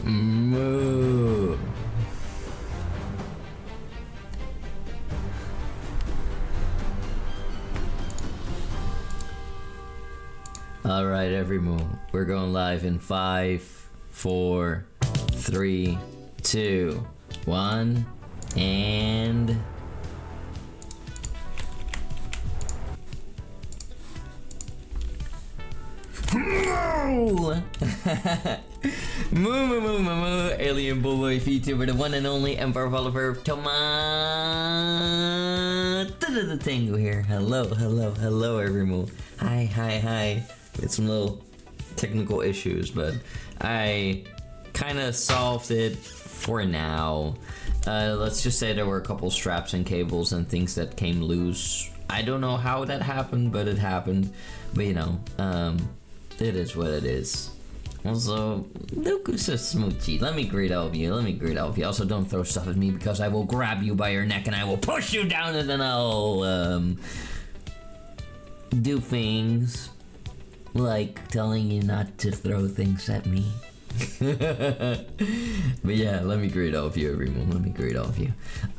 Moo. Alright, everyone. We're going live in 5, 4, 3, 2, 1, and... Moo! Moo, alien boy VTuber, the one and only Emperor Oliver, Tomato the Tango here. Hello, everyone. Hi. With some little technical issues, but I kind of solved it for now. Let's just say there were a couple straps and cables and things that came loose. I don't know how that happened, but it happened. But you know, it is what it is. Also, Doku so smoochy. Let me greet all of you. Also, don't throw stuff at me because I will grab you by your neck and I will push you down and then I'll do things like telling you not to throw things at me. But yeah, let me greet all of you, everyone.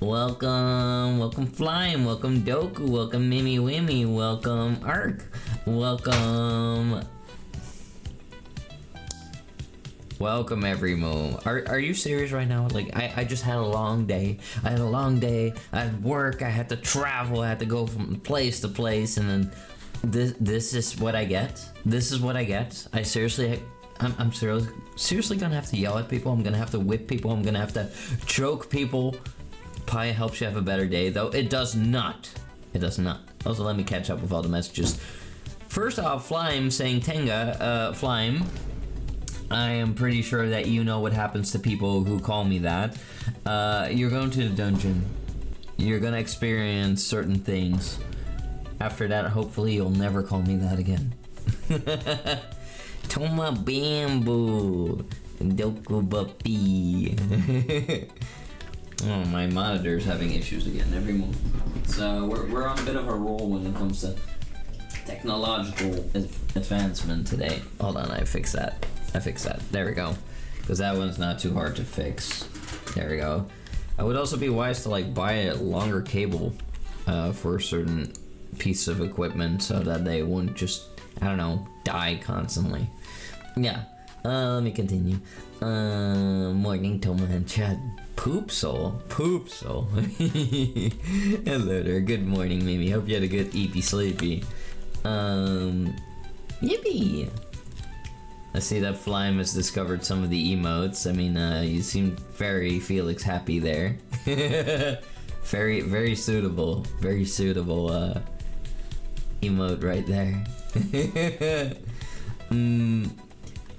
Welcome Flame, welcome Doku, welcome Mimi Wimmy, welcome Ark, welcome everyone. Are you serious right now? Like, I just had a long day. I had work, I had to travel, I had to go from place to place, and then this is what I get. I'm seriously gonna have to yell at people. I'm gonna have to whip people. I'm gonna have to choke people. Probably helps you have a better day, though. It does not. Also, let me catch up with all the messages. First off, Flame saying Tenga, Flame, I am pretty sure that you know what happens to people who call me that. You're going to the dungeon. You're gonna experience certain things. After that, hopefully you'll never call me that again. Toma Bamboo, Doku Buppy. Oh, my monitor's having issues again, everyone. So we're on a bit of a roll when it comes to technological advancement today. Hold on, I fixed that. There we go. Because that one's not too hard to fix. There we go. I would also be wise to like buy a longer cable for a certain piece of equipment so that they wouldn't just, I don't know, die constantly. Yeah, let me continue. Morning, Toma and Chad. Poop soul. Hello there, good morning, Mimi. Hope you had a good eepy sleepy. Yippee! I see that Flame has discovered some of the emotes. I mean, you seem very Felix happy there. Very suitable emote right there.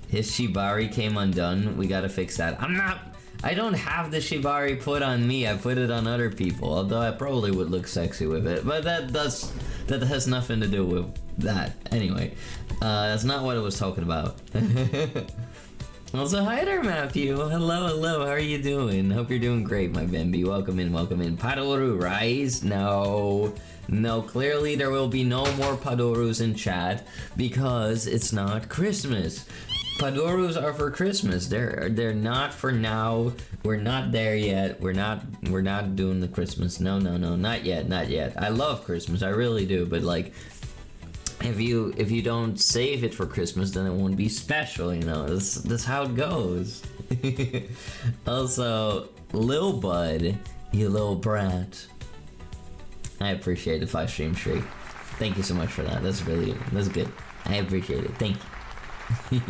His Shibari came undone. We gotta fix that. I don't have the Shibari put on me. I put it on other people. Although I probably would look sexy with it. But that has nothing to do with that. Anyway, that's not what I was talking about. Also, hi there, Matthew. Hello. How are you doing? Hope you're doing great, my Bambi. Welcome in. Padoru, rise? No, clearly there will be no more Padorus in chat because it's not Christmas. Padorus are for Christmas. They're not for now. We're not there yet. We're not doing the Christmas. No, not yet. I love Christmas. I really do, but like, if you don't save it for Christmas, then it won't be special, you know. That's how it goes. Also, Lil Bud, you little brat. I appreciate the 5 stream streak. Thank you so much for that. That's good. I appreciate it. Thank you.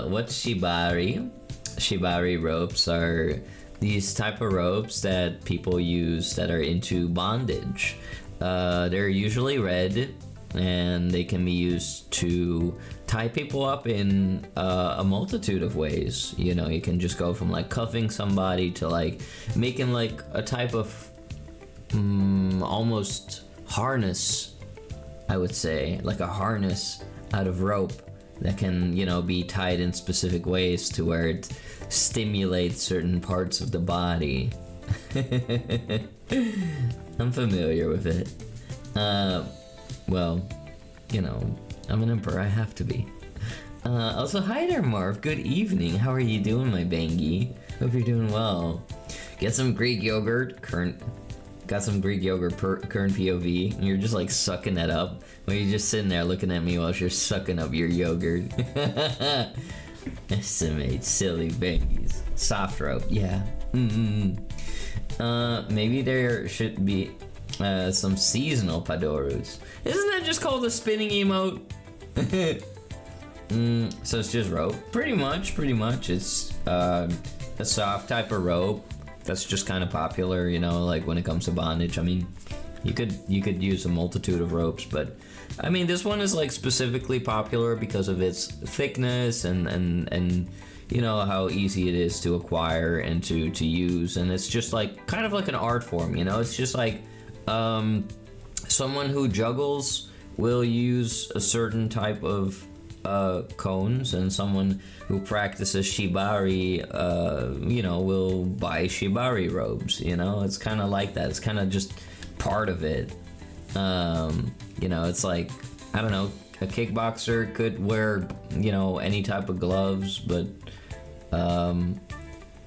What's Shibari? Shibari ropes are these type of ropes that people use that are into bondage. They're usually red, and they can be used to tie people up in a multitude of ways. You know, you can just go from like cuffing somebody to like making like a type of almost harness, I would say, like a harness out of rope that can, you know, be tied in specific ways to where it stimulates certain parts of the body. I'm familiar with it. Well, you know, I'm an emperor, I have to be. Also, hi there, Marv. Good evening. How are you doing, my bangy? Hope you're doing well. Get some Greek yogurt. Got some Greek yogurt current POV. And you're just like sucking that up. While you're just sitting there looking at me while you're sucking up your yogurt. Estimate silly bangies. Soft rope, yeah. Maybe there should be some seasonal Padorus. Isn't that just called a spinning emote? So it's just rope. Pretty much. It's a soft type of rope that's just kind of popular, you know, like when it comes to bondage. I mean, you could use a multitude of ropes, but I mean, this one is like specifically popular because of its thickness and you know how easy it is to acquire and to use, and it's just like kind of like an art form, you know. It's just like someone who juggles will use a certain type of cones, and someone who practices shibari, you know, will buy shibari robes. You know, it's kind of like that. It's kind of just part of it. You know, it's like, I don't know, a kickboxer could wear, you know, any type of gloves, but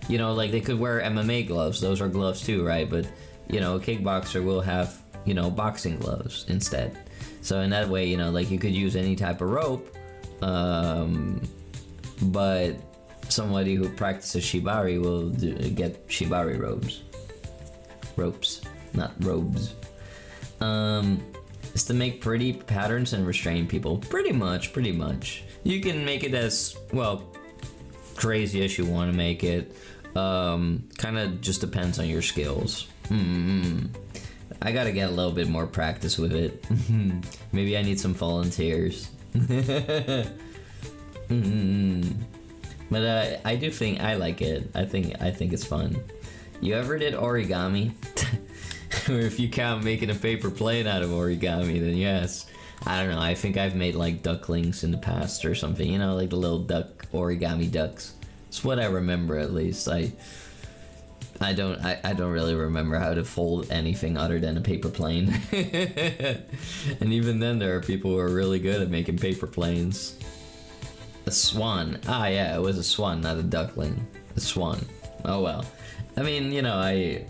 you know, like they could wear MMA gloves. Those are gloves too, right? But you know, a kickboxer will have, you know, boxing gloves instead. So in that way, you know, like you could use any type of rope, but somebody who practices shibari will get shibari ropes, not robes. Is to make pretty patterns and restrain people. Pretty much. You can make it as, well, crazy as you want to make it. Kind of just depends on your skills. I gotta get a little bit more practice with it. Maybe I need some volunteers. But I do think I like it. I think it's fun. You ever did origami? Or if you count making a paper plane out of origami, then yes. I don't know, I think I've made like ducklings in the past or something, you know, like the little duck origami ducks. It's what I remember, at least. I don't really remember how to fold anything other than a paper plane. And even then there are people who are really good at making paper planes. A swan. Ah yeah, it was a swan, not a duckling. A swan. Oh well. I mean, you know, I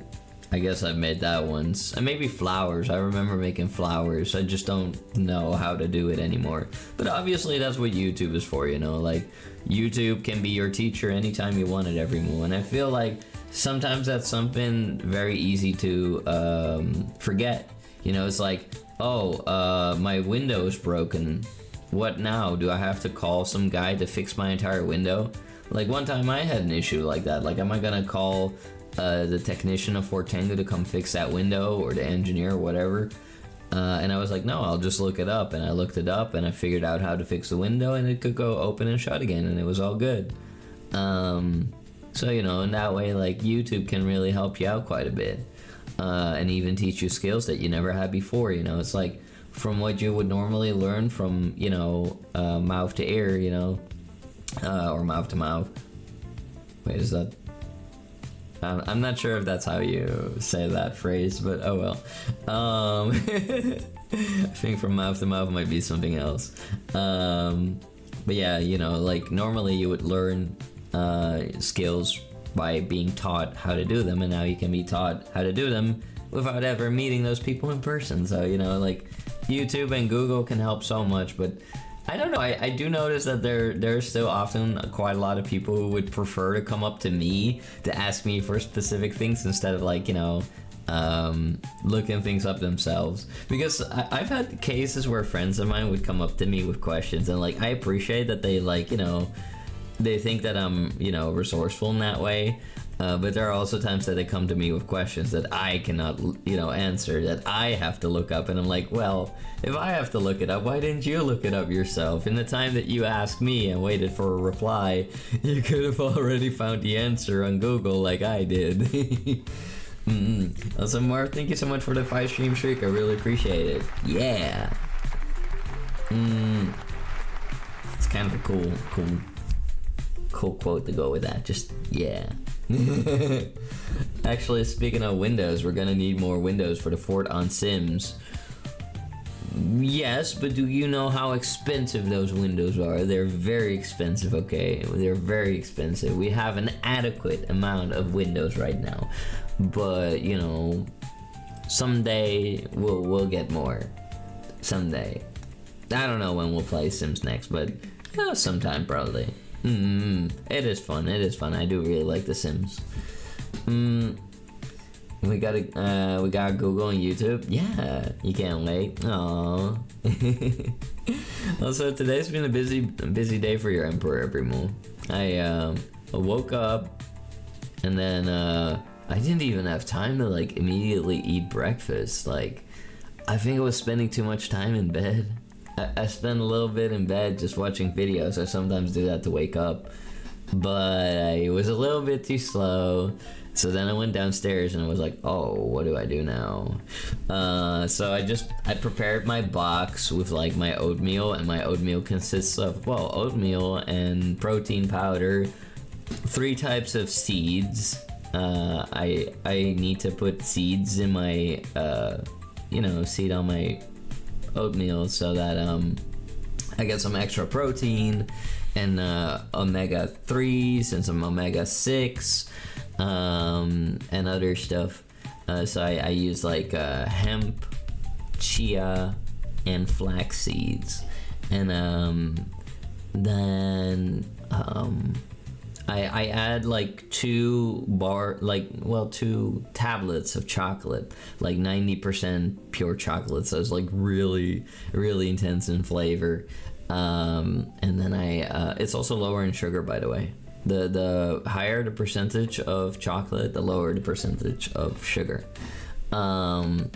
guess I've made that once. And maybe flowers. I remember making flowers. I just don't know how to do it anymore. But obviously that's what YouTube is for, you know? Like, YouTube can be your teacher anytime you want it, everyone. And I feel like sometimes that's something very easy to forget. You know, it's like, oh, my window's broken. What now? Do I have to call some guy to fix my entire window? Like, one time I had an issue like that. Like, am I gonna call the technician of Fortenga to come fix that window, or the engineer or whatever? And I was like, no, I'll just look it up. And I looked it up and I figured out how to fix the window, and it could go open and shut again, and it was all good. So, you know, in that way, like, YouTube can really help you out quite a bit. And even teach you skills that you never had before, you know. It's like, from what you would normally learn from, you know, mouth to ear, you know, or mouth to mouth. Wait, is that... I'm not sure if that's how you say that phrase, but oh well. I think from mouth to mouth might be something else. But yeah, you know, like normally you would learn skills by being taught how to do them, and now you can be taught how to do them without ever meeting those people in person. So, you know, like YouTube and Google can help so much, but I don't know, I do notice that there's still often quite a lot of people who would prefer to come up to me to ask me for specific things instead of, like, you know, looking things up themselves. Because I've had cases where friends of mine would come up to me with questions, and like I appreciate that they, like, you know, they think that I'm, you know, resourceful in that way. But there are also times that they come to me with questions that I cannot, you know, answer, that I have to look up, and I'm like, well, if I have to look it up, why didn't you look it up yourself? In the time that you asked me and waited for a reply, you could have already found the answer on Google like I did. Also, Marv, thank you so much for the 5 stream streak. I really appreciate it. Yeah. It's kind of a cool quote to go with that. Just, yeah. Actually, speaking of windows, we're gonna need more windows for the fort on Sims. Yes, but do you know how expensive those windows are? They're very expensive, okay? They're very expensive. We have an adequate amount of windows right now. But, you know, someday we'll get more. Someday. I don't know when we'll play Sims next, but sometime probably. It is fun. It is fun. I do really like The Sims. We got Google and YouTube. Yeah, you can't wait. Aww. Also, today's been a busy day for your Emperor, Primo. I woke up, and then I didn't even have time to like immediately eat breakfast. Like, I think I was spending too much time in bed. I spend a little bit in bed just watching videos. I sometimes do that to wake up, but I was a little bit too slow. So then I went downstairs and I was like, oh, what do I do now? So I prepared my box with like my oatmeal, and my oatmeal consists of, well, oatmeal and protein powder, 3 types of seeds. I need to put seeds in my, seed on my oatmeal so that I get some extra protein and omega-3s and some omega-6. And other stuff. So I use like hemp, chia, and flax seeds, and then I add like 2 tablets of chocolate, like 90% pure chocolate. So it's like really, really intense in flavor. And then it's also lower in sugar, by the way. The higher the percentage of chocolate, the lower the percentage of sugar. And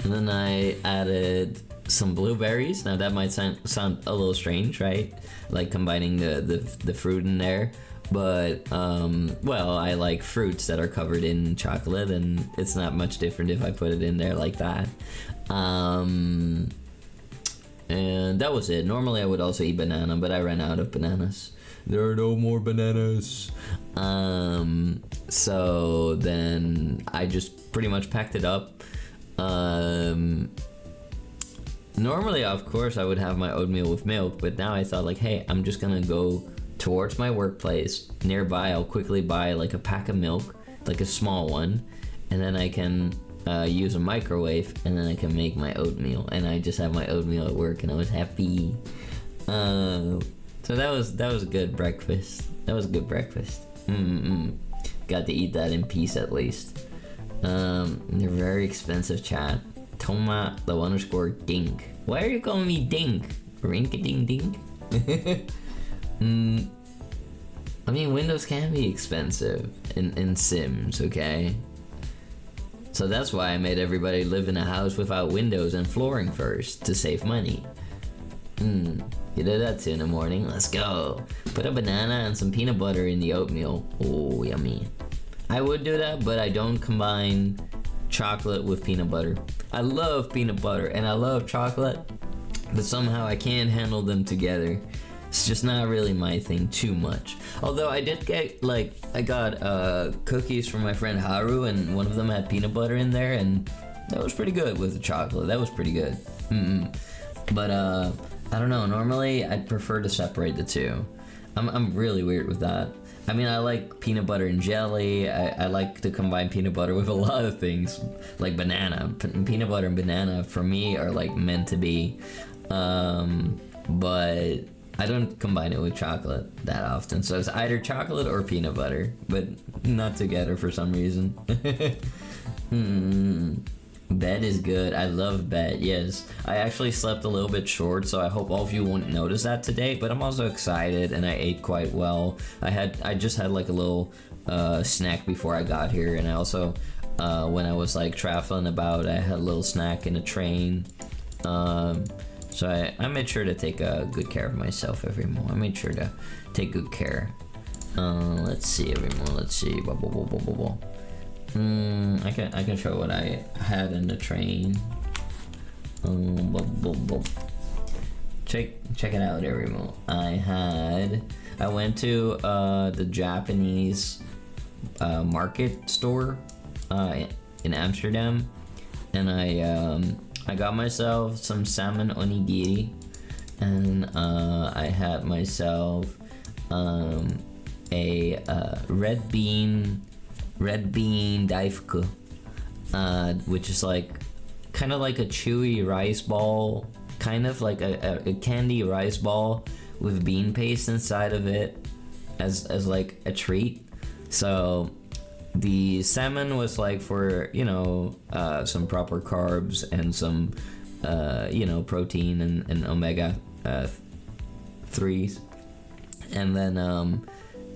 then I added some blueberries. Now that might sound a little strange, right? Like combining the fruit in there. But, well, I like fruits that are covered in chocolate, and it's not much different if I put it in there like that. And that was it. Normally I would also eat banana, but I ran out of bananas. There are no more bananas. So then I just pretty much packed it up. Normally, of course, I would have my oatmeal with milk, but now I thought like, hey, I'm just gonna go towards my workplace. Nearby, I'll quickly buy like a pack of milk, like a small one, and then I can use a microwave, and then I can make my oatmeal. And I just have my oatmeal at work, and I was happy. So that was a good breakfast. That was a good breakfast. Got to eat that in peace at least. They're very expensive, chat. Toma the _ dink. Why are you calling me dink? Rink-a-ding-dink? I mean, windows can be expensive in Sims, okay? So that's why I made everybody live in a house without windows and flooring first, to save money. You did that too in the morning. Let's go. Put a banana and some peanut butter in the oatmeal. Oh, yummy. I would do that, but I don't combine chocolate with peanut butter. I love peanut butter and I love chocolate, but somehow I can't handle them together. It's just not really my thing too much. Although I did get, like, I got cookies from my friend Haru, and one of them had peanut butter in there, and that was pretty good with the chocolate. That was pretty good. But I don't know, normally I'd prefer to separate the two. I'm really weird with that. I mean, I like peanut butter and jelly. I like to combine peanut butter with a lot of things, like banana. Peanut butter and banana for me are like meant to be. But I don't combine it with chocolate that often. So it's either chocolate or peanut butter, but not together for some reason. Bed is good. I love bed, yes. I actually slept a little bit short, so I hope all of you won't notice that today, but I'm also excited and I ate quite well. I just had like a little snack before I got here, and I also, when I was like traveling about, I had a little snack in a train. So I made sure to take good care of myself every morning. I made sure to take good care. Let's see every morning, let's see. I can show what I had in the train. Check it out, everyone. I went to the Japanese market store in Amsterdam, and I got myself some salmon onigiri, and I had myself a red bean daifuku, which is like kind of like a chewy rice ball, kind of like a candy rice ball with bean paste inside of it as like a treat. So the salmon was like for, you know, some proper carbs and some you know, protein and omega 3s, and then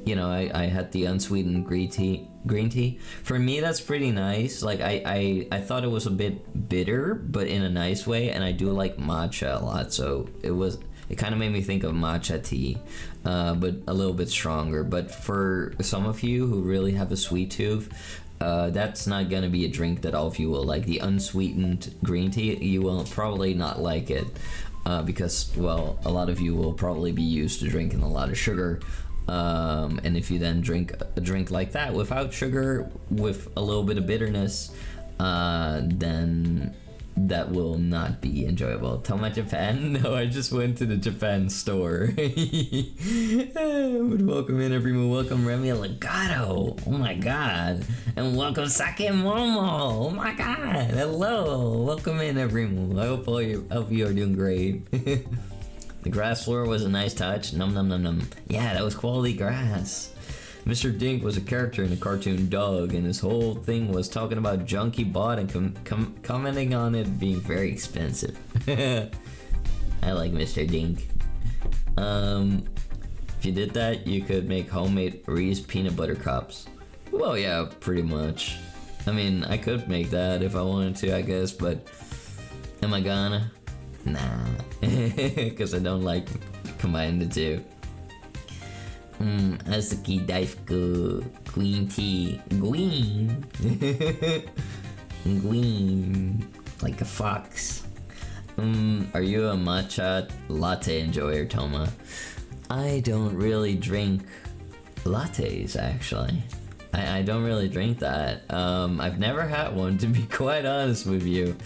you know, I had the unsweetened green tea. For me, that's pretty nice. Like I thought it was a bit bitter, but in a nice way, and I do like matcha a lot, so it kind of made me think of matcha tea, but a little bit stronger. But for some of you who really have a sweet tooth, that's not gonna be a drink that all of you will like. The unsweetened green tea, you will probably not like it, because, well, a lot of you will probably be used to drinking a lot of sugar. And if you then drink a drink like that without sugar, with a little bit of bitterness, then that will not be enjoyable. Toma Japan? No, I just went to the Japan store. Would welcome in everyone. Welcome Remy Legato. Oh my god. And welcome Sake Momo. Oh my god. Hello. Welcome in everyone. I hope you are doing great. The grass floor was a nice touch. Num num num num. Yeah, that was quality grass. Mr. Dink was a character in the cartoon Doug, and his whole thing was talking about junk he bought and commenting on it being very expensive. I like Mr. Dink. If you did that, you could make homemade Reese's peanut butter cups. Well, yeah, pretty much. I mean, I could make that if I wanted to, I guess, but am I gonna? Nah, because I don't like combining the two. Azuki Daifuku, green tea, green, green, like a fox. Are you a matcha latte enjoyer, Toma? I don't really drink lattes, actually. I don't really drink that. I've never had one, to be quite honest with you.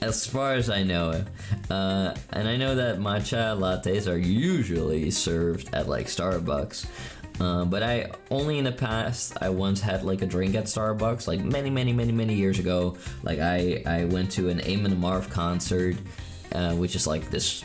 As far as I know, and I know that matcha lattes are usually served at like Starbucks, but I only in the past I once had like a drink at Starbucks, like many years ago. Like I went to an Amon Amarth concert, which is like this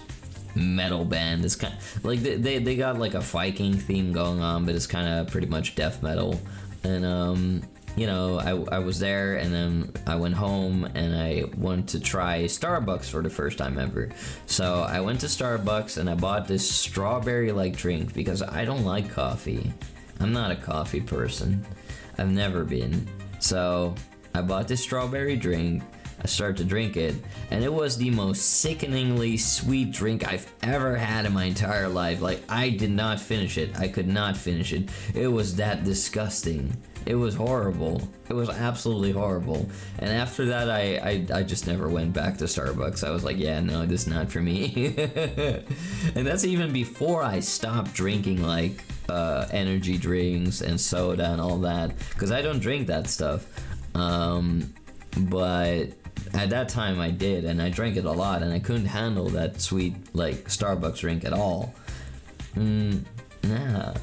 metal band. It's kind of, like they got like a Viking theme going on, but it's kind of pretty much death metal, and you know, I was there, and then I went home and I wanted to try Starbucks for the first time ever. So I went to Starbucks and I bought this strawberry-like drink because I don't like coffee. I'm not a coffee person. I've never been. So I bought this strawberry drink. I started to drink it, and it was the most sickeningly sweet drink I've ever had in my entire life. Like, I did not finish it. I could not finish it. It was that disgusting. It was horrible. It was absolutely horrible. And after that, I just never went back to Starbucks. I was like, yeah, no, this is not for me. And that's even before I stopped drinking, like, energy drinks and soda and all that, because I don't drink that stuff. But at that time I did, and I drank it a lot, and I couldn't handle that sweet, like, Starbucks drink at all. Nah.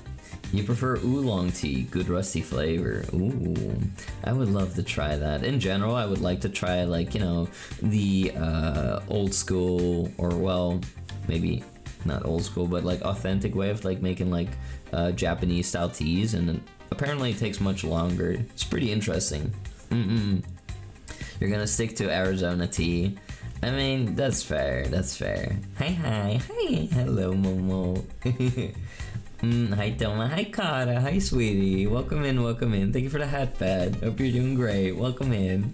You prefer oolong tea, good rusty flavor. Ooh, I would love to try that. In general, I would like to try, like, you know, the old school, or, well, maybe not old school, but like authentic way of like making like Japanese style teas, and apparently it takes much longer. It's pretty interesting. You're gonna stick to Arizona tea. I mean, that's fair, that's fair. Hi, hello, Momo. Hi, Toma, hi, Kara, hi, sweetie. Welcome in. Thank you for the hat pad. Hope you're doing great. Welcome in.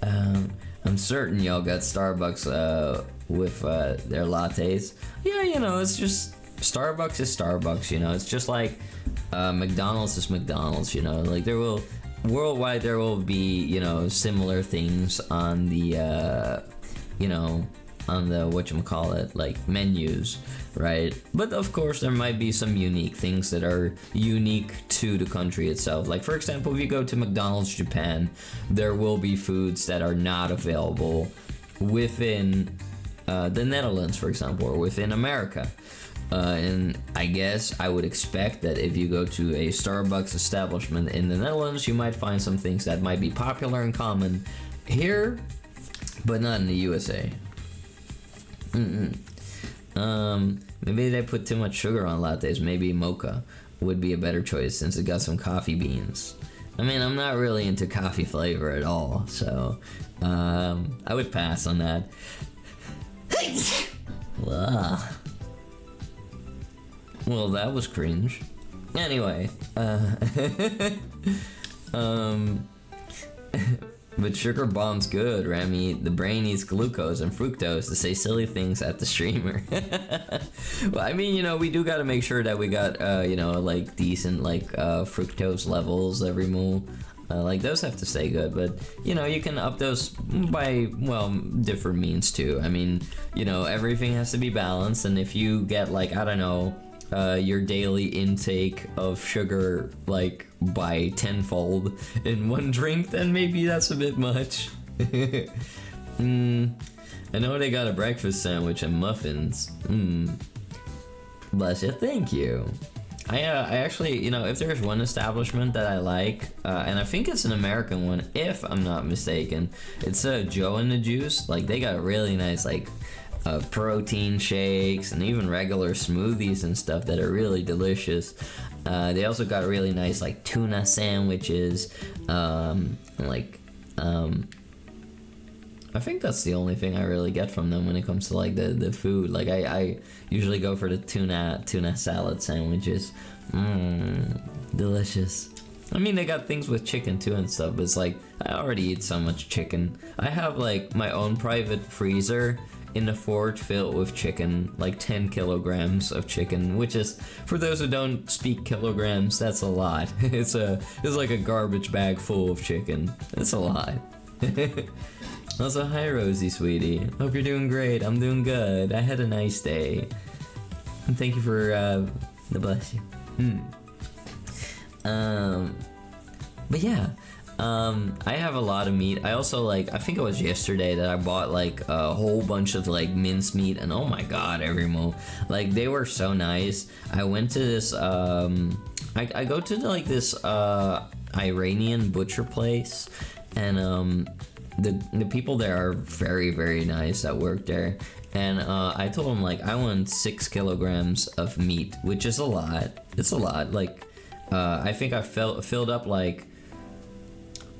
I'm certain y'all got Starbucks with their lattes. Yeah, you know, it's just, Starbucks is Starbucks, you know. It's just like McDonald's is McDonald's, you know. Like, worldwide there will be, you know, similar things on the, you know, on the whatchamacallit, like, menus, right? But of course there might be some unique things that are unique to the country itself. Like, for example, if you go to McDonald's Japan, there will be foods that are not available within the Netherlands, for example, or within America. And I guess I would expect that if you go to a Starbucks establishment in the Netherlands, you might find some things that might be popular and common here, but not in the USA. Maybe they put too much sugar on lattes. Maybe mocha would be a better choice since it got some coffee beans. I mean, I'm not really into coffee flavor at all, so I would pass on that. Well, that was cringe. Anyway, but sugar bomb's good, Remy. The brain needs glucose and fructose to say silly things at the streamer. Well, I mean, you know, we do gotta make sure that we got, you know, like, decent, like, fructose levels every meal. Like, those have to stay good, but, you know, you can up those by, well, different means, too. I mean, you know, everything has to be balanced, and if you get, like, I don't know, your daily intake of sugar, like, by tenfold in one drink, then maybe that's a bit much. I know they got a breakfast sandwich and muffins. Bless you, thank you. I actually, you know, if there's one establishment that I like, and I think it's an American one, if I'm not mistaken, it's Joe and the Juice. Like, they got really nice, like, protein shakes and even regular smoothies and stuff that are really delicious. They also got really nice, like, tuna sandwiches, like, I think that's the only thing I really get from them when it comes to, like, the food. Like, I usually go for the tuna salad sandwiches. Delicious. I mean, they got things with chicken too and stuff, but it's like, I already eat so much chicken. I have, like, my own private freezer in the fort filled with chicken, like 10 kilograms of chicken, which is, for those who don't speak kilograms, that's a lot. It's like a garbage bag full of chicken. It's a lot. Also, hi Rosie, sweetie. Hope you're doing great. I'm doing good. I had a nice day. And thank you for the bless you. But yeah, I have a lot of meat. I also, like, I think it was yesterday that I bought, like, a whole bunch of, like, mincemeat, and oh my god, every mo, like, they were so nice. I went to this, I go to, like, this, Iranian butcher place, and, the people there are very, very nice that work there. And I told them, like, I want 6 kilograms of meat, which is a lot. It's a lot. Like, I think I filled up, like,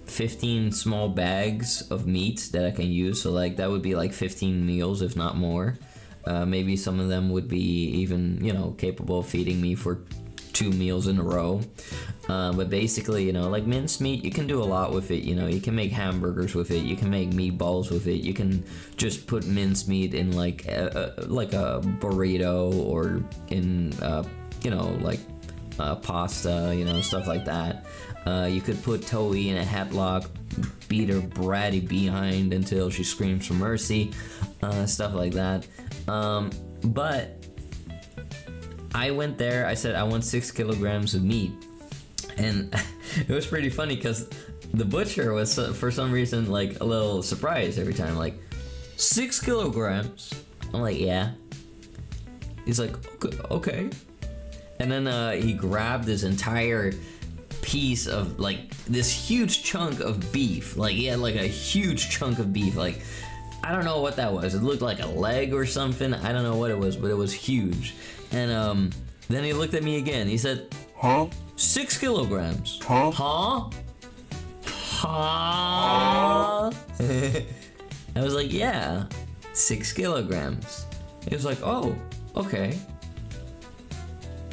15 small bags of meat that I can use. So, like, that would be, like, 15 meals, if not more. Maybe some of them would be even, you know, capable of feeding me for 2 meals in a row. But basically, you know, like, mincemeat, you can do a lot with it. You know, you can make hamburgers with it, you can make meatballs with it, you can just put mincemeat in, like a burrito, or in you know, like pasta, you know, stuff like that. You could put Toei in a headlock, beat her bratty behind until she screams for mercy, stuff like that. But I went there, I said I want 6 kilograms of meat, and it was pretty funny because the butcher was, for some reason, like, a little surprised every time, like, 6 kilograms? I'm like, yeah. He's like, okay. And then he grabbed this entire piece of, like, this huge chunk of beef. Like, he had, like, a huge chunk of beef. Like, I don't know what that was. It looked like a leg or something. I don't know what it was, but it was huge. And then he looked at me again. He said, huh? 6 kilograms. Huh? Huh? Huh? I was like, yeah, 6 kilograms. He was like, oh, okay.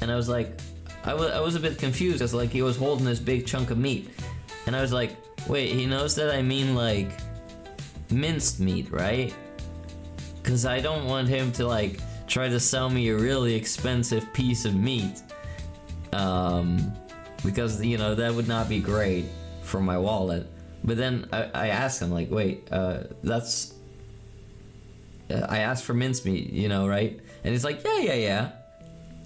And I was like, I was a bit confused, because, like, he was holding this big chunk of meat. And I was like, wait, he knows that I mean, like, minced meat, right? Because I don't want him to, like, try to sell me a really expensive piece of meat. Because, you know, that would not be great for my wallet. But then I asked him, like, wait, that's... I asked for mincemeat, you know, right? And he's like, yeah.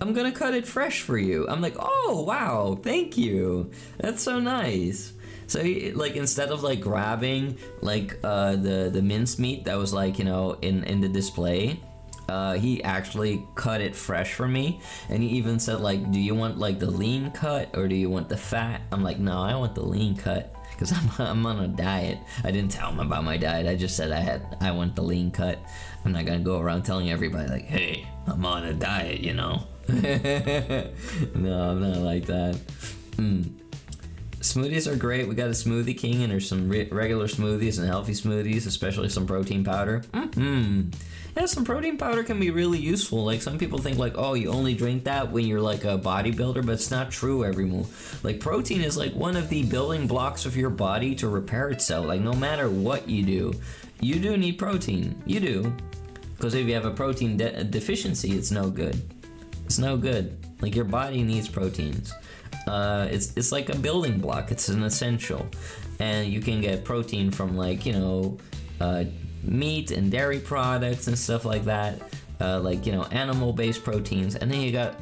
I'm gonna cut it fresh for you. I'm like, oh, wow, thank you. That's so nice. So he, like, instead of like grabbing like the mincemeat that was like, you know, in the display, he actually cut it fresh for me, and he even said like, do you want like the lean cut or do you want the fat? I'm like, no, I want the lean cut, because I'm on a diet. I didn't tell him about my diet. I just said I want the lean cut. I'm not gonna go around telling everybody like, hey, I'm on a diet, you know. No, I'm not like that. Smoothies are great. We got a Smoothie King, and there's some regular smoothies and healthy smoothies, especially some protein powder. Yeah, some protein powder can be really useful. Like, some people think like, oh, you only drink that when you're like a bodybuilder, but it's not true, everyone. Like, protein is like one of the building blocks of your body to repair itself. Like, no matter what you do need protein. You do. Because if you have a protein deficiency, it's no good. It's no good. Like, your body needs proteins. It's like a building block. It's an essential. And you can get protein from, like, you know, meat and dairy products and stuff like that, like, you know, animal-based proteins, and then you got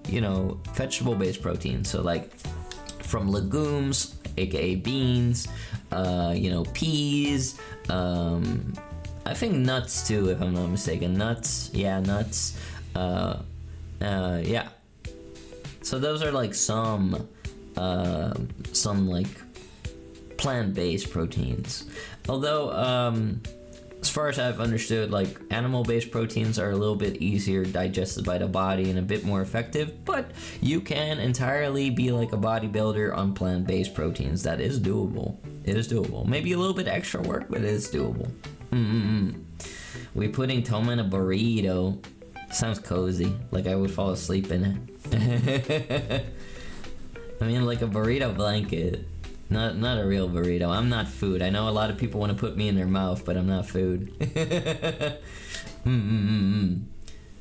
you know, vegetable-based proteins, so like from legumes, aka beans, you know, peas, I think nuts too, if I'm not mistaken. Nuts, yeah, nuts, yeah. So those are like some like plant-based proteins, although as far as I've understood, like, animal-based proteins are a little bit easier digested by the body and a bit more effective, but you can entirely be like a bodybuilder on plant-based proteins. That is doable. It is doable. Maybe a little bit extra work, but it is doable. We putting Toma in a burrito. Sounds cozy. Like I would fall asleep in it. I mean, like a burrito blanket. Not a real burrito. I'm not food. I know a lot of people want to put me in their mouth, but I'm not food.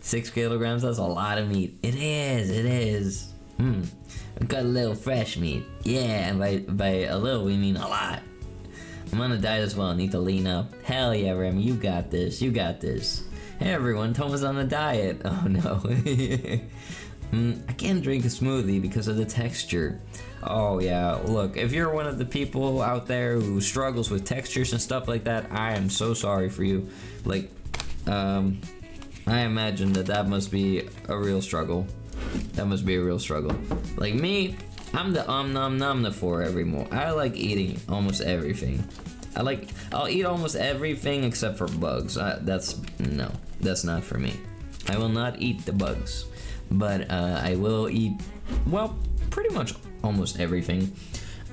6 kilograms, that's a lot of meat. It is. I've got a little fresh meat. Yeah, and by a little, we mean a lot. I'm on a diet as well. I need to lean up. Hell yeah, Remy, you got this. You got this. Hey everyone, Toma's on a diet. Oh no. I can't drink a smoothie because of the texture. Oh yeah, look, if you're one of the people out there who struggles with textures and stuff like that, I am so sorry for you. Like, I imagine that must be a real struggle. That must be a real struggle. Like me, I'm the nom nom the for every meal. I like eating almost everything. I'll eat almost everything except for bugs. That's not for me. I will not eat the bugs. But I will eat, well, pretty much almost everything.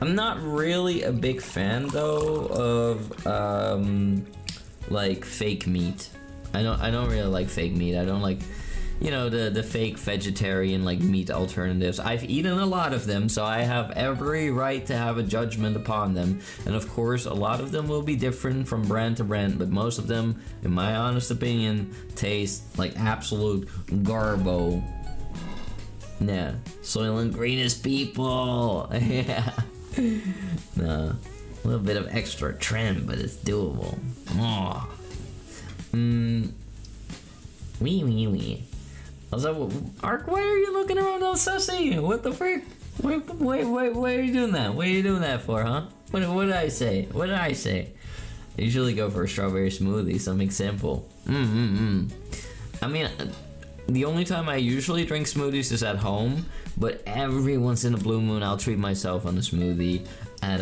I'm not really a big fan though of like fake meat. I don't really like fake meat. I don't like, you know, the fake vegetarian like meat alternatives. I've eaten a lot of them, so I have every right to have a judgment upon them. And of course, a lot of them will be different from brand to brand, but most of them, in my honest opinion, taste like absolute garbo. Yeah, Soylent Greenest people. Yeah. No, a little bit of extra trim, but it's doable. Oh. Wee. Also, Ark, why are you looking around all sussy? What the frick? Wait, why are you doing that? What are you doing that for, huh? What did I say? What did I say? I usually go for a strawberry smoothie, something simple. I mean, the only time I usually drink smoothies is at home, but every once in a blue moon I'll treat myself on a smoothie at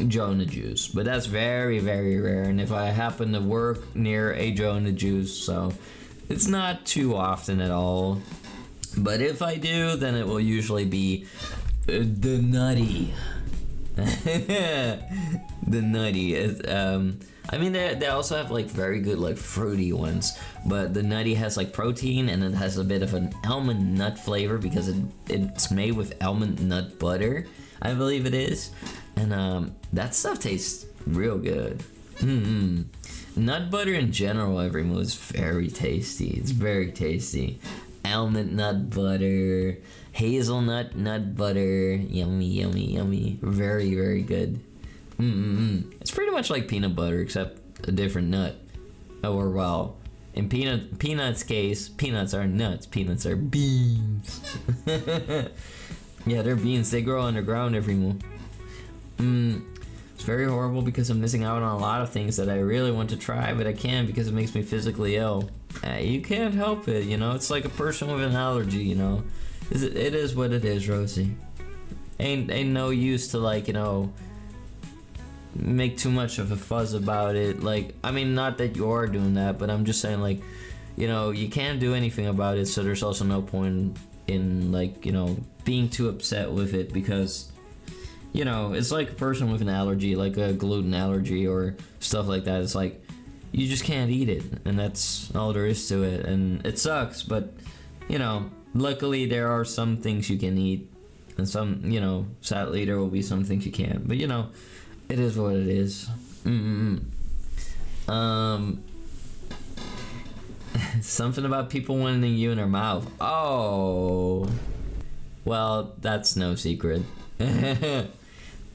Jonah Juice. But that's very, very rare, and if I happen to work near a Jonah Juice, so it's not too often at all. But if I do, then it will usually be the Nutty. The Nutty. I mean, they also have like very good like fruity ones, but the Nutty has like protein and it has a bit of an almond nut flavor because it's made with almond nut butter, I believe it is, and that stuff tastes real good. Nut butter in general, everyone, is very tasty. It's very tasty. Almond nut butter, hazelnut nut butter, yummy. Very, very good. It's pretty much like peanut butter except a different nut. Or well, in peanuts case, peanuts are nuts. Peanuts are beans. Yeah, they're beans. They grow underground, everyone. It's very horrible because I'm missing out on a lot of things that I really want to try, but I can't because it makes me physically ill. You can't help it, you know? It's like a person with an allergy, you know? It is what it is, Rosie. Ain't no use to, like, you know, make too much of a fuss about it. Like, I mean, not that you are doing that, but I'm just saying, like, you know, you can't do anything about it, so there's also no point in, like, you know, being too upset with it, because, you know, it's like a person with an allergy, like a gluten allergy or stuff like that. It's like, you just can't eat it, and that's all there is to it, and it sucks, but, you know, luckily there are some things you can eat, and some, you know, sadly there will be some things you can't, but, you know, it is what it is. Something about people wanting you in their mouth. Oh, well, that's no secret. I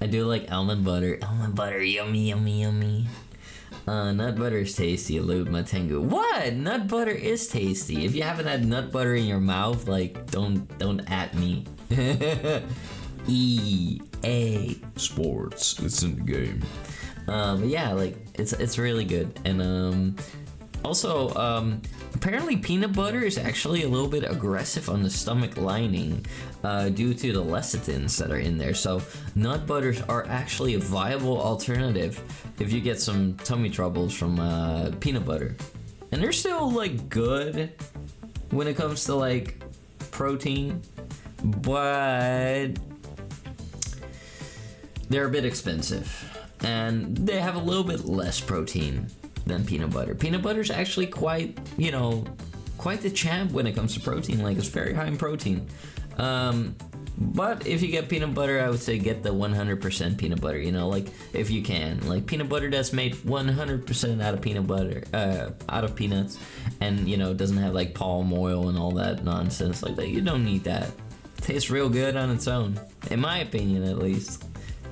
do like almond butter. Almond butter, yummy, yummy, yummy. Nut butter is tasty, elude my tengu. What? Nut butter is tasty. If you haven't had nut butter in your mouth, like, don't at me. EA Sports, it's in the game. But yeah, like, it's really good. And also, apparently peanut butter is actually a little bit aggressive on the stomach lining due to the lecithins that are in there. So nut butters are actually a viable alternative if you get some tummy troubles from peanut butter. And they're still, like, good when it comes to, like, protein, but they're a bit expensive. And they have a little bit less protein than peanut butter. Peanut butter is actually quite, you know, quite the champ when it comes to protein. Like, it's very high in protein. But if you get peanut butter, I would say get the 100% peanut butter, you know, like, if you can. Like, peanut butter that's made 100% out of peanut butter, out of peanuts, and, you know, doesn't have, like, palm oil and all that nonsense like that. You don't need that. It tastes real good on its own, in my opinion, at least.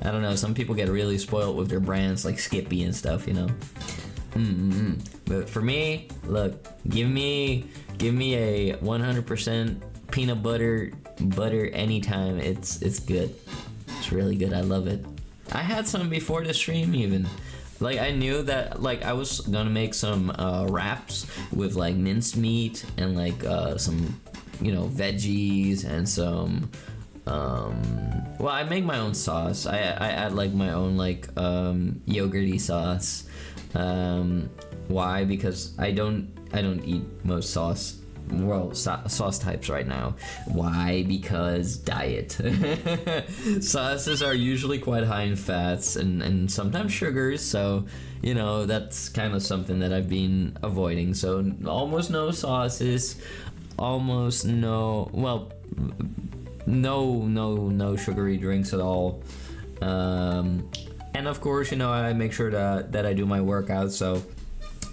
I don't know, some people get really spoiled with their brands, like Skippy and stuff, you know. But for me, look, give me a 100% peanut butter anytime. It's good. It's really good. I love it. I had some before the stream even. Like, I knew that, like, I was gonna make some wraps with, like, minced meat and, like, some, you know, veggies and some well, I make my own sauce. I add, like, my own, like, yogurty sauce. Why? Because I don't eat most sauce types right now. Why? Because diet. Sauces are usually quite high in fats and sometimes sugars, so, you know, that's kind of something that I've been avoiding. So almost no sauces, almost no, well, no sugary drinks at all. And of course, you know, I make sure that I do my workout, so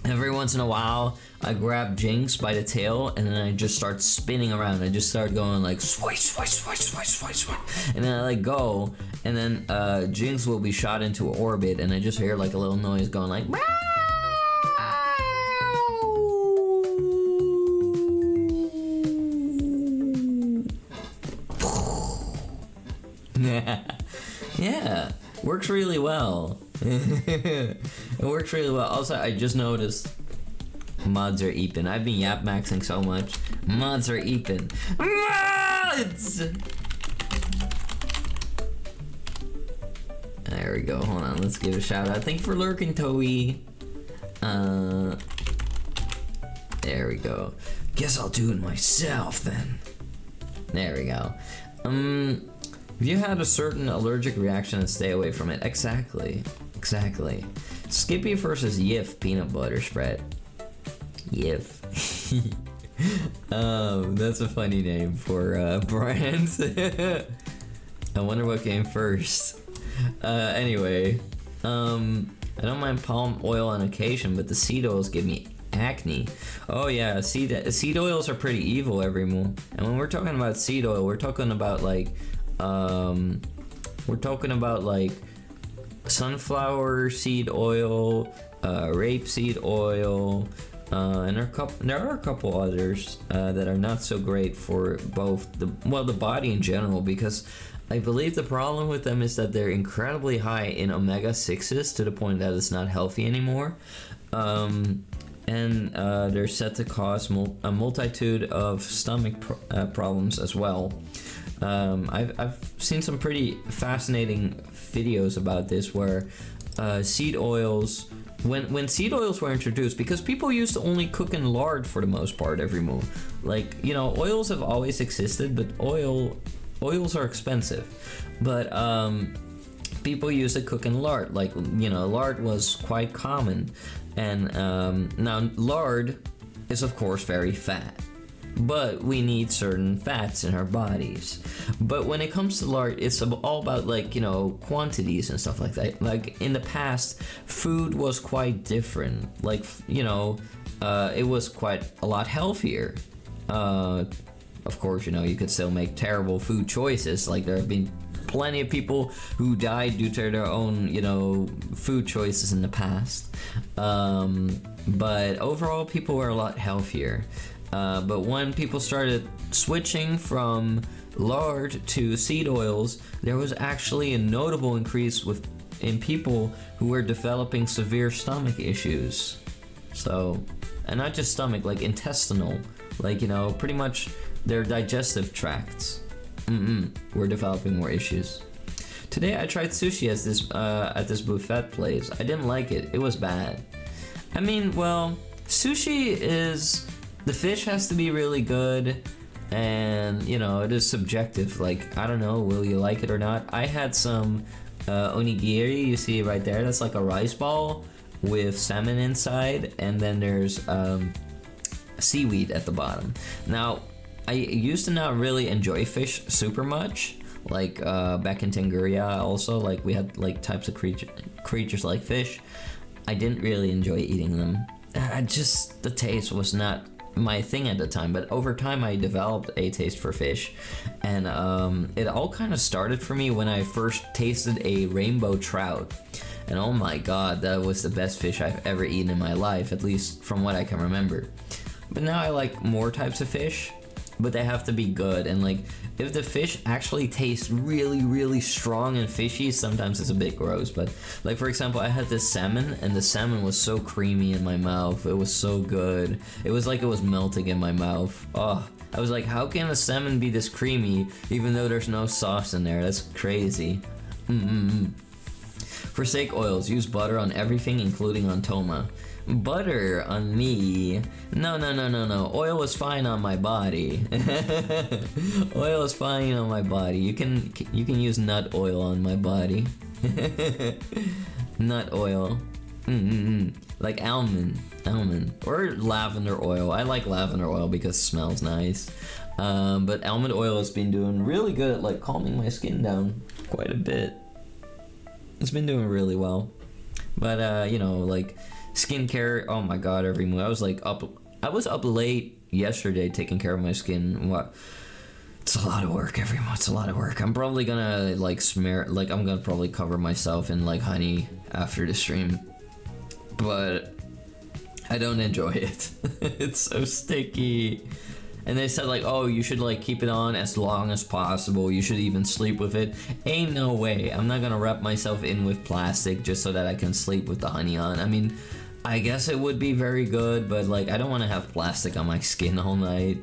every once in a while I grab Jinx by the tail and then I just start spinning around. I just start going like swish, swish, swish, swish, swish, swish, and then I like go, and then Jinx will be shot into orbit, and I just hear like a little noise going like meow. Yeah, works really well. It works really well. Also, I just noticed mods are eeping. I've been yap maxing so much. Mods are eeping. Mods! There we go. Hold on. Let's give a shout out. Thank you for lurking, Toei. There we go. Guess I'll do it myself then. There we go. If you had a certain allergic reaction, and stay away from it. Exactly. Skippy versus Yif peanut butter spread. Yif. That's a funny name for brands. I wonder what came first. Anyway, I don't mind palm oil on occasion, but the seed oils give me acne. Oh yeah, seed oils are pretty evil, everyone. And when we're talking about seed oil, we're talking about like sunflower seed oil, rapeseed oil, And there are a couple others that are not so great for both the body in general, because I believe the problem with them is that they're incredibly high in omega-6s to the point that it's not healthy anymore. And they're said to cause a multitude of stomach problems as well. I've seen some pretty fascinating videos about this where seed oils, when seed oils were introduced, because people used to only cook in lard for the most part every meal. Like, you know, oils have always existed, but oils are expensive. But people used to cook in lard. Like, you know, lard was quite common. And now lard is of course very fat, but we need certain fats in our bodies. But when it comes to lard, it's all about, like, you know, quantities and stuff like that. Like in the past, food was quite different. Like, you know, it was quite a lot healthier. Of course, you know, you could still make terrible food choices. Like, there have been plenty of people who died due to their own, you know, food choices in the past. But overall, people were a lot healthier. But when people started switching from lard to seed oils, there was actually a notable increase in people who were developing severe stomach issues. So, and not just stomach, like intestinal, like, you know, pretty much their digestive tracts were developing more issues. Today I tried sushi at this buffet place. I didn't like it. It was bad. I mean, well, sushi is, the fish has to be really good, and, you know, it is subjective. Like, I don't know, will you like it or not? I had some onigiri, you see right there, that's like a rice ball with salmon inside, and then there's seaweed at the bottom. Now, I used to not really enjoy fish super much. Like back in Tenguria also, like we had like types of creatures like fish. I didn't really enjoy eating them. The taste was not my thing at the time, but over time I developed a taste for fish. And it all kind of started for me when I first tasted a rainbow trout. And oh my god, that was the best fish I've ever eaten in my life, at least from what I can remember. But now I like more types of fish, but they have to be good. And like, if the fish actually tastes really, really strong and fishy, sometimes it's a bit gross. But like, for example, I had this salmon, and the salmon was so creamy in my mouth. It was so good. It was like it was melting in my mouth. Oh, I was like, how can a salmon be this creamy even though there's no sauce in there? That's crazy. For steak oils, use butter on everything, including on toma. Butter on me? No. Oil is fine on my body. Oil is fine on my body. You can use nut oil on my body. Nut oil. Like almond or lavender oil. I like lavender oil because it smells nice. But almond oil has been doing really good at like calming my skin down quite a bit. It's been doing really well. But you know, like skincare, oh my god, every move. I was up late yesterday taking care of my skin. What? It's a lot of work every month. It's a lot of work. I'm probably gonna I'm gonna probably cover myself in like honey after the stream. But I don't enjoy it. It's so sticky. And they said like, oh, you should like keep it on as long as possible. You should even sleep with it. Ain't no way. I'm not gonna wrap myself in with plastic just so that I can sleep with the honey on. I mean, I guess it would be very good, but like, I don't want to have plastic on my skin all night.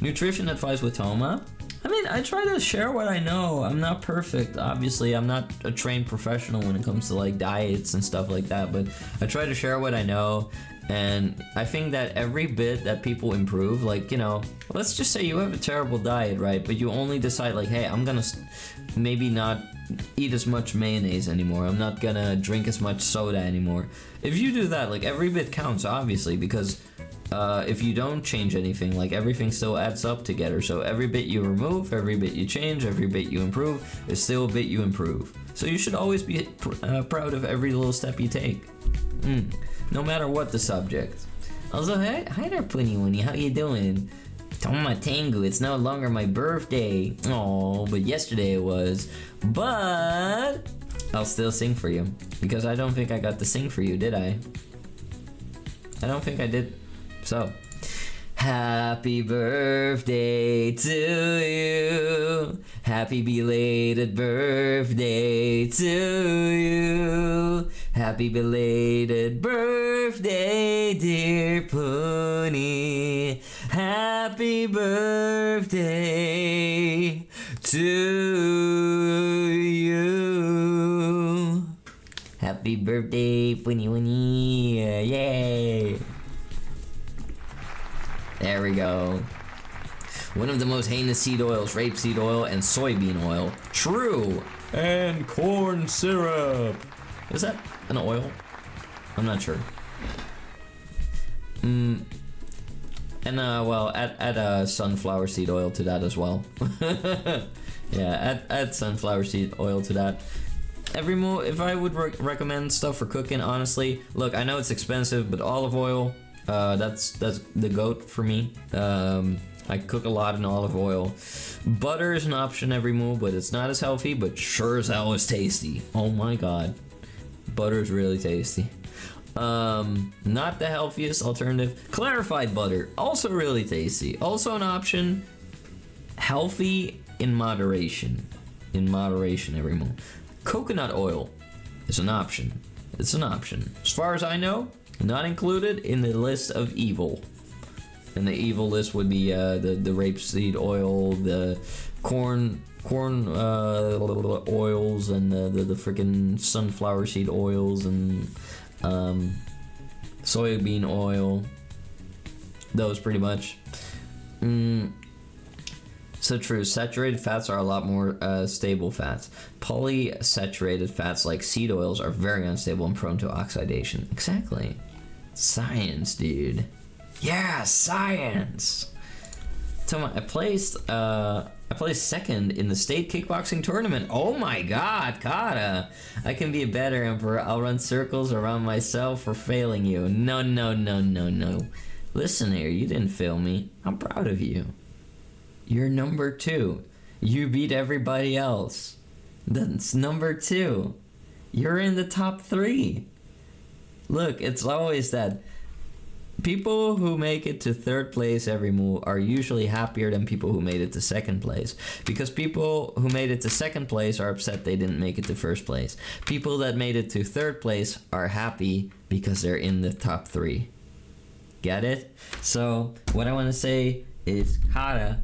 Nutrition advice with Toma. I mean, I try to share what I know. I'm not perfect, obviously. I'm not a trained professional when it comes to like diets and stuff like that, but I try to share what I know. And I think that every bit that people improve, like, you know, let's just say you have a terrible diet, right? But you only decide like, hey, I'm gonna maybe not eat as much mayonnaise anymore. I'm not gonna drink as much soda anymore. If you do that, like, every bit counts, obviously, because if you don't change anything, like, everything still adds up together. So every bit you remove, every bit you change, every bit you improve is still a bit you improve. So you should always be proud of every little step you take. No matter what the subject. Also, hi there, Punny. How you doing? Toma Tengu, it's no longer my birthday. Oh, but yesterday it was. But I'll still sing for you, because I don't think I got to sing for you, did I? I don't think I did. So, happy birthday to you. Happy belated birthday to you. Happy belated birthday, dear Pony. Happy birthday to you. Happy birthday, Pony Winnie. Yay. There we go. One of the most heinous seed oils, rapeseed oil and soybean oil. True. And corn syrup. Is that an oil? I'm not sure. And well, add sunflower seed oil to that as well. Yeah, add sunflower seed oil to that. If I would recommend stuff for cooking, honestly, look, I know it's expensive, but olive oil, that's the goat for me. I cook a lot in olive oil. Butter is an option every move, but it's not as healthy, but sure as hell is tasty. Oh my god. Butter is really tasty. Not the healthiest alternative. Clarified butter, also really tasty. Also an option. Healthy in moderation. In moderation every move. Coconut oil is an option. It's an option. As far as I know, not included in the list of evil. And the evil list would be the rapeseed oil, the corn oils, and the freaking sunflower seed oils, and soybean oil. Those pretty much. So true. Saturated fats are a lot more stable fats. Polysaturated fats like seed oils are very unstable and prone to oxidation. Exactly. Science, dude. Yeah, science. So I placed second in the state kickboxing tournament. Oh my god, Kata. I can be a better emperor. I'll run circles around myself for failing you. No. Listen here, you didn't fail me. I'm proud of you. You're number 2. You beat everybody else. That's number 2. You're in the top 3. Look, it's always that. People who make it to 3rd place every move are usually happier than people who made it to 2nd place. Because people who made it to 2nd place are upset they didn't make it to 1st place. People that made it to 3rd place are happy because they're in the top 3. Get it? So, what I want to say is, Kata,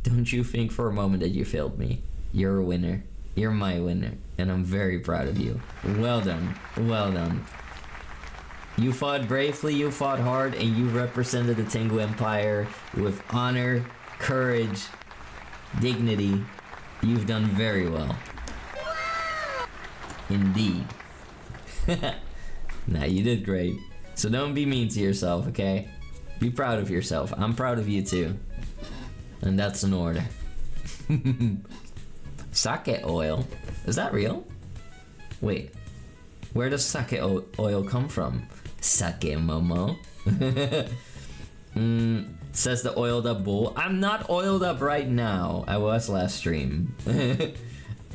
don't you think for a moment that you failed me. You're a winner. You're my winner. And I'm very proud of you. Well done. Well done. You fought bravely, you fought hard, and you represented the Tengu Empire with honor, courage, dignity. You've done very well. Indeed. Nah, you did great. So don't be mean to yourself, okay? Be proud of yourself. I'm proud of you too. And that's an order. Sake oil? Is that real? Wait. Where does sake oil come from? Sake Momo. Says the oiled up bull. I'm not oiled up right now. I was last stream.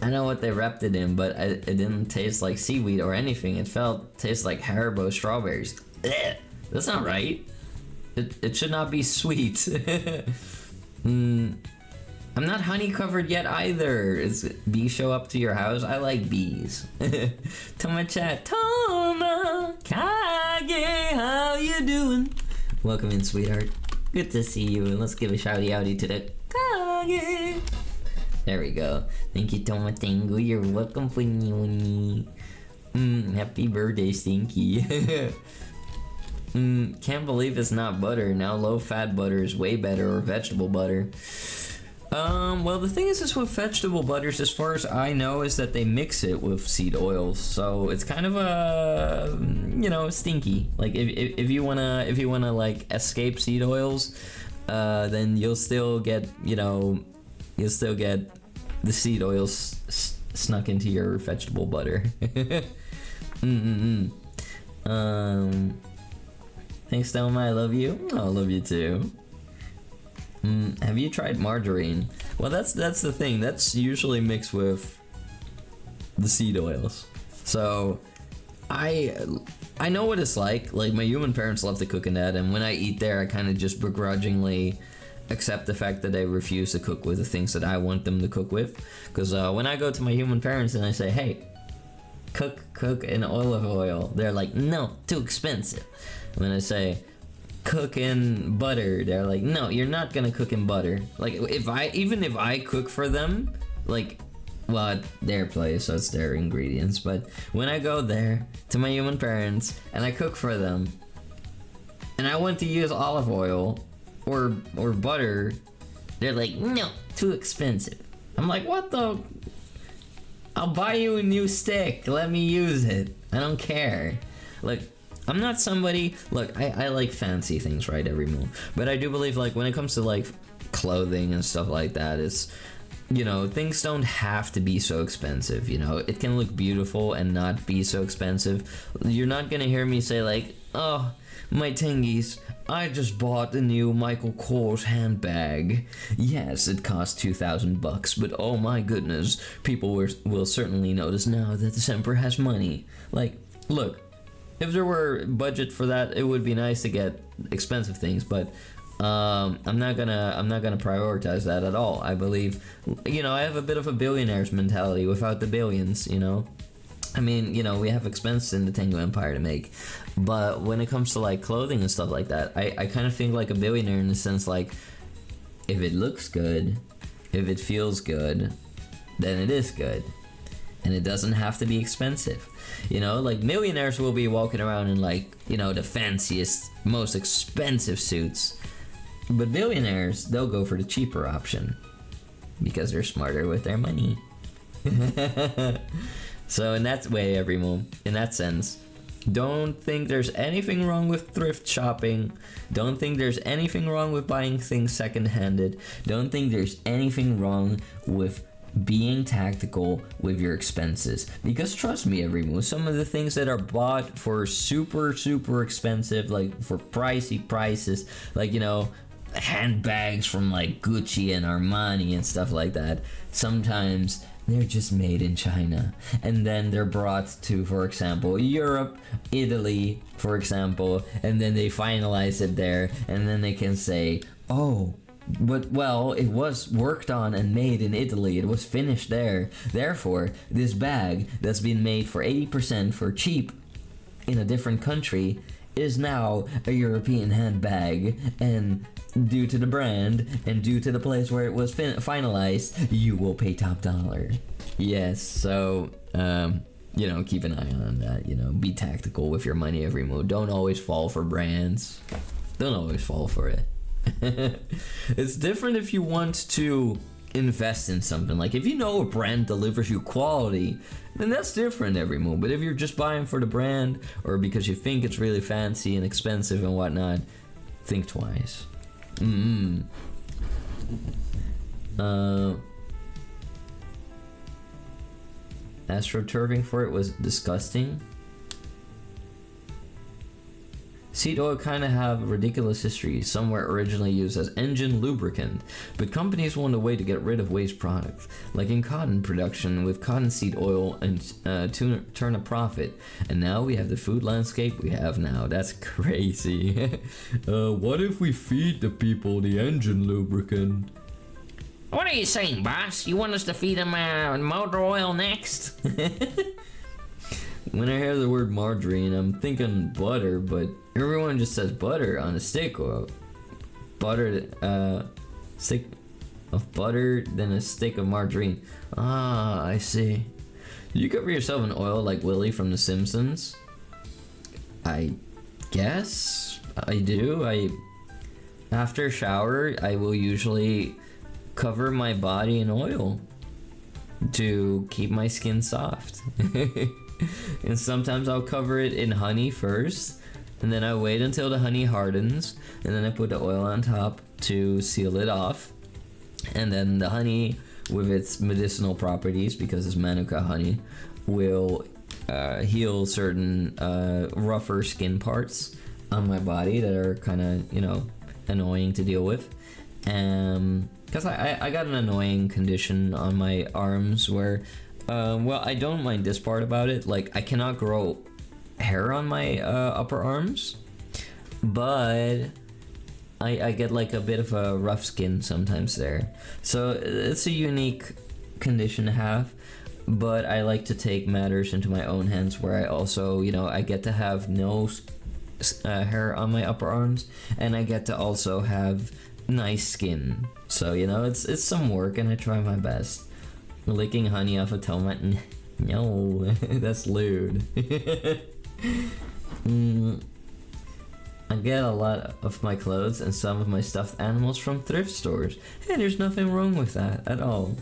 I know what they wrapped it in, but it didn't taste like seaweed or anything. It tastes like Haribo strawberries. Ugh, that's not right. It should not be sweet. I'm not honey covered yet either. Is bees show up to your house? I like bees. Toma chat. Toma Kage, how you doing? Welcome in, sweetheart. Good to see you. And let's give a shouty outy to the Kage. There we go. Thank you, Toma Tengu. You're welcome, Funny. Happy birthday, Stinky. Can't believe it's not butter. Now low-fat butter is way better, or vegetable butter. Well, the thing is with vegetable butters, as far as I know, is that they mix it with seed oils, so it's kind of a, stinky. Like if you wanna like escape seed oils, then you'll still get the seed oils snuck into your vegetable butter. Thanks, Thelma. I love you. I love you too. Have you tried margarine? Well, that's the thing. That's usually mixed with the seed oils. So, I I know what it's like. Like, my human parents love to cook in that, and when I eat there, I kind of just begrudgingly accept the fact that they refuse to cook with the things that I want them to cook with. Because when I go to my human parents and I say, hey, cook in olive oil, they're like, no, too expensive. When I say, cook in butter, they're like, no, you're not gonna cook in butter. Like, even if I cook for them, like, well, at their place, so it's their ingredients, but when I go there to my human parents and I cook for them and I want to use olive oil or butter, they're like, no, too expensive. I'm like, what the? I'll buy you a new stick, let me use it. I don't care. Like, I'm not somebody, look, I like fancy things, right, every move, but I do believe, like, when it comes to, like, clothing and stuff like that, it's, you know, things don't have to be so expensive, you know? It can look beautiful and not be so expensive. You're not gonna hear me say, like, oh, my tingies, I just bought a new Michael Kors handbag. Yes, it cost $2,000, but oh my goodness, people will certainly notice now that the Semper has money. Like, look, if there were budget for that, it would be nice to get expensive things, but I'm not gonna prioritize that at all. I believe, you know, I have a bit of a billionaire's mentality without the billions, you know? I mean, you know, we have expenses in the Tengu Empire to make, but when it comes to, like, clothing and stuff like that, I kind of think like a billionaire in the sense, like, if it looks good, if it feels good, then it is good. And it doesn't have to be expensive. You know, like, millionaires will be walking around in, like, you know, the fanciest, most expensive suits. But billionaires, they'll go for the cheaper option. Because they're smarter with their money. So in that way, everyone, in that sense, don't think there's anything wrong with thrift shopping. Don't think there's anything wrong with buying things second-handed. Don't think there's anything wrong with being tactical with your expenses, because trust me, everyone, some of the things that are bought for super expensive, like for pricey prices, like, you know, handbags from like Gucci and Armani and stuff like that, sometimes they're just made in China and then they're brought to, for example, Europe, Italy, for example, and then they finalize it there, and then they can say, oh, but, well, it was worked on and made in Italy. It was finished there. Therefore, this bag that's been made for 80% for cheap in a different country is now a European handbag. And due to the brand and due to the place where it was finalized, you will pay top dollar. Yes, so, you know, keep an eye on that. You know, be tactical with your money every move. Don't always fall for brands. Don't always fall for it. It's different if you want to invest in something. Like, if you know a brand delivers you quality, then that's different every move. But if you're just buying for the brand or because you think it's really fancy and expensive and whatnot, think twice. AstroTurfing for it was disgusting. Seed oil kind of have a ridiculous history. Some were originally used as engine lubricant, but companies wanted a way to get rid of waste products, like in cotton production with cottonseed oil, and to turn a profit. And now we have the food landscape we have now. That's crazy. What if we feed the people the engine lubricant? What are you saying, boss? You want us to feed them motor oil next? When I hear the word margarine, I'm thinking butter, but everyone just says butter on a stick, or butter, stick of butter, then a stick of margarine. Ah, I see. You cover yourself in oil like Willie from The Simpsons? I guess I do. After a shower, I will usually cover my body in oil to keep my skin soft. And sometimes I'll cover it in honey first, and then I wait until the honey hardens, and then I put the oil on top to seal it off. And then the honey, with its medicinal properties, because it's manuka honey, will heal certain rougher skin parts on my body that are kind of, you know, annoying to deal with. Because I got an annoying condition on my arms where, well, I don't mind this part about it. Like, I cannot grow hair on my upper arms, but I get like a bit of a rough skin sometimes there. So it's a unique condition to have, but I like to take matters into my own hands, where I also, you know, I get to have no hair on my upper arms, and I get to also have nice skin. So, you know, it's some work, and I try my best. Licking honey off a tomat, no, that's lewd. I get a lot of my clothes and some of my stuffed animals from thrift stores, and there's nothing wrong with that at all.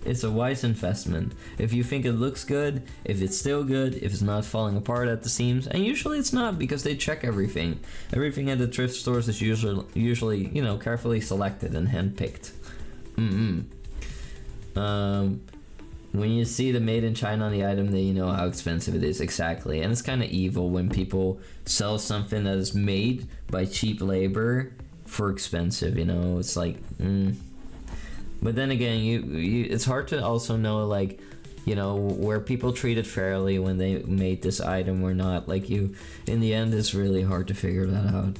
It's a wise investment. If you think it looks good, if it's still good, if it's not falling apart at the seams, and usually it's not, because they check everything. Everything at the thrift stores is usually, you know, carefully selected and handpicked. When you see the made in China on the item, then you know how expensive it is, exactly. And it's kind of evil when people sell something that is made by cheap labor for expensive, you know. It's like, But then again, you it's hard to also know, like, you know, where people treated fairly when they made this item or not. Like, in the end, it's really hard to figure that out.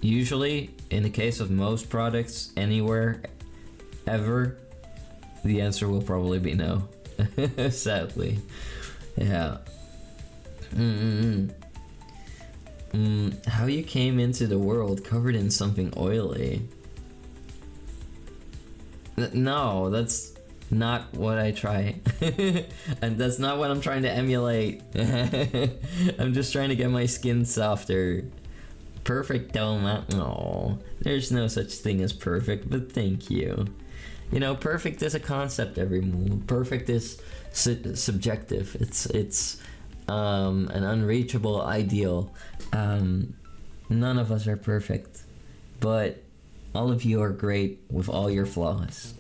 Usually, in the case of most products, anywhere, ever, the answer will probably be no. Sadly. Yeah. How you came into the world covered in something oily. No, that's not what I try. And that's not what I'm trying to emulate. I'm just trying to get my skin softer. Perfect donut? No, there's no such thing as perfect, but thank you. You know, perfect is a concept, everyone. Perfect is subjective. It's an unreachable ideal. None of us are perfect, but all of you are great with all your flaws.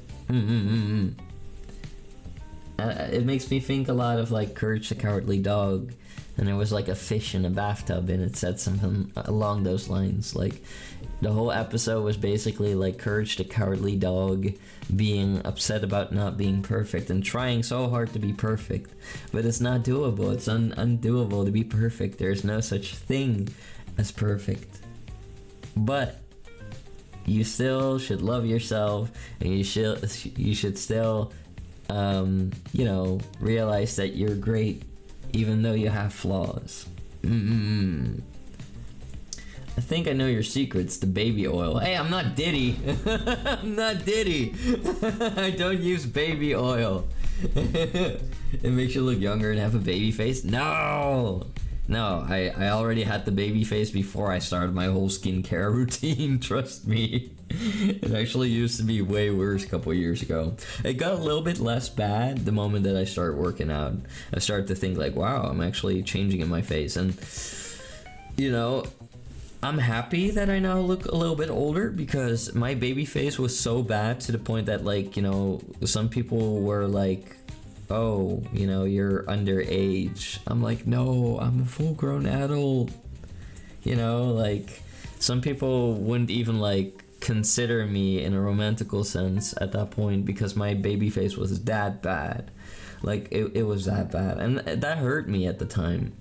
It makes me think a lot of like Courage the Cowardly Dog, and there was like a fish in a bathtub, and it said something along those lines. Like, the whole episode was basically like Courage the Cowardly Dog being upset about not being perfect and trying so hard to be perfect, but it's not doable. It's undoable to be perfect. There's no such thing as perfect. But you still should love yourself, and you should still, you know, realize that you're great, even though you have flaws. I think I know your secrets, the baby oil. Hey, I'm not Diddy. I'm not Diddy. I don't use baby oil. It makes you look younger and have a baby face? No, I already had the baby face before I started my whole skincare routine, trust me. It actually used to be way worse a couple years ago. It got a little bit less bad the moment that I started working out. I started to think like, wow, I'm actually changing in my face. And, you know, I'm happy that I now look a little bit older, because my baby face was so bad to the point that, like, you know, some people were like, oh, you know, you're underage. I'm like, no, I'm a full-grown adult. You know, like, some people wouldn't even, like, consider me in a romantical sense at that point, because my baby face was that bad. Like, it was that bad. And that hurt me at the time.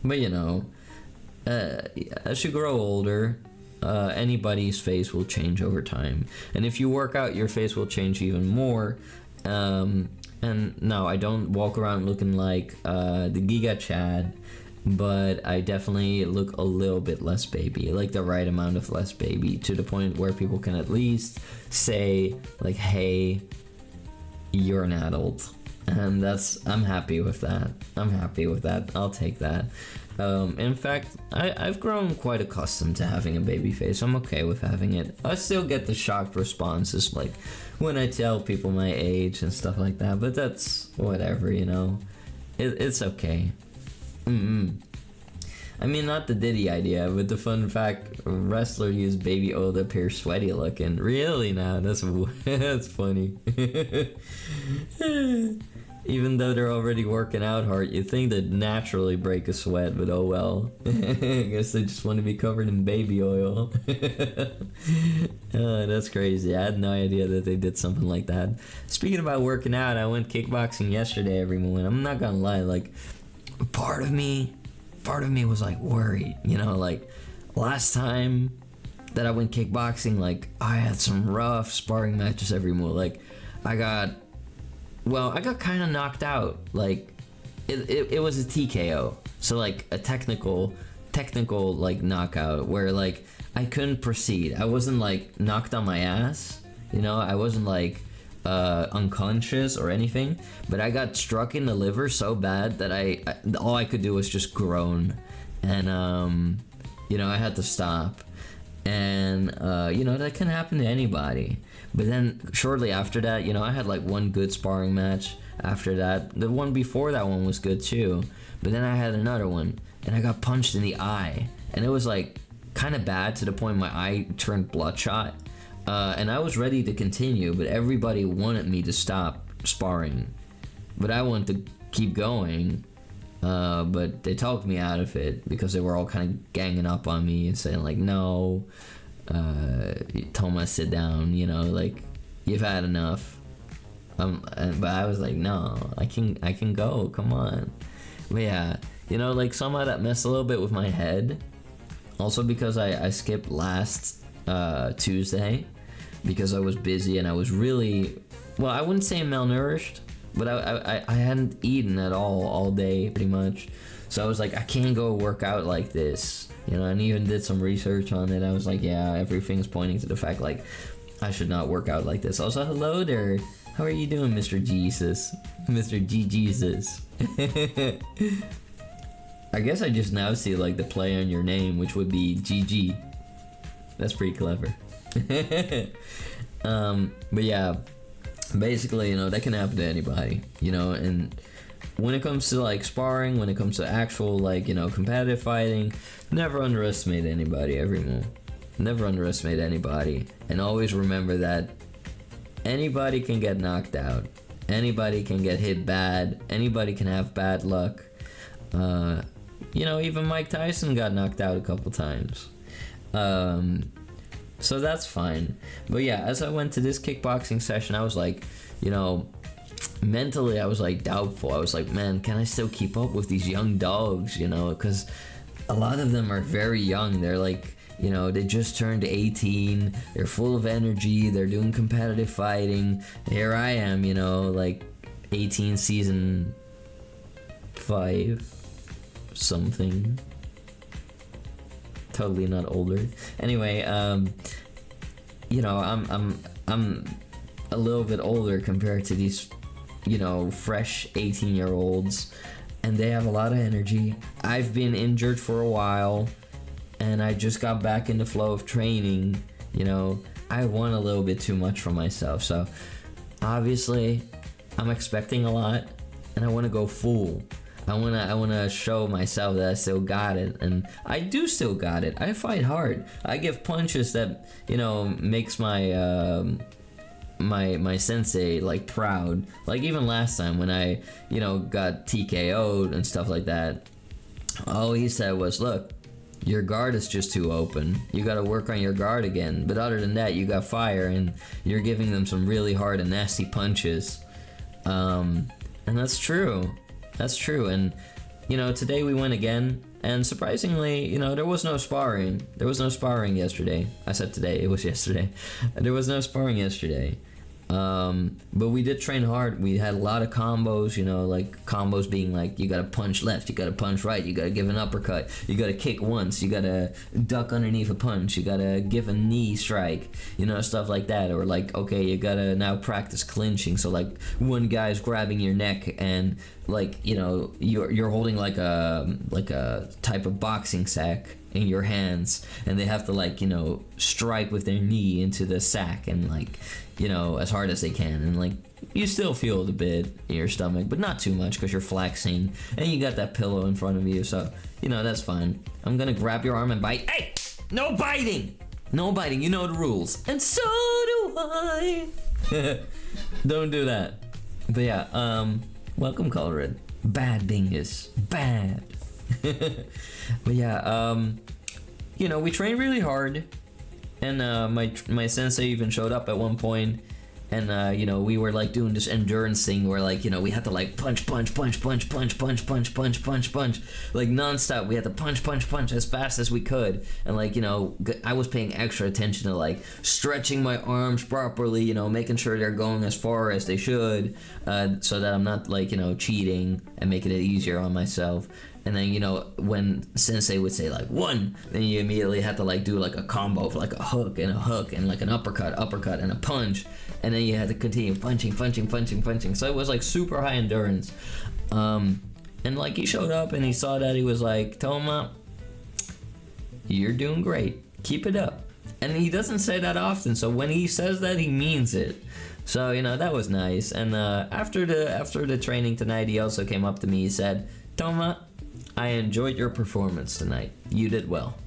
But, you know, as you grow older, anybody's face will change over time. And if you work out, your face will change even more. And no, I don't walk around looking like the Giga Chad, but I definitely look a little bit less baby, like the right amount of less baby, to the point where people can at least say, like, hey, you're an adult. And I'm happy with that. I'll take that. In fact, I've grown quite accustomed to having a baby face. I'm okay with having it. I still get the shocked responses, like, when I tell people my age and stuff like that, but that's whatever, you know. It's okay. I mean, not the Diddy idea, but the fun fact, a wrestler used baby oil to appear sweaty looking. Really now? That's funny. Even though they're already working out hard, you think they'd naturally break a sweat, but oh well. I guess they just want to be covered in baby oil. That's crazy. I had no idea that they did something like that. Speaking about working out, I went kickboxing yesterday every morning. I'm not gonna lie, like, part of me was like worried, you know, like last time that I went kickboxing, like I had some rough sparring matches every morning. Like I got kind of knocked out. Like it was a TKO, so like a technical like knockout where like I couldn't proceed. I wasn't like knocked on my ass, you know, I wasn't like unconscious or anything, but I got struck in the liver so bad that I all I could do was just groan, and you know, I had to stop. And you know, that can happen to anybody. But then shortly after that, you know, I had like one good sparring match. After that, the one before that one was good too, but then I had another one and I got punched in the eye, and it was like kind of bad to the point my eye turned bloodshot, and I was ready to continue, but everybody wanted me to stop sparring, but I wanted to keep going. But they talked me out of it because they were all kind of ganging up on me and saying like, no, told me to sit down, you know, like, you've had enough. But I was like, no, I can go, come on. But yeah, you know, like somehow that messed a little bit with my head. Also because I skipped last Tuesday because I was busy and I was really, well, I wouldn't say malnourished, but I hadn't eaten at all day pretty much. So I was like, I can't go work out like this, you know, and even did some research on it. I was like, yeah, everything's pointing to the fact like I should not work out like this. Also, hello there. How are you doing, Mr. Jesus? Mr. G Jesus. I guess I just now see like the play on your name, which would be GG. That's pretty clever. But yeah, basically, you know, that can happen to anybody, you know, and when it comes to like sparring, when it comes to actual like, you know, competitive fighting, never underestimate anybody, everyone. Never underestimate anybody, and always remember that anybody can get knocked out, anybody can get hit bad, anybody can have bad luck. You know, even Mike Tyson got knocked out a couple times. So that's fine. But yeah, as I went to this kickboxing session, I was like, you know, mentally I was like doubtful. I was like, man, can I still keep up with these young dogs, you know, because a lot of them are very young. They're like, you know, they just turned 18, they're full of energy, they're doing competitive fighting. Here I am, you know, like 18 season 5 something. Totally not older. Anyway, you know, I'm a little bit older compared to these, you know, fresh 18-year-olds, and they have a lot of energy. I've been injured for a while, and I just got back in the flow of training. You know, I want a little bit too much from myself, so obviously I'm expecting a lot, and I want to go full. I wanna show myself that I still got it, and I do still got it. I fight hard. I give punches that, you know, makes my my sensei like proud. Like even last time when I, you know, got TKO'd and stuff like that, all he said was, look, your guard is just too open. You gotta work on your guard again. But other than that, you got fire, and you're giving them some really hard and nasty punches. And that's true. That's true. And, you know, today we went again, and surprisingly, you know, there was no sparring. There was no sparring yesterday. I said today, it was yesterday. There was no sparring yesterday. But we did train hard. We had a lot of combos, you know, like combos being like, you gotta punch left, you gotta punch right, you gotta give an uppercut, you gotta kick once, you gotta duck underneath a punch, you gotta give a knee strike, you know, stuff like that. Or like, okay, you gotta now practice clinching. So like one guy's grabbing your neck, and like, you know, you're holding like a type of boxing sack in your hands, and they have to like, you know, strike with their knee into the sack, and like, you know, as hard as they can, and like you still feel it a bit in your stomach, but not too much because you're flexing and you got that pillow in front of you, so you know, that's fine. I'm gonna grab your arm and bite. Hey, no biting, no biting, you know the rules, and so do I. Don't do that. But yeah, Welcome, Colred. Bad dingus. Bad. But yeah, you know, we trained really hard, and my sensei even showed up at one point, and you know, we were like doing this endurance thing where, like, you know, we had to like punch like nonstop. We had to punch as fast as we could, and like, you know, I was paying extra attention to like stretching my arms properly, you know, making sure they're going as far as they should, so that I'm not like, you know, cheating and making it easier on myself. And then, you know, when sensei would say like 1, then you immediately had to like do like a combo for like a hook and like an uppercut and a punch, and then you had to continue punching. So it was like super high endurance. And like he showed up and he saw that, he was like, Toma, you're doing great, keep it up. And he doesn't say that often, so when he says that, he means it. So, you know, that was nice. And after the training tonight, he also came up to me, he said, Toma, I enjoyed your performance tonight. You did well.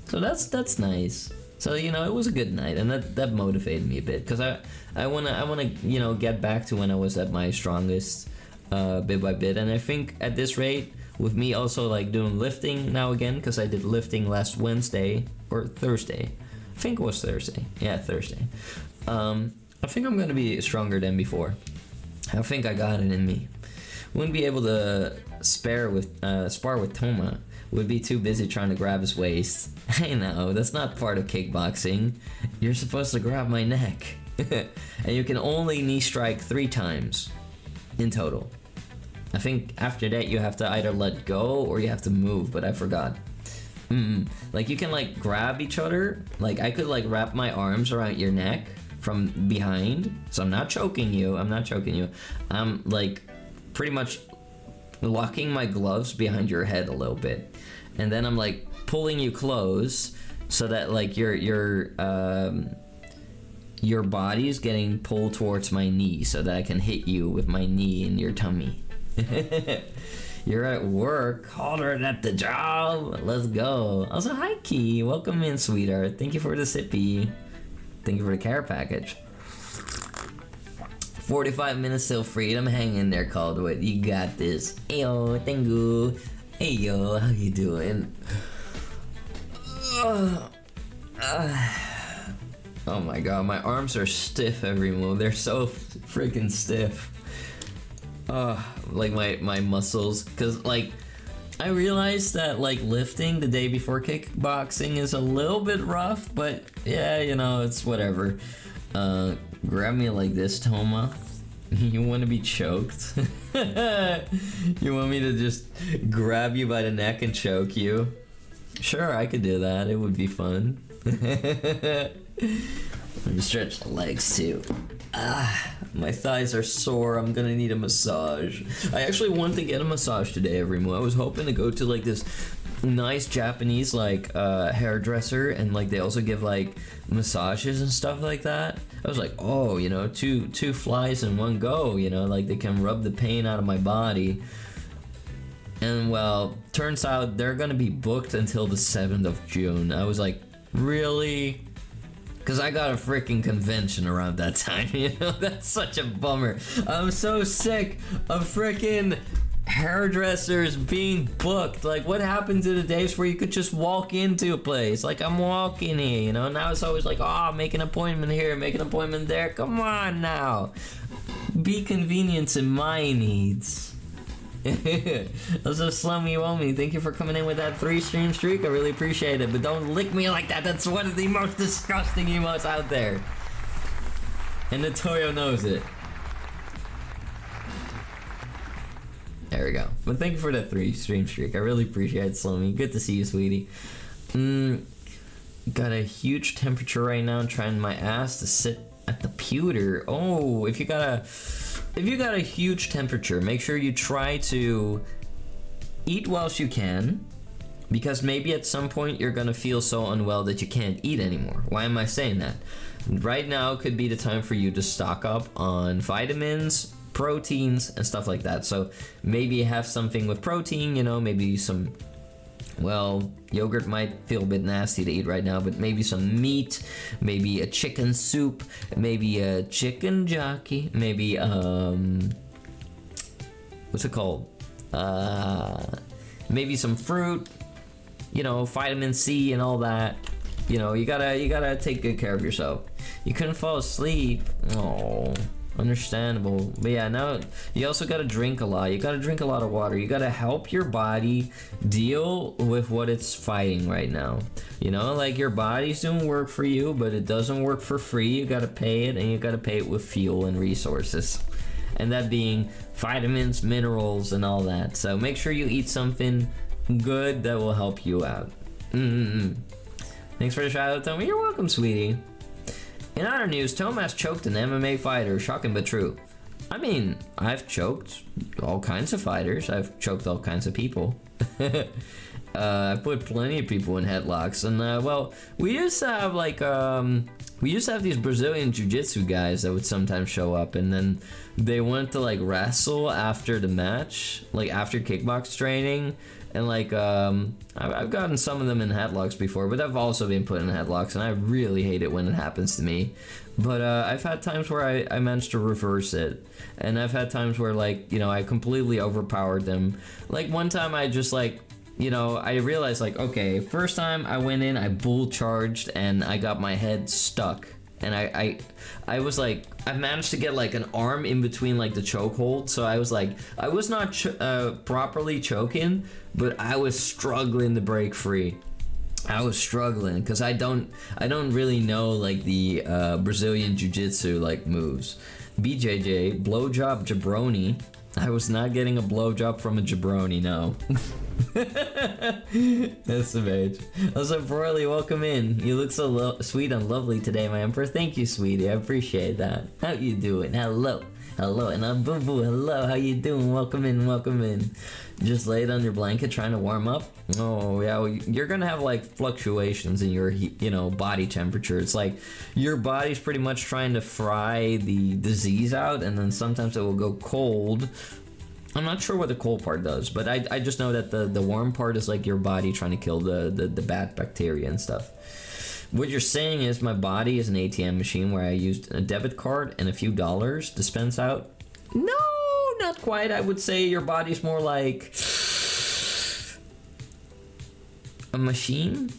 So that's nice. So, you know, it was a good night, and that motivated me a bit, because I wanna you know, get back to when I was at my strongest, bit by bit. And I think at this rate, with me also like doing lifting now again, because I did lifting last Wednesday or Thursday. I think it was Thursday. Yeah, Thursday. I think I'm gonna be stronger than before. I think I got it in me. Wouldn't be able to spar with Toma. Would be too busy trying to grab his waist. I know, that's not part of kickboxing. You're supposed to grab my neck. And you can only knee strike 3 times in total. I think after that you have to either let go or you have to move, but I forgot. Like, you can like grab each other. Like, I could like wrap my arms around your neck from behind. So I'm not choking you. I'm like pretty much locking my gloves behind your head a little bit, and then I'm like pulling you close so that like your body's getting pulled towards my knee so that I can hit you with my knee in your tummy. You're at work, harder at the job. Let's go. Also, hi Key, welcome in, sweetheart. Thank you for the sippy. Thank you for the care package. 45 minutes till freedom. Hang in there, Caldwood. You got this. Ayo, Tengu. Ayo, how you doing? Oh my god, my arms are stiff every move. They're so freaking stiff. Like my muscles. Cause like, I realized that like lifting the day before kickboxing is a little bit rough, but yeah, you know, it's whatever. Grab me like this, Toma. You want to be choked? You want me to just grab you by the neck and choke you? Sure, I could do that. It would be fun. Let me stretch the legs too. My thighs are sore. I'm gonna need a massage. I actually want to get a massage today, everyone. I was hoping to go to like this nice Japanese like hairdresser, and like they also give like massages and stuff like that. I was like, oh, you know, two flies in one go, you know, like they can rub the pain out of my body. And well, turns out they're gonna be booked until the 7th of June. I was like, really? Because I got a freaking convention around that time, you know? That's such a bummer. I'm so sick of freaking hairdressers being booked. Like, what happened to the days where you could just walk into a place? Like, I'm walking here, you know? Now it's always like, oh, make an appointment here, make an appointment there. Come on now. Be convenient to my needs. Also, Slummy Womy, thank you for coming in with that 3-stream streak. I really appreciate it, but don't lick me like that. That's one of the most disgusting emotes out there. And the Toyo knows it. There we go. But thank you for that 3-stream streak. I really appreciate it, Slummy. Good to see you, sweetie. Got a huge temperature right now. I'm trying my ass to sit at the pewter. Oh, if you got a huge temperature, make sure you try to eat whilst you can, because maybe at some point you're gonna feel so unwell that you can't eat anymore. Why am I saying that? Right now could be the time for you to stock up on vitamins, proteins, and stuff like that. So maybe have something with protein, you know, maybe some, well, yogurt might feel a bit nasty to eat right now, but maybe some meat, maybe a chicken soup, maybe a chicken jockey, maybe what's it called? Maybe some fruit, you know, vitamin C and all that. You know, you gotta take good care of yourself. You couldn't fall asleep. Oh, understandable. But yeah, now you also gotta drink a lot. You gotta drink a lot of water. You gotta help your body deal with what it's fighting right now. You know, like your body's doing work for you, but it doesn't work for free. You gotta pay it, and you gotta pay it with fuel and resources. And that being vitamins, minerals, and all that. So make sure you eat something good that will help you out. Thanks for the shout out, Tommy. You're welcome, sweetie. In other news, Tomas choked an MMA fighter. Shocking but true. I mean, I've choked all kinds of fighters. I've choked all kinds of people. I put plenty of people in headlocks. And, well, we used to have, like, we used to have these Brazilian jiu-jitsu guys that would sometimes show up. And then they went to, like, wrestle after the match. Like, after kickbox training. And like, I've gotten some of them in headlocks before, but I've also been put in headlocks, and I really hate it when it happens to me. But I've had times where I managed to reverse it, and I've had times where, like, you know, I completely overpowered them. Like one time I just, like, you know, I realized, like, okay, first time I went in, I bull charged, and I got my head stuck. And I was like, I managed to get like an arm in between like the chokehold, so I was like, I was not properly choking, but I was struggling to break free. I was struggling because I don't really know like the Brazilian jiu-jitsu like moves. BJJ, blowjob jabroni. I was not getting a blowjob from a jabroni, no. That's amazing. Also, Broily, welcome in. You look so sweet and lovely today, my emperor. Thank you, sweetie. I appreciate that. How you doing? Hello. Hello. And I'm Boo Boo. Hello. How you doing? Welcome in. Welcome in. Just laid on your blanket trying to warm up? Oh, yeah. Well, you're going to have, like, fluctuations in your, you know, body temperature. It's like your body's pretty much trying to fry the disease out, and then sometimes it will go cold. I'm not sure what the cold part does, but I just know that the warm part is like your body trying to kill the bad bacteria and stuff. What you're saying is my body is an ATM machine where I used a debit card and a few dollars to dispense out? No, not quite. I would say your body's more like a machine?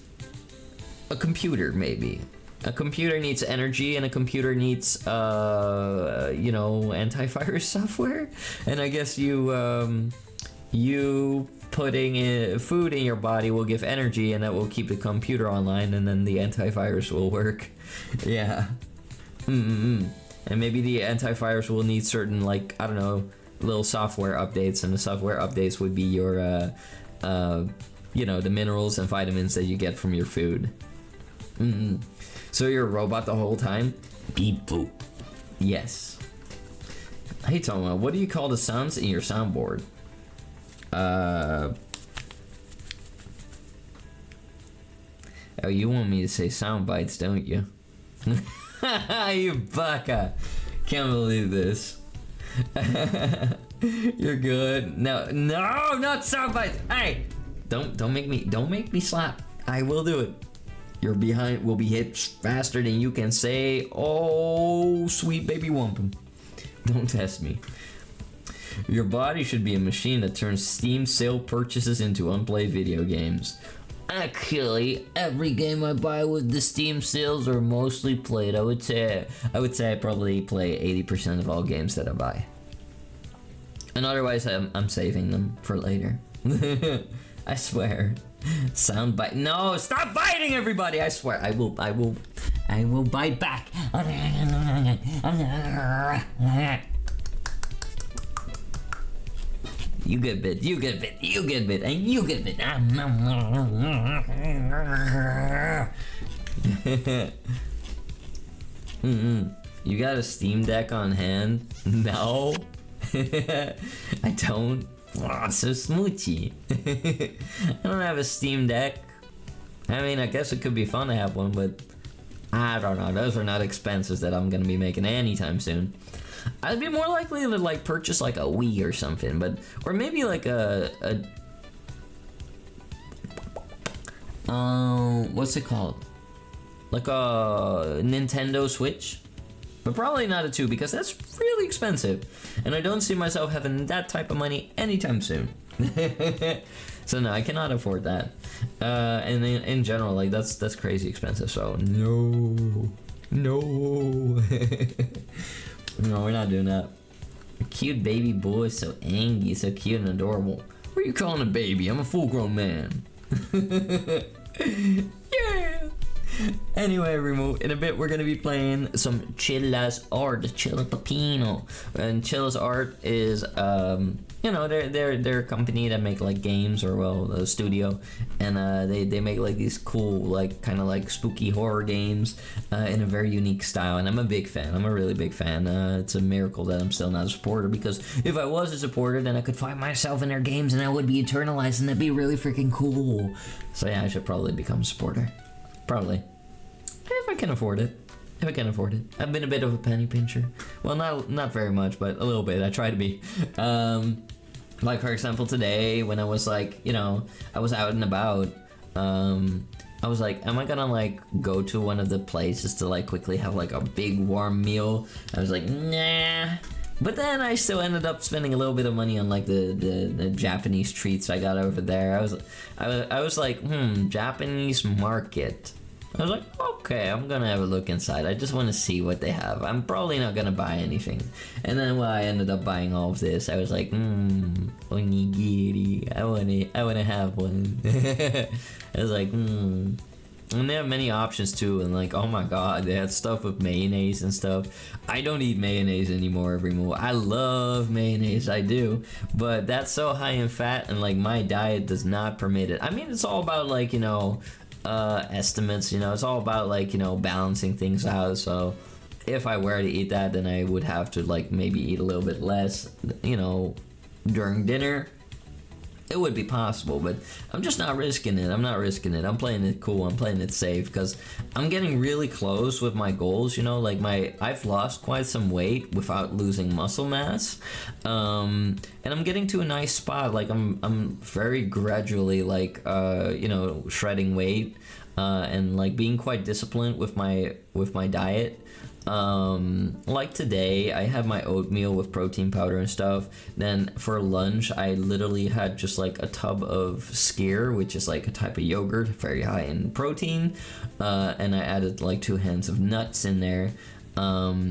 A computer, maybe. A computer needs energy, and a computer needs, you know, antivirus software. And I guess you putting food in your body will give energy, and that will keep the computer online, and then the antivirus will work. Yeah. And maybe the antivirus will need certain, like, I don't know, little software updates, and the software updates would be your, you know, the minerals and vitamins that you get from your food. So you're a robot the whole time? Beep boop. Yes. Hey Toma, what do you call the sounds in your soundboard? Oh, you want me to say sound bites, don't you? You baka. Can't believe this. You're good. No, not sound bites. Hey, don't make me slap. I will do it. Your behind will be hit faster than you can say, "Oh, sweet baby wampum." Don't test me. Your body should be a machine that turns Steam sale purchases into unplayed video games. Actually, every game I buy with the Steam sales are mostly played. I would say I probably play 80% of all games that I buy. And otherwise, I'm saving them for later. I swear. Sound bite. No, stop biting, everybody! I swear, I will bite back. You get bit, you get bit, you get bit, and you get bit. You got a Steam Deck on hand? No. I don't. Oh, so smoochy. I don't have a Steam Deck. I mean, I guess it could be fun to have one, but I don't know. Those are not expenses that I'm gonna be making anytime soon. I'd be more likely to like purchase like a Wii or something, or maybe like what's it called? Like a Nintendo Switch. But probably not a 2 because that's really expensive. And I don't see myself having that type of money anytime soon. So no, I cannot afford that. And in general, like that's crazy expensive. So no. No, we're not doing that. A cute baby boy, so angry, so cute and adorable. What are you calling a baby? I'm a full-grown man. Yeah. Anyway, in a bit we're gonna be playing some Chilla's art, Chilla Pepino. And Chilla's art is you know, they're a company that make like games, or well, a studio, and they make like these cool, like kind of like spooky horror games in a very unique style, and I'm a big fan. I'm a really big fan. It's a miracle that I'm still not a supporter, because if I was a supporter, then I could find myself in their games and I would be eternalized, and that'd be really freaking cool. So yeah, I should probably become a supporter. Probably. If I can afford it. If I can afford it. I've been a bit of a penny pincher. Well, not very much, but a little bit. I try to be. Like, for example, today, when I was like, you know, I was out and about, I was like, am I gonna like go to one of the places to like quickly have like a big warm meal? I was like, nah. But then I still ended up spending a little bit of money on like the Japanese treats I got over there. I was like, Japanese market. I was like, okay, I'm gonna have a look inside. I just want to see what they have. I'm probably not gonna buy anything. And then when I ended up buying all of this, I was like, onigiri. I wanna have one. I was like, And they have many options too, and like, oh my god, they had stuff with mayonnaise and stuff. I don't eat mayonnaise anymore every meal. I love mayonnaise, I do, but that's so high in fat, and like my diet does not permit it. I mean, it's all about like, you know, estimates, you know, it's all about like, you know, balancing things out. So if I were to eat that, then I would have to like maybe eat a little bit less, you know, during dinner. It would be possible, but I'm just not risking it. I'm not risking it. I'm playing it cool. I'm playing it safe, because I'm getting really close with my goals, you know, like I've lost quite some weight without losing muscle mass, and I'm getting to a nice spot. Like I'm very gradually like you know, shredding weight, and like being quite disciplined with my diet. Like today, I had my oatmeal with protein powder and stuff. Then for lunch, I literally had just like a tub of skyr, which is like a type of yogurt, very high in protein. And I added like 2 hands of nuts in there. Now,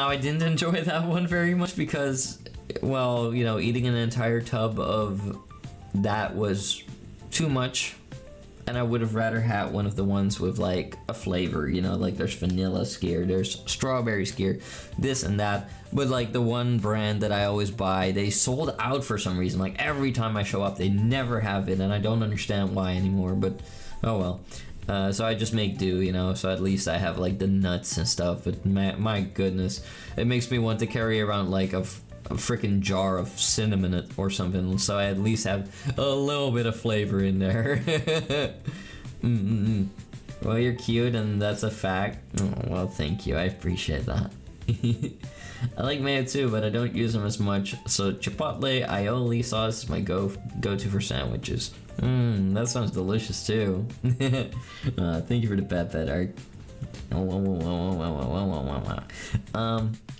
I didn't enjoy that one very much because, well, you know, eating an entire tub of that was too much. And I would have rather had one of the ones with like a flavor, you know, like there's vanilla skyr, there's strawberry skyr, this and that. But like the one brand that I always buy, they sold out for some reason. Like every time I show up, they never have it, and I don't understand why anymore, but oh well. So I just make do, you know, so at least I have like the nuts and stuff. But my goodness, it makes me want to carry around like a freaking jar of cinnamon or something, so I at least have a little bit of flavor in there. Well, you're cute, and that's a fact. Oh, well, thank you. I appreciate that. I like mayo too, but I don't use them as much. So chipotle aioli sauce is my go-to for sandwiches. That sounds delicious too. Thank you for the pet art.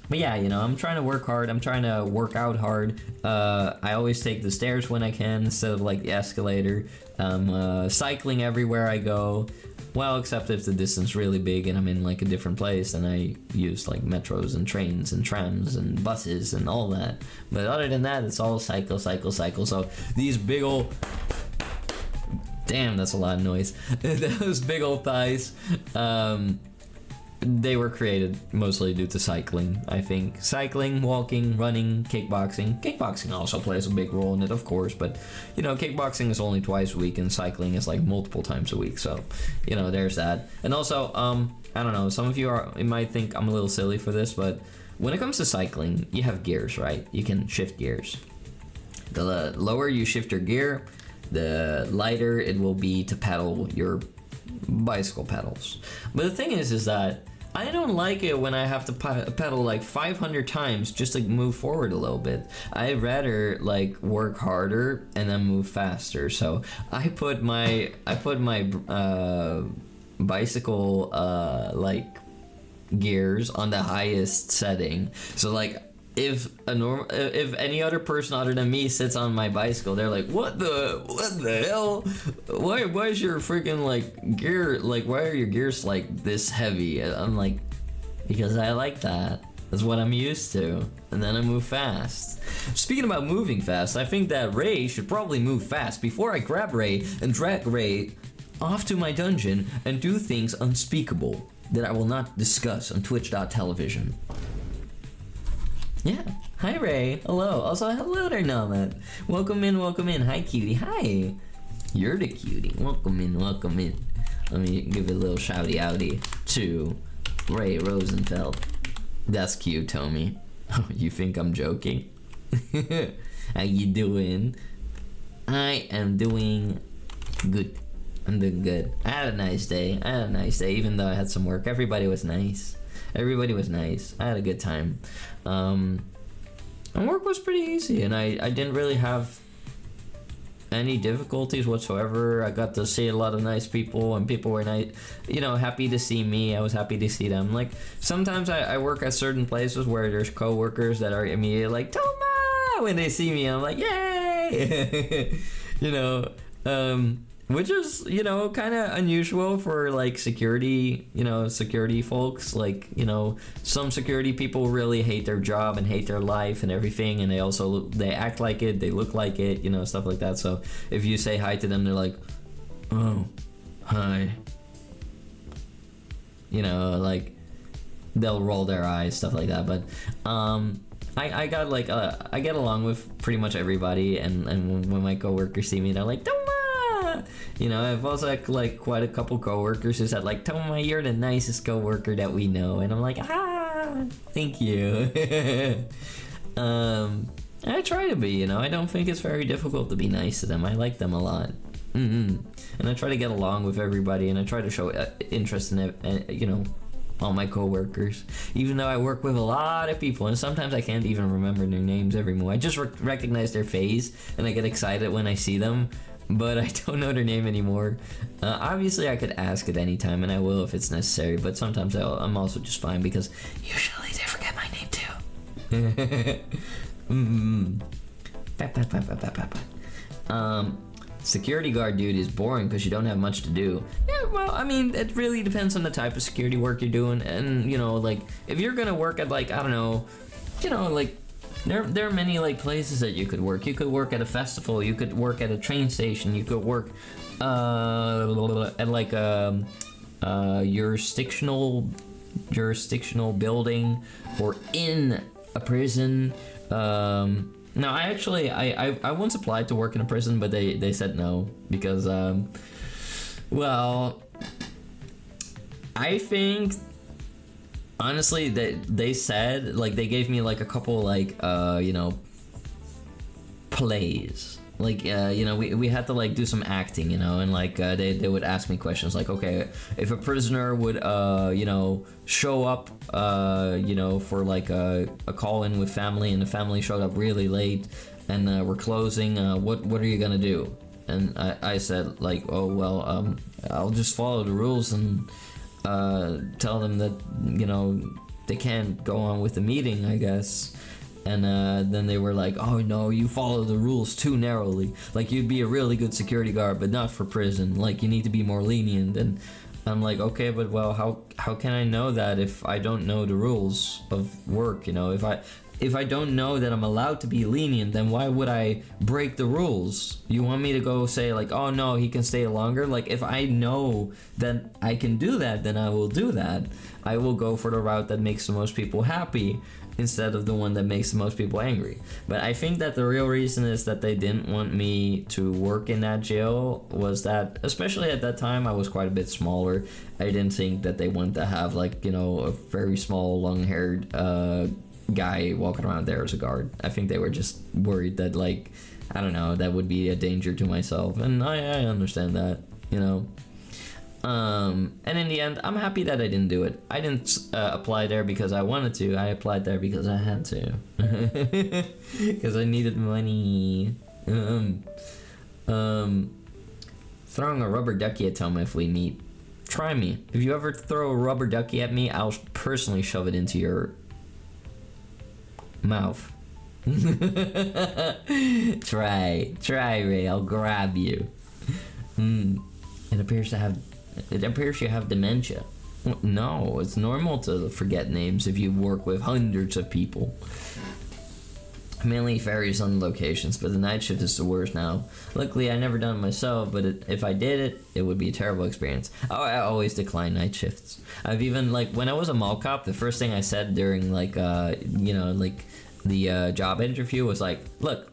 But yeah, you know, I'm trying to work hard. I'm trying to work out hard. I always take the stairs when I can instead of like the escalator. Cycling everywhere I go. Well, except if the distance is really big and I'm in like a different place, then I use like metros and trains and trams and buses and all that. But other than that, it's all cycle. So these big old... Damn, that's a lot of noise. Those big old thighs, they were created mostly due to cycling, I think. Cycling, walking, running, kickboxing. Kickboxing also plays a big role in it, of course, but, you know, kickboxing is only twice a week and cycling is like multiple times a week, so, you know, there's that. And also, I don't know, some of you might think I'm a little silly for this, but when it comes to cycling, you have gears, right? You can shift gears. The lower you shift your gear, the lighter it will be to pedal your bicycle pedals. But the thing is that I don't like it when I have to pedal like 500 times just to move forward a little bit. I'd rather like work harder and then move faster. So I put my bicycle like gears on the highest setting. So like, if any other person other than me sits on my bicycle, they're like, what the hell? Why is your freaking like gear, like why are your gears like this heavy? I'm like, because I like that. That's what I'm used to. And then I move fast. Speaking about moving fast, I think that Ray should probably move fast before I grab Ray and drag Ray off to my dungeon and do things unspeakable that I will not discuss on twitch.television. Yeah. Hi, Ray. Hello. Also, hello there, Nomad. Welcome in, welcome in. Hi, cutie. Hi. You're the cutie. Welcome in, welcome in. Let me give a little shouty outy to Ray Rosenfeld. That's cute, Tommy. Oh, you think I'm joking? How you doing? I am doing good. I'm doing good. I had a nice day. Even though I had some work. Everybody was nice. I had a good time. And work was pretty easy, and I didn't really have any difficulties whatsoever. I got to see a lot of nice people, and people were nice, happy to see me. I was happy to see them. Like, sometimes I work at certain places where there's co-workers that are immediately like, Toma! When they see me, I'm like, yay! Which is, kind of unusual for, like, security folks. Like, some security people really hate their job and hate their life and everything, and they act like it, they look like it, stuff like that. So if you say hi to them, they're like, oh, hi. Like, they'll roll their eyes, stuff like that. But, I got, like, I get along with pretty much everybody, and when my coworkers see me, they're like, Toma! I've also had like quite a couple coworkers who said like, Toma, you're the nicest coworker that we know, and I'm like, thank you. I try to be, I don't think it's very difficult to be nice to them. I like them a lot. And I try to get along with everybody, and I try to show interest in all my coworkers, even though I work with a lot of people, and sometimes I can't even remember their names anymore. I just recognize their face, and I get excited when I see them, but I don't know their name anymore. Obviously, I could ask at any time, and I will if it's necessary, but sometimes I'm also just fine, because usually they forget my name too. Security guard duty is boring because you don't have much to do. Yeah, well, I mean, it really depends on the type of security work you're doing, and, like, if you're gonna work at, like, I don't know, like, there are many, like, places that you could work. You could work at a festival, you could work at a train station, you could work at like a jurisdictional building, or in a prison. No, I once applied to work in a prison, but they said no, because well, I think honestly, they said, like, they gave me like a couple, like, plays, like, we had to, like, do some acting, and like they would ask me questions like, okay, if a prisoner would show up for like a call-in with family, and the family showed up really late, and we're closing, what are you gonna do? And I said, like, oh, well, I'll just follow the rules and tell them that, they can't go on with the meeting, I guess. And then they were like, oh no, you follow the rules too narrowly. Like, you'd be a really good security guard, but not for prison. Like, you need to be more lenient. And I'm like, okay, but well, how can I know that if I don't know the rules of work? If I don't know that I'm allowed to be lenient, then why would I break the rules? You want me to go say, like, oh no, he can stay longer? Like, if I know that I can do that, then I will do that. I will go for the route that makes the most people happy, instead of the one that makes the most people angry. But I think that the real reason is that they didn't want me to work in that jail was that, especially at that time, I was quite a bit smaller. I didn't think that they wanted to have, like, a very small, long-haired guy walking around there as a guard. I think they were just worried that, like, I don't know, that would be a danger to myself, and I understand that, and in the end, I'm happy that I didn't do it. I didn't apply there because I wanted to. I applied there because I had to. Because I needed money. Throwing a rubber ducky at Toma if we meet. Try me. If you ever throw a rubber ducky at me, I'll personally shove it into your mouth. Try, Ray. I'll grab you. It appears you have dementia. No, it's normal to forget names if you work with hundreds of people. Mainly varies on locations, but the night shift is the worst now. Luckily, I never done it myself, but if I did it, it would be a terrible experience. I always decline night shifts. I've even, like, when I was a mall cop, the first thing I said during, like, the job interview was like, look,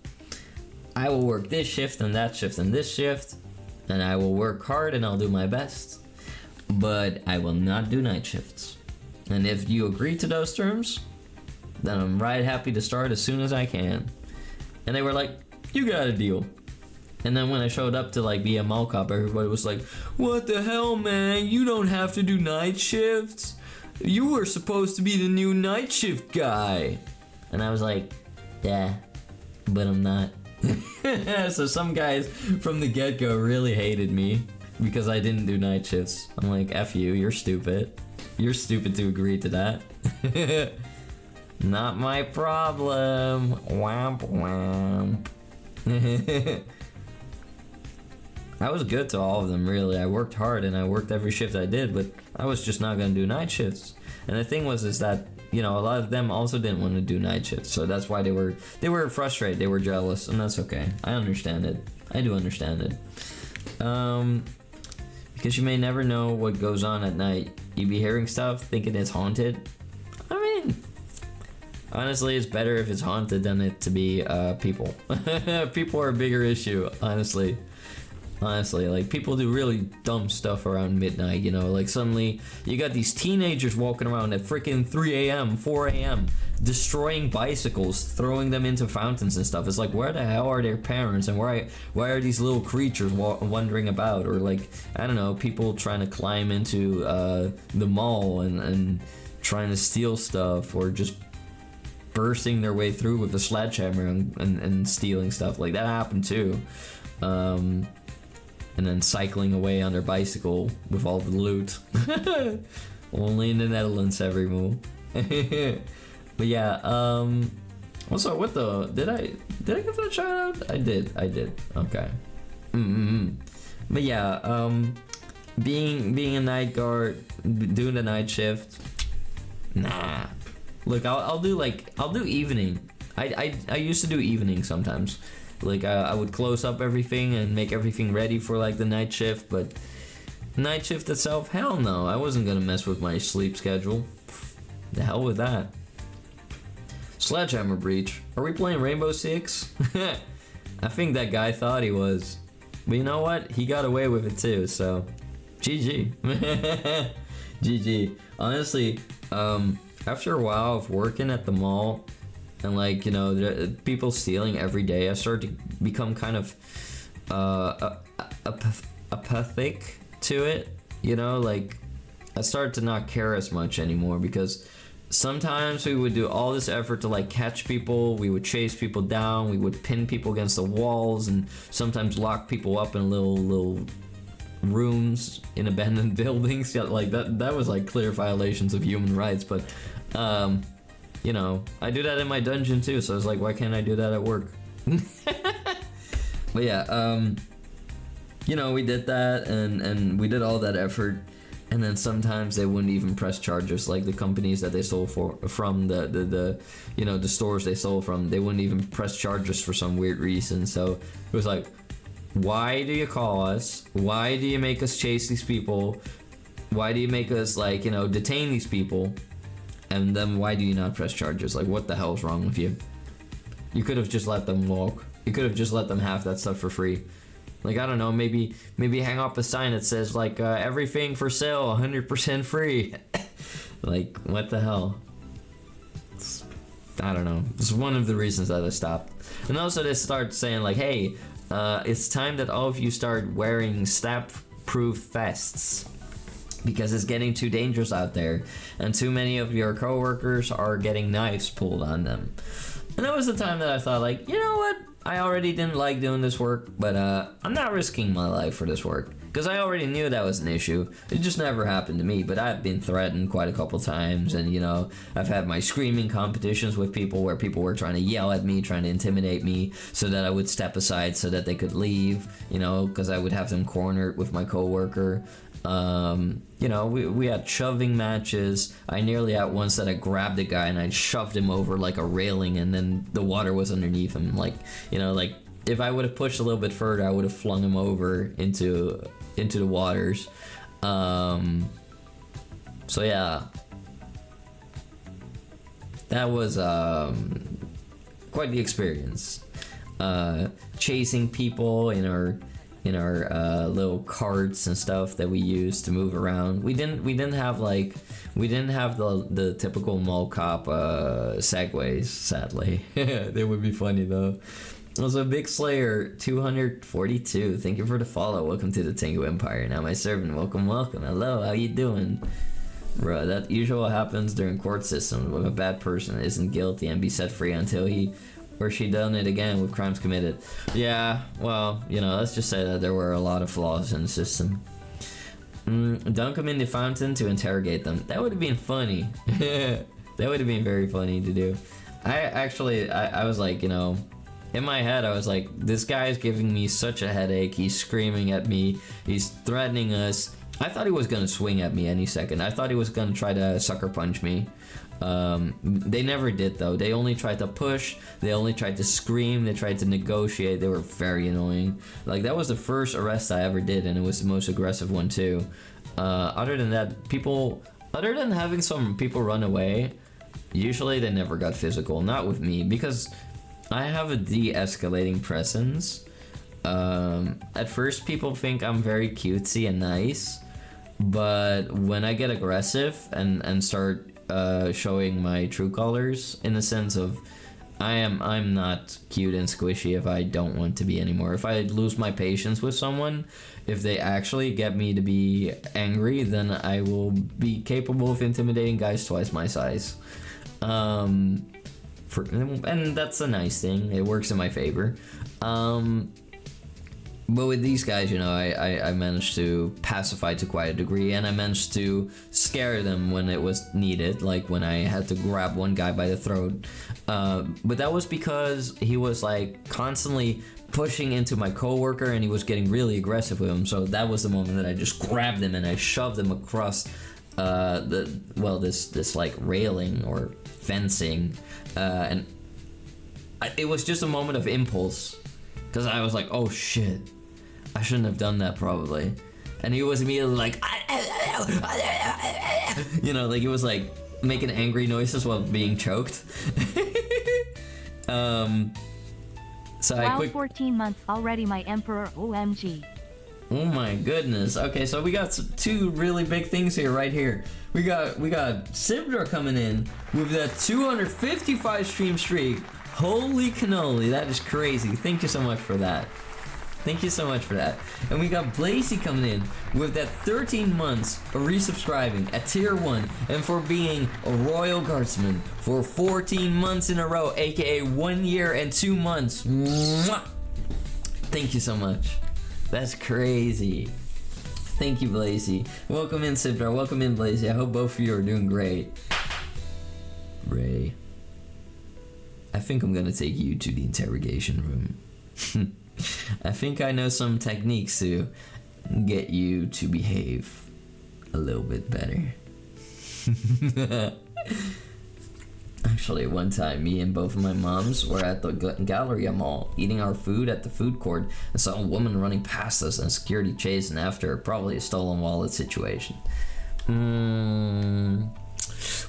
I will work this shift and that shift and this shift, and I will work hard and I'll do my best, but I will not do night shifts. And if you agree to those terms, then I'm right happy to start as soon as I can. And they were like, you got a deal. And then when I showed up to like be a mall cop, everybody was like, what the hell, man? You don't have to do night shifts. You were supposed to be the new night shift guy. And I was like, yeah, but I'm not. So some guys from the get-go really hated me because I didn't do night shifts. I'm like, F you, you're stupid. You're stupid to agree to that. Not my problem. Womp womp. I was good to all of them, really. I worked hard and I worked every shift I did, but I was just not gonna do night shifts. And the thing was is that, you know, a lot of them also didn't want to do night shifts, so that's why they were frustrated, they were jealous, and that's okay. I understand it. I do understand it. Because you may never know what goes on at night. You be hearing stuff, thinking it's haunted. I mean, honestly, it's better if it's haunted than it to be people. People are a bigger issue, honestly. Honestly, like, people do really dumb stuff around midnight, you know, like, suddenly you got these teenagers walking around at freaking 3 a.m., 4 a.m., destroying bicycles, throwing them into fountains and stuff. It's like, where the hell are their parents, and why are these little creatures wandering about? Or, like, I don't know, people trying to climb into the mall and trying to steal stuff, or just bursting their way through with a sledgehammer and stealing stuff. Like, that happened too. And then cycling away on their bicycle with all the loot. Only in the Netherlands, every move. But yeah, also, what the, did I give that shout out? I did, okay. But yeah, being a night guard, doing the night shift, nah. Look, I'll do evening. I used to do evening sometimes. Like, I would close up everything and make everything ready for, like, the night shift, but night shift itself, hell no. I wasn't gonna mess with my sleep schedule. The hell with that. Sledgehammer breach. Are we playing Rainbow Six? I think that guy thought he was. But you know what? He got away with it too, so GG. GG. Honestly, after a while of working at the mall, and, like, you know, people stealing every day, I started to become kind of apathic to it, you know, like, I started to not care as much anymore, because sometimes we would do all this effort to, like, catch people, we would chase people down, we would pin people against the walls, and sometimes lock people up in little rooms in abandoned buildings. Yeah, like, that was, like, clear violations of human rights, but, you know, I do that in my dungeon too, so I was like, why can't I do that at work? But yeah, you know, we did that, and we did all that effort, and then sometimes they wouldn't even press charges, like the companies that they stole from, the you know, the stores they stole from, they wouldn't even press charges for some weird reason. So it was like, why do you call us? Why do you make us chase these people? Why do you make us, like, you know, detain these people? And then why do you not press charges? Like, what the hell is wrong with you? You could have just let them walk. You could have just let them have that stuff for free. Like, I don't know, maybe hang up a sign that says, like, everything for sale, 100% free. Like, what the hell? I don't know. It's one of the reasons that I stopped. And also they start saying, like, hey, it's time that all of you start wearing stab-proof vests, because it's getting too dangerous out there, and too many of your coworkers are getting knives pulled on them. And that was the time that I thought, like, you know what? I already didn't like doing this work, but I'm not risking my life for this work. because I already knew that was an issue. It just never happened to me, but I've been threatened quite a couple times, and you know, I've had my screaming competitions with people where people were trying to yell at me, trying to intimidate me, so that I would step aside so that they could leave, you know, because I would have them cornered with my coworker. You know, we had shoving matches. I nearly had once that I grabbed a guy and I shoved him over like a railing, and then the water was underneath him. Like, you know, like if I would have pushed a little bit further, I would have flung him over into the waters. So yeah, that was quite the experience. Chasing people in our little carts and stuff that we used to move around. We didn't have the typical mall cop segways, sadly. They would be funny though. Also, Big Slayer 242, thank you for the follow. Welcome to the Tengu Empire. Now my servant, welcome. Hello, how you doing? Bro, that usually happens during court systems when a bad person isn't guilty and be set free until he or she done it again with crimes committed. Yeah, well, you know, let's just say that there were a lot of flaws in the system. Dunk them in the fountain to interrogate them. That would have been funny. That would have been very funny to do. I was like, you know, in my head, I was like, this guy's giving me such a headache. He's screaming at me. He's threatening us. I thought he was gonna swing at me any second. I thought he was gonna try to sucker punch me. They never did though. They only tried to push. They only tried to scream. They tried to negotiate. They were very annoying. Like, that was the first arrest I ever did, and it was the most aggressive one too. Other than that, other than having some people run away, usually they never got physical. Not with me, because I have a de-escalating presence. At first people think I'm very cutesy and nice, but when I get aggressive and start showing my true colors, in the sense of I'm not cute and squishy if I don't want to be anymore. If I lose my patience with someone, if they actually get me to be angry, then I will be capable of intimidating guys twice my size. And that's a nice thing. It works in my favor. But with these guys, you know, I managed to pacify to quite a degree, and I managed to scare them when it was needed, like when I had to grab one guy by the throat. But that was because he was like constantly pushing into my coworker, and he was getting really aggressive with him. So that was the moment that I just grabbed him and I shoved him across this like railing or fencing, and it was just a moment of impulse, because I was like, oh shit, I shouldn't have done that probably. And he was immediately like, you know, like he was like making angry noises while being choked. So wow, I 14 months already, my emperor, OMG. Oh my goodness. Okay, so we got two really big things here, right here. We got Sibdor coming in with that 255 stream streak. Holy cannoli, that is crazy. Thank you so much for that. Thank you so much for that. And we got Bluesky coming in with that 13 months of resubscribing at tier 1 and for being a Royal Guardsman for 14 months in a row, aka 1 year and 2 months. Mwah! Thank you so much. That's crazy. Thank you, Bluesky. Welcome in, Sibdar. Welcome in, Bluesky. I hope both of you are doing great. Ray, I think I'm gonna take you to the interrogation room. I think I know some techniques to get you to behave a little bit better. Actually, one time, me and both of my moms were at the Galleria Mall eating our food at the food court and saw a woman running past us and security chasing after her, probably a stolen wallet situation.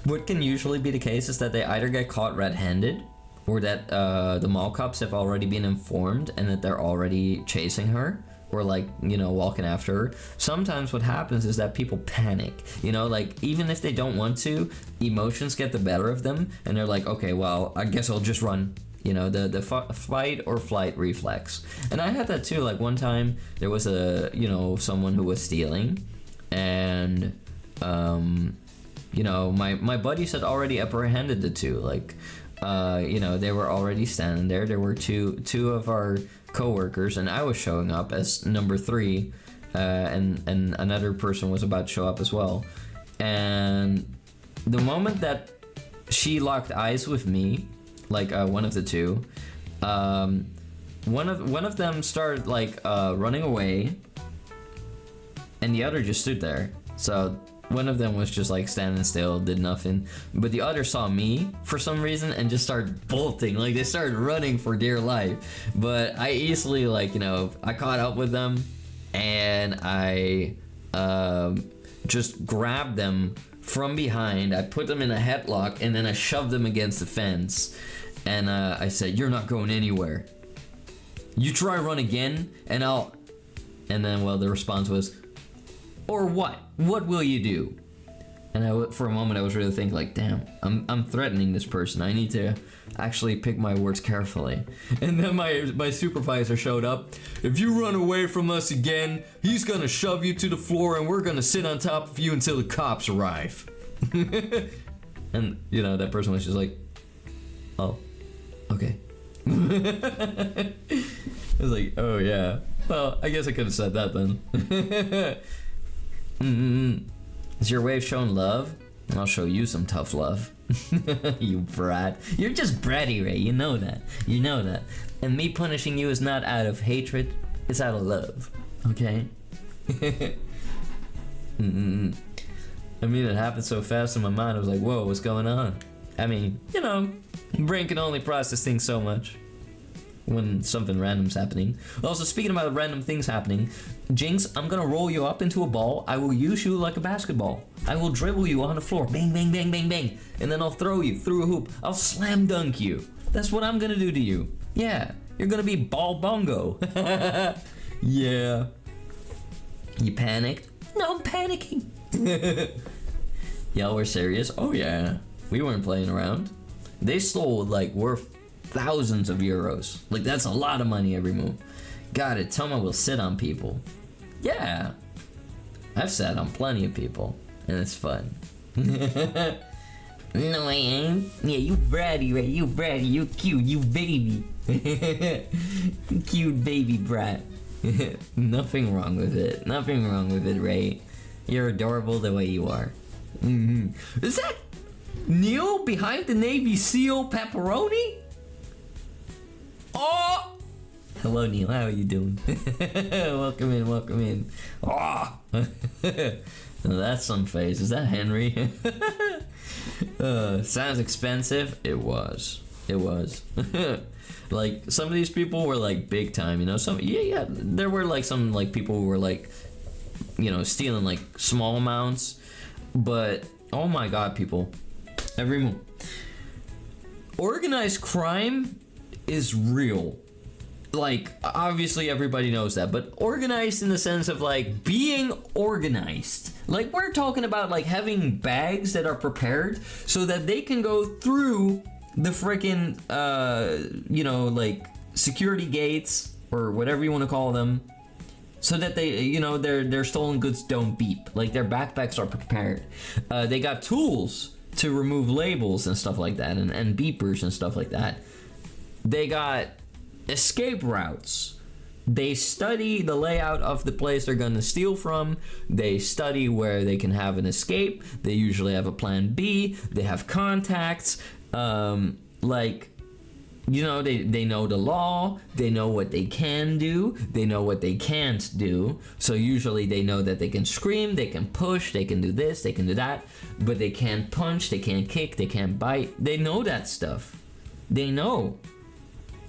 What can usually be the case is that they either get caught red-handed, or that the mall cops have already been informed and that they're already chasing her, or like, you know, walking after her. Sometimes what happens is that people panic, you know, like even if they don't want to, emotions get the better of them and they're like, okay, well, I guess I'll just run, you know, the fight or flight reflex. And I had that too. Like one time there was someone who was stealing, and you know, my buddies had already apprehended the two. Like you know, they were already standing there. There were two of our co-workers, and I was showing up as number 3, and another person was about to show up as well. And the moment that she locked eyes with me, like one of the two, one of them started like running away, and the other just stood there. So one of them was just like standing still, did nothing, but the other saw me for some reason and just started bolting. Like they started running for dear life, but I easily, like, you know, I caught up with them, and I just grabbed them from behind. I put them in a headlock, and then I shoved them against the fence, and I said, "You're not going anywhere. You try run again, and I'll..." And then, well, the response was, "Or what? What will you do?" And for a moment, I was really thinking, like, damn, I'm threatening this person. I need to actually pick my words carefully. And then my supervisor showed up. "If you run away from us again, he's gonna shove you to the floor, and we're gonna sit on top of you until the cops arrive." And, you know, that person was just like, "Oh, okay." I was like, oh yeah. Well, I guess I could have said that then. Is your way of showing love? I'll show you some tough love. You brat. You're just bratty, Ray. You know that. You know that. And me punishing you is not out of hatred. It's out of love. Okay? I mean, it happened so fast in my mind. I was like, whoa, what's going on? I mean, you know, brain can only process things so much when something random's happening. Also, speaking about random things happening, Jinx, I'm gonna roll you up into a ball. I will use you like a basketball. I will dribble you on the floor. Bang, bang, bang, bang, bang. And then I'll throw you through a hoop. I'll slam dunk you. That's what I'm gonna do to you. Yeah, you're gonna be ball bongo. Yeah. You panicked? No, I'm panicking. Y'all were serious? Oh yeah. We weren't playing around. They stole, like, worth thousands of euros. Like, that's a lot of money every move. Got it. Toma will sit on people. Yeah. I've sat on plenty of people, and it's fun. No, I ain't. Yeah, you bratty, right? You bratty. You cute. You baby. Cute baby brat. Nothing wrong with it. Nothing wrong with it, Ray. You're adorable the way you are. Is that Neil behind the Navy SEAL pepperoni? Oh! Hello, Neil. How are you doing? Welcome in. Welcome in. Oh! That's some face. Is that Henry? Sounds expensive. It was. It was. Like, some of these people were like big time, you know. Some, yeah. There were like some like people who were like, you know, stealing like small amounts. But oh my God, people, every move. Organized crime is real. Like, obviously everybody knows that, but organized in the sense of like being organized. Like, we're talking about like having bags that are prepared so that they can go through the freaking you know, like security gates or whatever you want to call them, so that they, you know, their stolen goods don't beep. Like, their backpacks are prepared. They got tools to remove labels and stuff like that, and beepers and stuff like that. They got escape routes. They study the layout of the place they're gonna steal from. They study where they can have an escape. They usually have a plan B. They have contacts. Like, you know, they know the law. They know what they can do. They know what they can't do. So usually they know that they can scream, they can push, they can do this, they can do that, but they can't punch, they can't kick, they can't bite. They know that stuff. They know.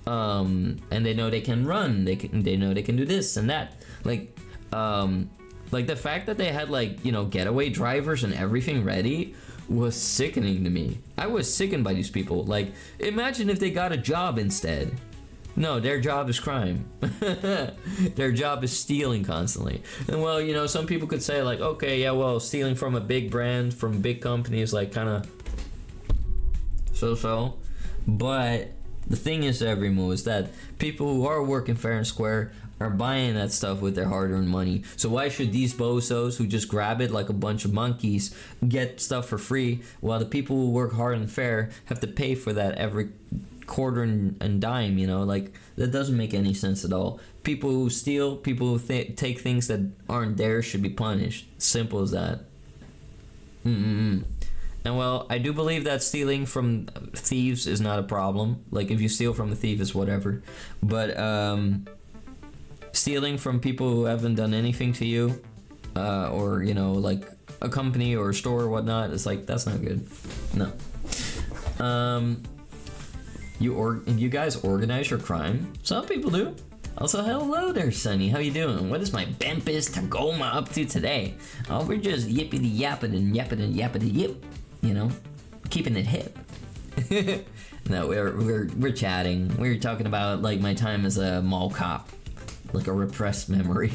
And they know they can run. They know they can do this and that. Like the fact that they had, like, you know, getaway drivers and everything ready was sickening to me. I was sickened by these people. Like, imagine if they got a job instead. No, their job is crime. Their job is stealing constantly. And, well, you know, some people could say, like, okay, yeah, well, stealing from a big brand, from big companies, like, kind of so-so. But the thing is, everyone, is that people who are working fair and square are buying that stuff with their hard-earned money. So why should these bozos who just grab it like a bunch of monkeys get stuff for free, while the people who work hard and fair have to pay for that every quarter and dime, you know, like that doesn't make any sense at all. People who steal, people who take things that aren't theirs should be punished. Simple as that. And well, I do believe that stealing from thieves is not a problem. Like if you steal from a thief is whatever, but stealing from people who haven't done anything to you, or you know, like a company or a store or whatnot, it's like that's not good. No. You guys organize your crime? Some people do. Also, hello there, Sonny. How you doing? What is my Bempis Tagoma up to today? Oh, we're just yippity yapping and yip. You know, keeping it hip. No, we're chatting. We were talking about like my time as a mall cop, like a repressed memory.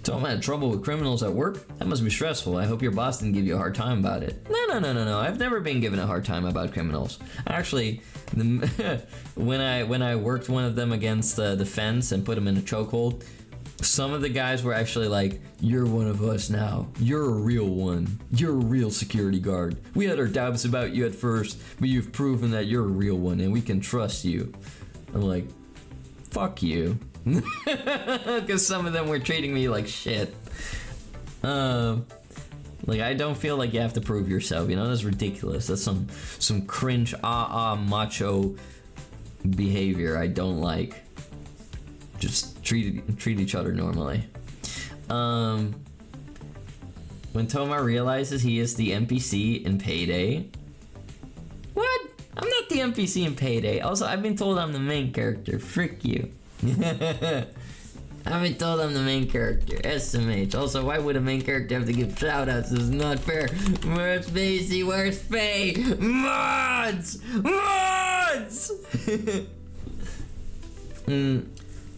So I'm having trouble with criminals at work? That must be stressful. I hope your boss didn't give you a hard time about it. No. I've never been given a hard time about criminals. Actually, when I worked one of them against the fence and put him in a chokehold, some of the guys were actually like, "You're one of us now. You're a real one. You're a real security guard. We had our doubts about you at first, but you've proven that you're a real one and we can trust you." I'm like, fuck you. Because some of them were treating me like shit. Like I don't feel like you have to prove yourself, you know? That's ridiculous. That's some cringe macho behavior I don't like. Just treat each other normally. When Toma realizes he is the NPC in Payday. What? I'm not the NPC in Payday. Also, I've been told I'm the main character. Frick you. I've been told I'm the main character. SMH. Also, why would a main character have to give shoutouts? This is not fair. Where's Spacey? Where's Faye? Mods!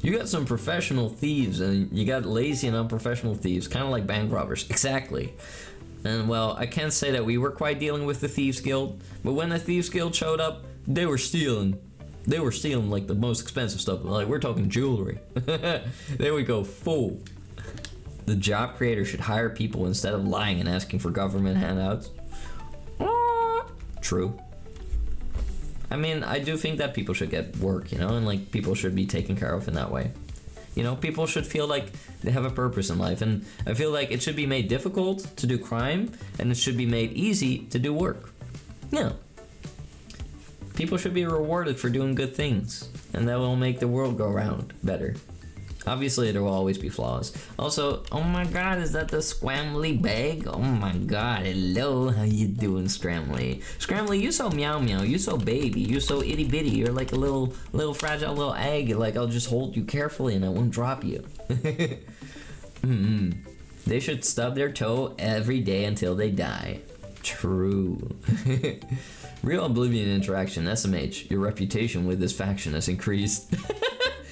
You got some professional thieves, and you got lazy and unprofessional thieves, kind of like bank robbers. Exactly. And well, I can't say that we were quite dealing with the Thieves Guild, but when the Thieves Guild showed up, they were stealing. They were stealing like the most expensive stuff. Like we're talking jewelry. There we go, full. The job creator should hire people instead of lying and asking for government handouts. True. I mean, I do think that people should get work, you know, and like people should be taken care of in that way. You know, people should feel like they have a purpose in life, and I feel like it should be made difficult to do crime, and it should be made easy to do work. Yeah. People should be rewarded for doing good things, and that will make the world go round better. Obviously, there will always be flaws. Also, oh my god, is that the Scramly bag? Oh my god, hello, how you doing, Scramly? Scramly, you so meow meow, you so baby, you so itty bitty, you're like a little fragile little egg, like I'll just hold you carefully and I won't drop you. They should stub their toe every day until they die. True. Real Oblivion interaction, SMH, your reputation with this faction has increased.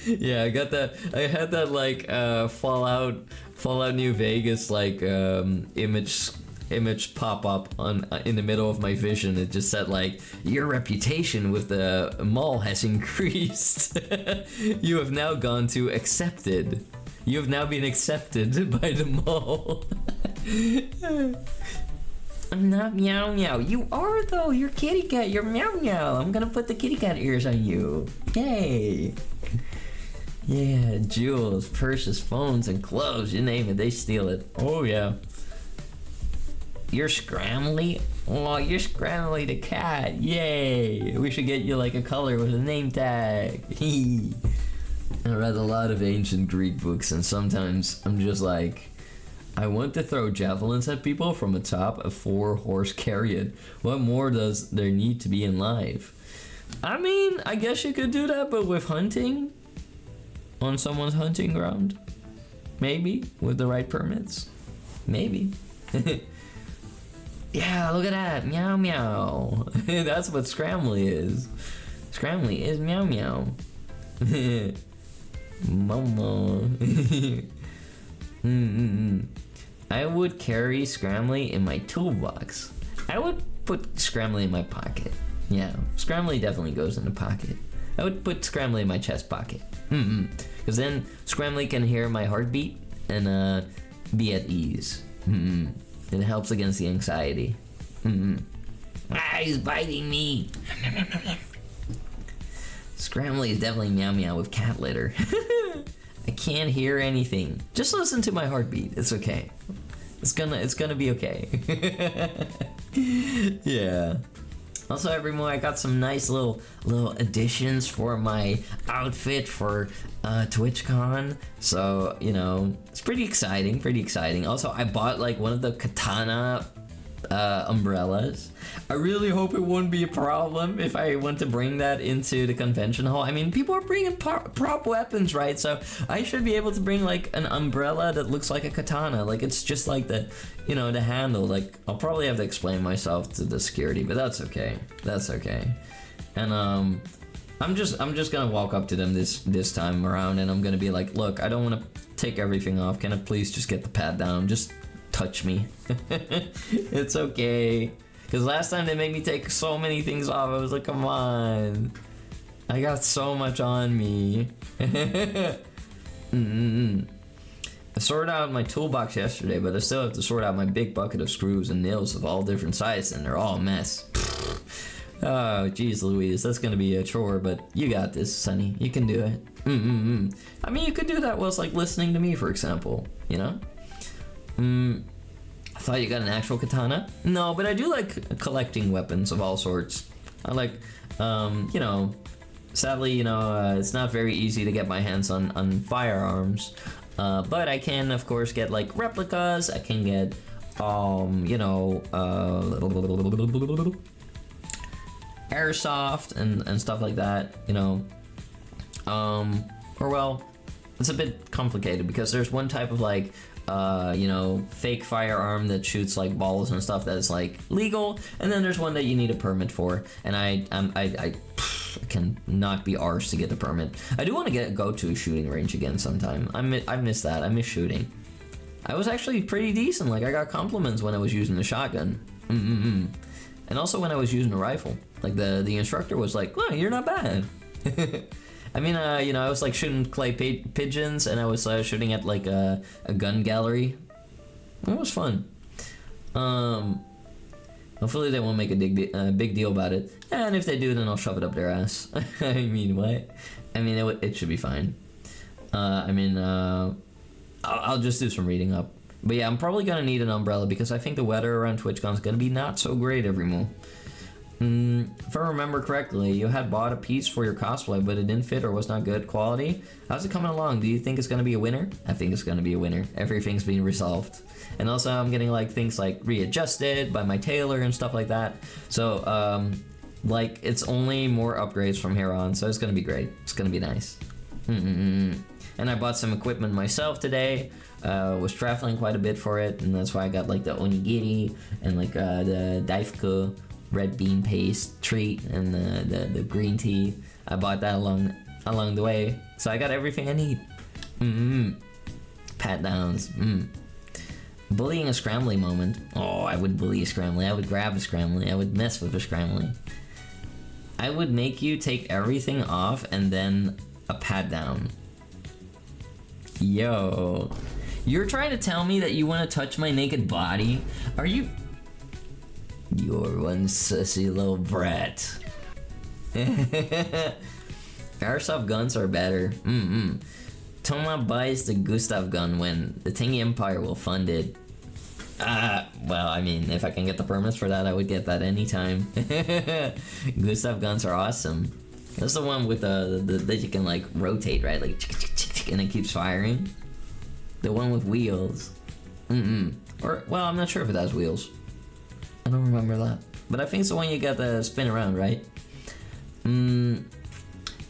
Yeah, I got that. I had that like Fallout New Vegas like image pop up on in the middle of my vision. It just said like, your reputation with the mall has increased. You have now gone to accepted. You have now been accepted by the mall. I'm not meow meow. You are though. You're kitty cat. You're meow meow. I'm gonna put the kitty cat ears on you. Yay. Yeah, jewels, purses, phones, and clothes, you name it, they steal it. Oh yeah. You're Scramly? Oh, you're Scramly the cat. Yay. We should get you like a color with a name tag. I read a lot of ancient Greek books, and sometimes I'm just like, I want to throw javelins at people from atop a 4-horse chariot. What more does there need to be in life? I mean, I guess you could do that, but with hunting? On someone's hunting ground? Maybe, with the right permits? Maybe. Yeah, look at that, meow meow. That's what Scramly is. Scramly is meow meow. Momo. I would carry Scramly in my toolbox. I would put Scramly in my pocket. Yeah, Scramly definitely goes in the pocket. I would put Scramly in my chest pocket. Because then Scramly can hear my heartbeat and be at ease. It helps against the anxiety. Ah, he's biting me. Scrambly is definitely meow meow with cat litter. I can't hear anything. Just listen to my heartbeat. It's okay. It's gonna be okay. Yeah. Also, everyone, I got some nice little additions for my outfit for TwitchCon. So, you know, it's pretty exciting. Also, I bought like one of the katana umbrellas. I really hope it won't be a problem if I want to bring that into the convention hall. I mean, people are bringing prop weapons, right? So I should be able to bring like an umbrella that looks like a katana. Like it's just like the, you know, the handle. Like I'll probably have to explain myself to the security, but that's okay. That's okay. And I'm just gonna walk up to them this time around, and I'm gonna be like, look, I don't want to take everything off. Can I please just get the pad down? Just touch me. It's okay. Because last time they made me take so many things off, I was like, come on. I got so much on me. I sorted out my toolbox yesterday, but I still have to sort out my big bucket of screws and nails of all different sizes, and they're all a mess. Oh, geez Louise, that's gonna be a chore, but you got this, Sonny. You can do it. I mean, you could do that whilst like listening to me, for example, you know? I thought you got an actual katana? No, but I do like collecting weapons of all sorts. I like, you know, sadly, you know, it's not very easy to get my hands on firearms. But I can, of course, get like replicas. I can get, you know, airsoft and stuff like that, you know. Or well, it's a bit complicated because there's one type of like, you know, fake firearm that shoots like balls and stuff that is like legal, and then there's one that you need a permit for, and I can not be arsed to get the permit. I do want to go to a shooting range again sometime. I miss that. I miss shooting. I was actually pretty decent. Like I got compliments when I was using the shotgun. And also when I was using a rifle. Like the instructor was like, "Wow, you're not bad." I mean, you know, I was like shooting clay pigeons, and I was shooting at like a gun gallery. It was fun. Hopefully they won't make a big deal about it. And if they do, then I'll shove it up their ass. I mean, what? I mean, it should be fine. I mean, I'll just do some reading up. But yeah, I'm probably gonna need an umbrella because I think the weather around TwitchCon is gonna be not so great every if I remember correctly, you had bought a piece for your cosplay, but it didn't fit or was not good quality. How's it coming along? Do you think it's gonna be a winner? I think it's gonna be a winner. Everything's being resolved. And also I'm getting like things like readjusted by my tailor and stuff like that. So, like it's only more upgrades from here on, so it's gonna be great. It's gonna be nice. And I bought some equipment myself today. Was traveling quite a bit for it, and that's why I got like the onigiri and like the daifku red bean paste treat and the green tea. I bought that along the way, so I got everything I need. Pat downs. Bullying a scrambly moment. Oh, I would bully a scrambly. I would grab a scrambly. I would mess with a scrambly. I would make you take everything off and then a pat down. Yo, you're trying to tell me that you want to touch my naked body? Are you? You're one sussy little brat. Airsoft guns are better. Toma buys the Gustav gun when the Tingy Empire will fund it. Well, I mean, if I can get the permits for that, I would get that anytime. Gustav guns are awesome. That's the one with the that you can like rotate, right? Like, and it keeps firing. The one with wheels. Or, well, I'm not sure if it has wheels. I don't remember that. But I think it's the one you got to spin around, right? You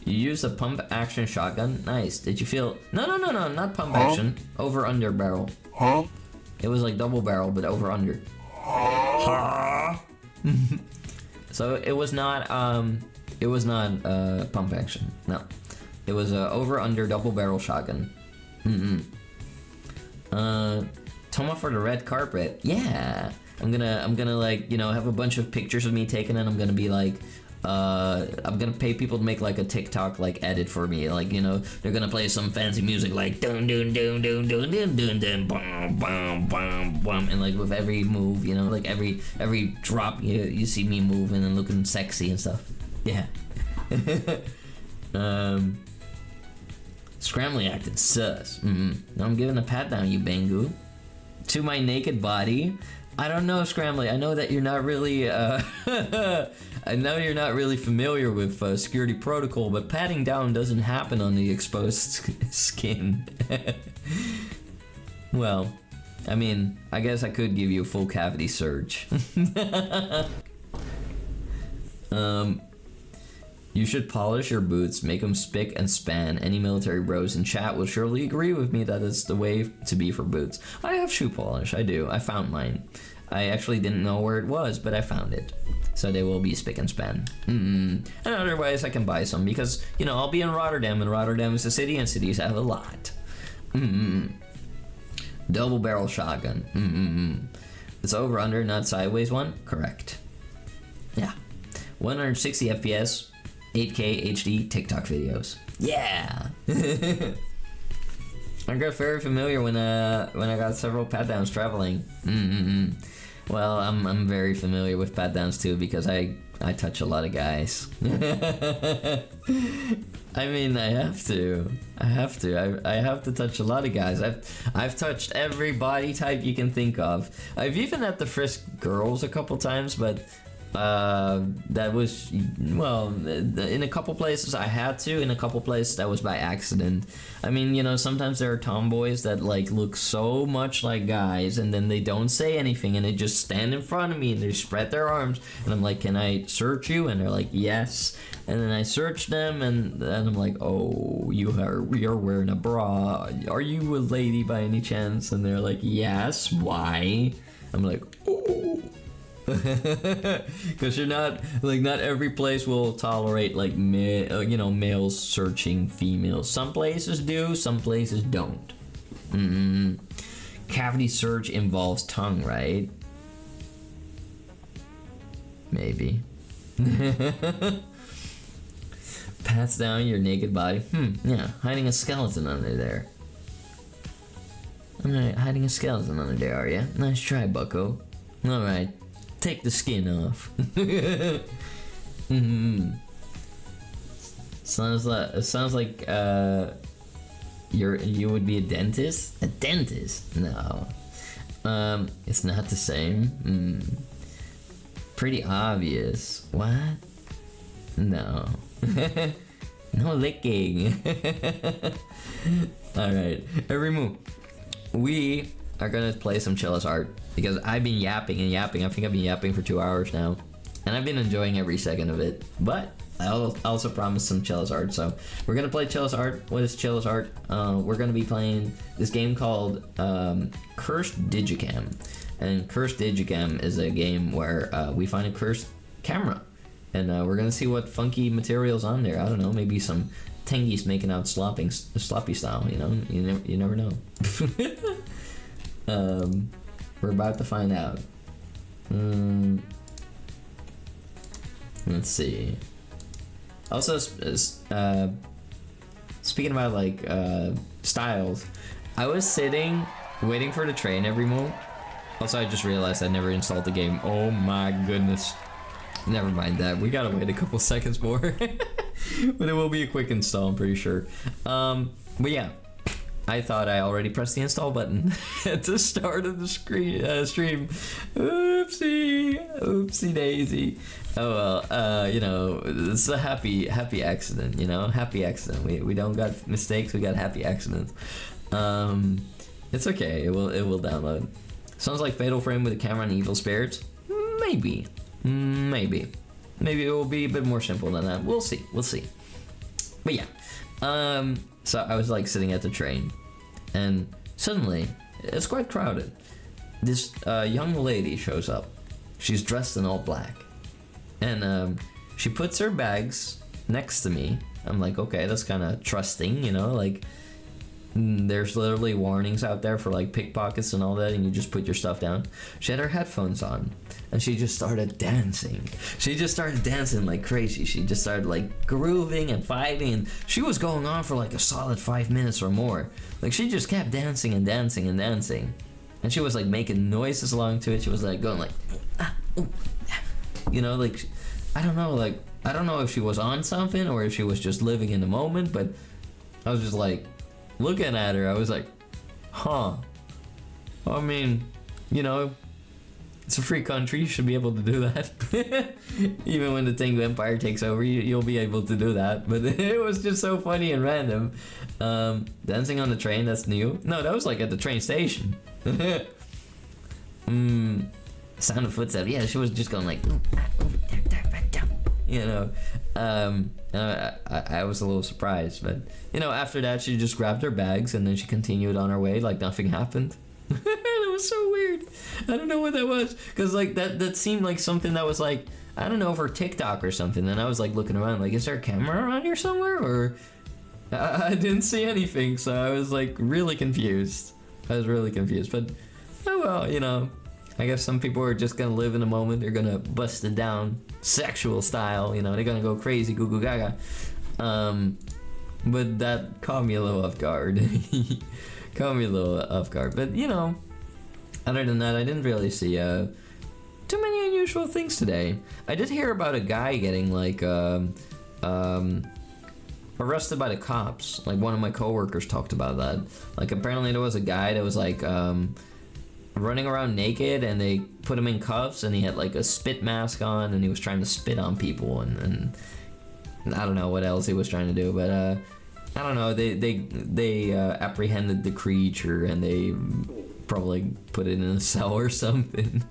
used a pump action shotgun? Nice. Did you feel... No, not pump action. Over under barrel. It was like double barrel, but over under. So it was not pump action. No. It was a over under double barrel shotgun. Toma for the red carpet. Yeah. I'm gonna like, you know, have a bunch of pictures of me taken, and I'm gonna be like, I'm gonna pay people to make like a TikTok like edit for me, like, you know, they're gonna play some fancy music like dun dun dun dun dun dun dun dun bum bum bum bum, and like with every move, you know, like every drop you see me moving and looking sexy and stuff. Yeah. Scrambling acting sus. Now I'm giving a pat down, you Bangu. To my naked body. I don't know, Scrambly. I know that you're not really, I know you're not really familiar with security protocol, but patting down doesn't happen on the exposed skin. Well, I mean, I guess I could give you a full cavity search. You should polish your boots, make them spick and span. Any military bros in chat will surely agree with me that it's the way to be for boots. I have shoe polish, I do. I found mine. I actually didn't know where it was, but I found it. So they will be spick and span. And otherwise I can buy some because, you know, I'll be in Rotterdam, and Rotterdam is a city, and cities have a lot. Double barrel shotgun. It's over, under, not sideways one? Correct. Yeah. 160 FPS. 8K HD TikTok videos. Yeah. I got very familiar when I got several pat downs traveling. Well, I'm very familiar with pat downs too because I touch a lot of guys. I mean, I have to touch a lot of guys. I've touched every body type you can think of. I've even had to frisk girls a couple times, but that was, well, in a couple places I had to, in a couple places that was by accident. I mean, you know, sometimes there are tomboys that like look so much like guys, and then they don't say anything, and they just stand in front of me and they spread their arms, and I'm like, can I search you? And they're like, yes. And then I search them, and I'm like, oh, you're wearing a bra. Are you a lady by any chance? And they're like, yes. Why? I'm like, oh. Because you're not, like, not every place will tolerate, like, you know, males searching females. Some places do, some places don't. Cavity search involves tongue, right? Maybe. Pats down your naked body. Yeah, hiding a skeleton under there. Alright, hiding a skeleton under there, are ya? Nice try, bucko. Alright. Take the skin off. Sounds like you would be a dentist? A dentist? No. It's not the same. Pretty obvious. What? No. No licking. Alright, every move. We are gonna play some Chilla's art because I've been yapping and yapping. I think I've been yapping for 2 hours now, and I've been enjoying every second of it. But I also promised some Chilla's art, so we're gonna play Chilla's art. What is Chilla's art? We're gonna be playing this game called Cursed Digicam, and Cursed Digicam is a game where we find a cursed camera, and we're gonna see what funky materials on there. I don't know, maybe some Tengies making out sloppy style. You know, you never know. We're about to find out. Let's see. Also, speaking about like styles, I was sitting waiting for the train every move. Also, I just realized I never installed the game. Oh my goodness. Never mind that. We gotta wait a couple seconds more. But it will be a quick install, I'm pretty sure. But yeah. I thought I already pressed the install button at the start of the stream. Oopsie daisy. Oh well, you know, it's a happy accident, you know, happy accident. We don't got mistakes, we got happy accidents. It's okay, it will download. Sounds like Fatal Frame with a camera and evil spirits. Maybe it will be a bit more simple than that. We'll see. But yeah, so I was like sitting at the train, and suddenly it's quite crowded. This young lady shows up. She's dressed in all black, and she puts her bags next to me. I'm like, okay, that's kind of trusting, you know, like there's literally warnings out there for like pickpockets and all that, and you just put your stuff down. She had her headphones on, and she just started dancing. She just started dancing like crazy. She just started like grooving and vibing, and she was going on for like a solid 5 minutes or more. Like she just kept dancing and dancing and dancing, and she was like making noises along to it. She was like going like, you know, like I don't know if she was on something or if she was just living in the moment, but I was just like looking at her. I was like, huh. I mean, you know, it's a free country. You should be able to do that. Even when the Tengu Empire takes over, you'll be able to do that. But it was just so funny and random. Dancing on the train, that's new. No, that was like at the train station. Sound of footsteps. Yeah, she was just going like, you know. I was a little surprised, but you know, after that she just grabbed her bags and then she continued on her way like nothing happened. It was so weird. I don't know what that was, because like that seemed like something that was like, I don't know, for TikTok or something. And I was like looking around like, is there a camera around here somewhere? Or I didn't see anything, so I was like really confused. I was really confused, but oh well, you know, I guess some people are just gonna live in the moment. They're gonna bust it down sexual style, you know, they're gonna go crazy, goo goo gaga. But that caught me a little off guard. Caught me a little off guard. But you know, other than that, I didn't really see too many unusual things today. I did hear about a guy getting like arrested by the cops. Like one of my coworkers talked about that. Like apparently there was a guy that was like running around naked, and they put him in cuffs, and he had like a spit mask on, and he was trying to spit on people, and I don't know what else he was trying to do, but I don't know, they apprehended the creature, and they probably put it in a cell or something.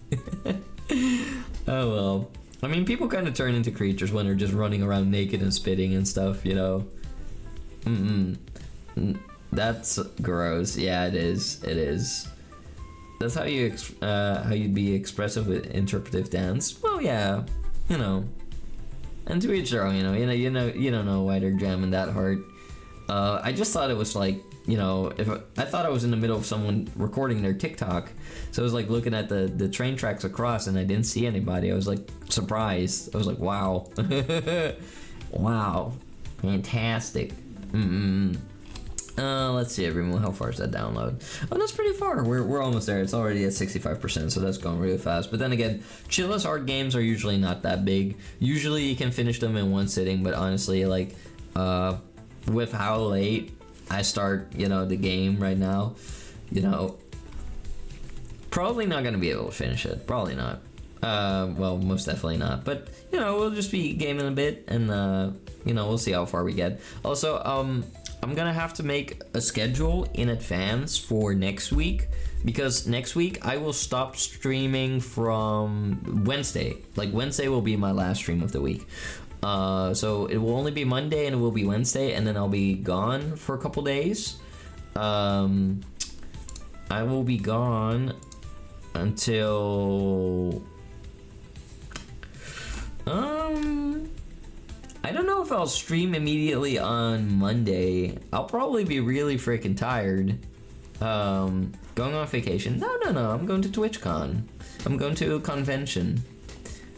Oh well, I mean, people kind of turn into creatures when they're just running around naked and spitting and stuff, you know. That's gross. Yeah, it is. That's how you'd be expressive with interpretive dance. Well, yeah, you know. And to each their own, you don't know why they're jamming that hard. I just thought it was like, you know, I thought I was in the middle of someone recording their TikTok, so I was like looking at the train tracks across, and I didn't see anybody. I was like surprised. I was like, wow, wow, fantastic. Let's see, everyone. How far is that download? Oh, that's pretty far. We're almost there. It's already at 65%, so that's going really fast. But then again, Chilla's hard games are usually not that big. Usually you can finish them in one sitting, but honestly, like, with how late I start, you know, the game right now, you know, probably not gonna be able to finish it. Probably not. Well, most definitely not. But, you know, we'll just be gaming a bit, and, you know, we'll see how far we get. Also, I'm gonna have to make a schedule in advance for next week, because next week I will stop streaming from Wednesday. Like, Wednesday will be my last stream of the week. So it will only be Monday and it will be Wednesday, and then I'll be gone for a couple days. I will be gone until I don't know if I'll stream immediately on Monday. I'll probably be really freaking tired. Going on vacation. No, I'm going to TwitchCon. I'm going to a convention.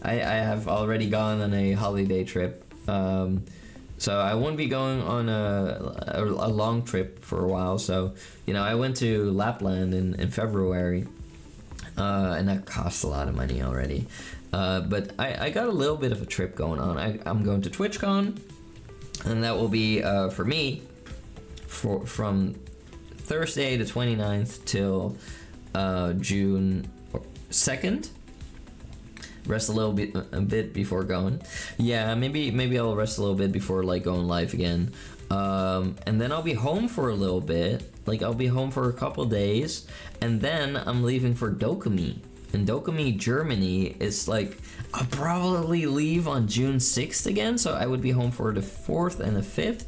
I have already gone on a holiday trip. So I won't be going on a long trip for a while. So, you know, I went to Lapland in February. And that cost a lot of money already. But I got a little bit of a trip going on. I'm going to TwitchCon, and that will be for me from Thursday the 29th till June 2nd. Rest a bit before going. Yeah, maybe I'll rest a little bit before like going live again. And then I'll be home for a little bit. Like, I'll be home for a couple days, and then I'm leaving for Dokumi. And Dokumi, Germany is like, I'll probably leave on June 6th again, so I would be home for the 4th and the 5th.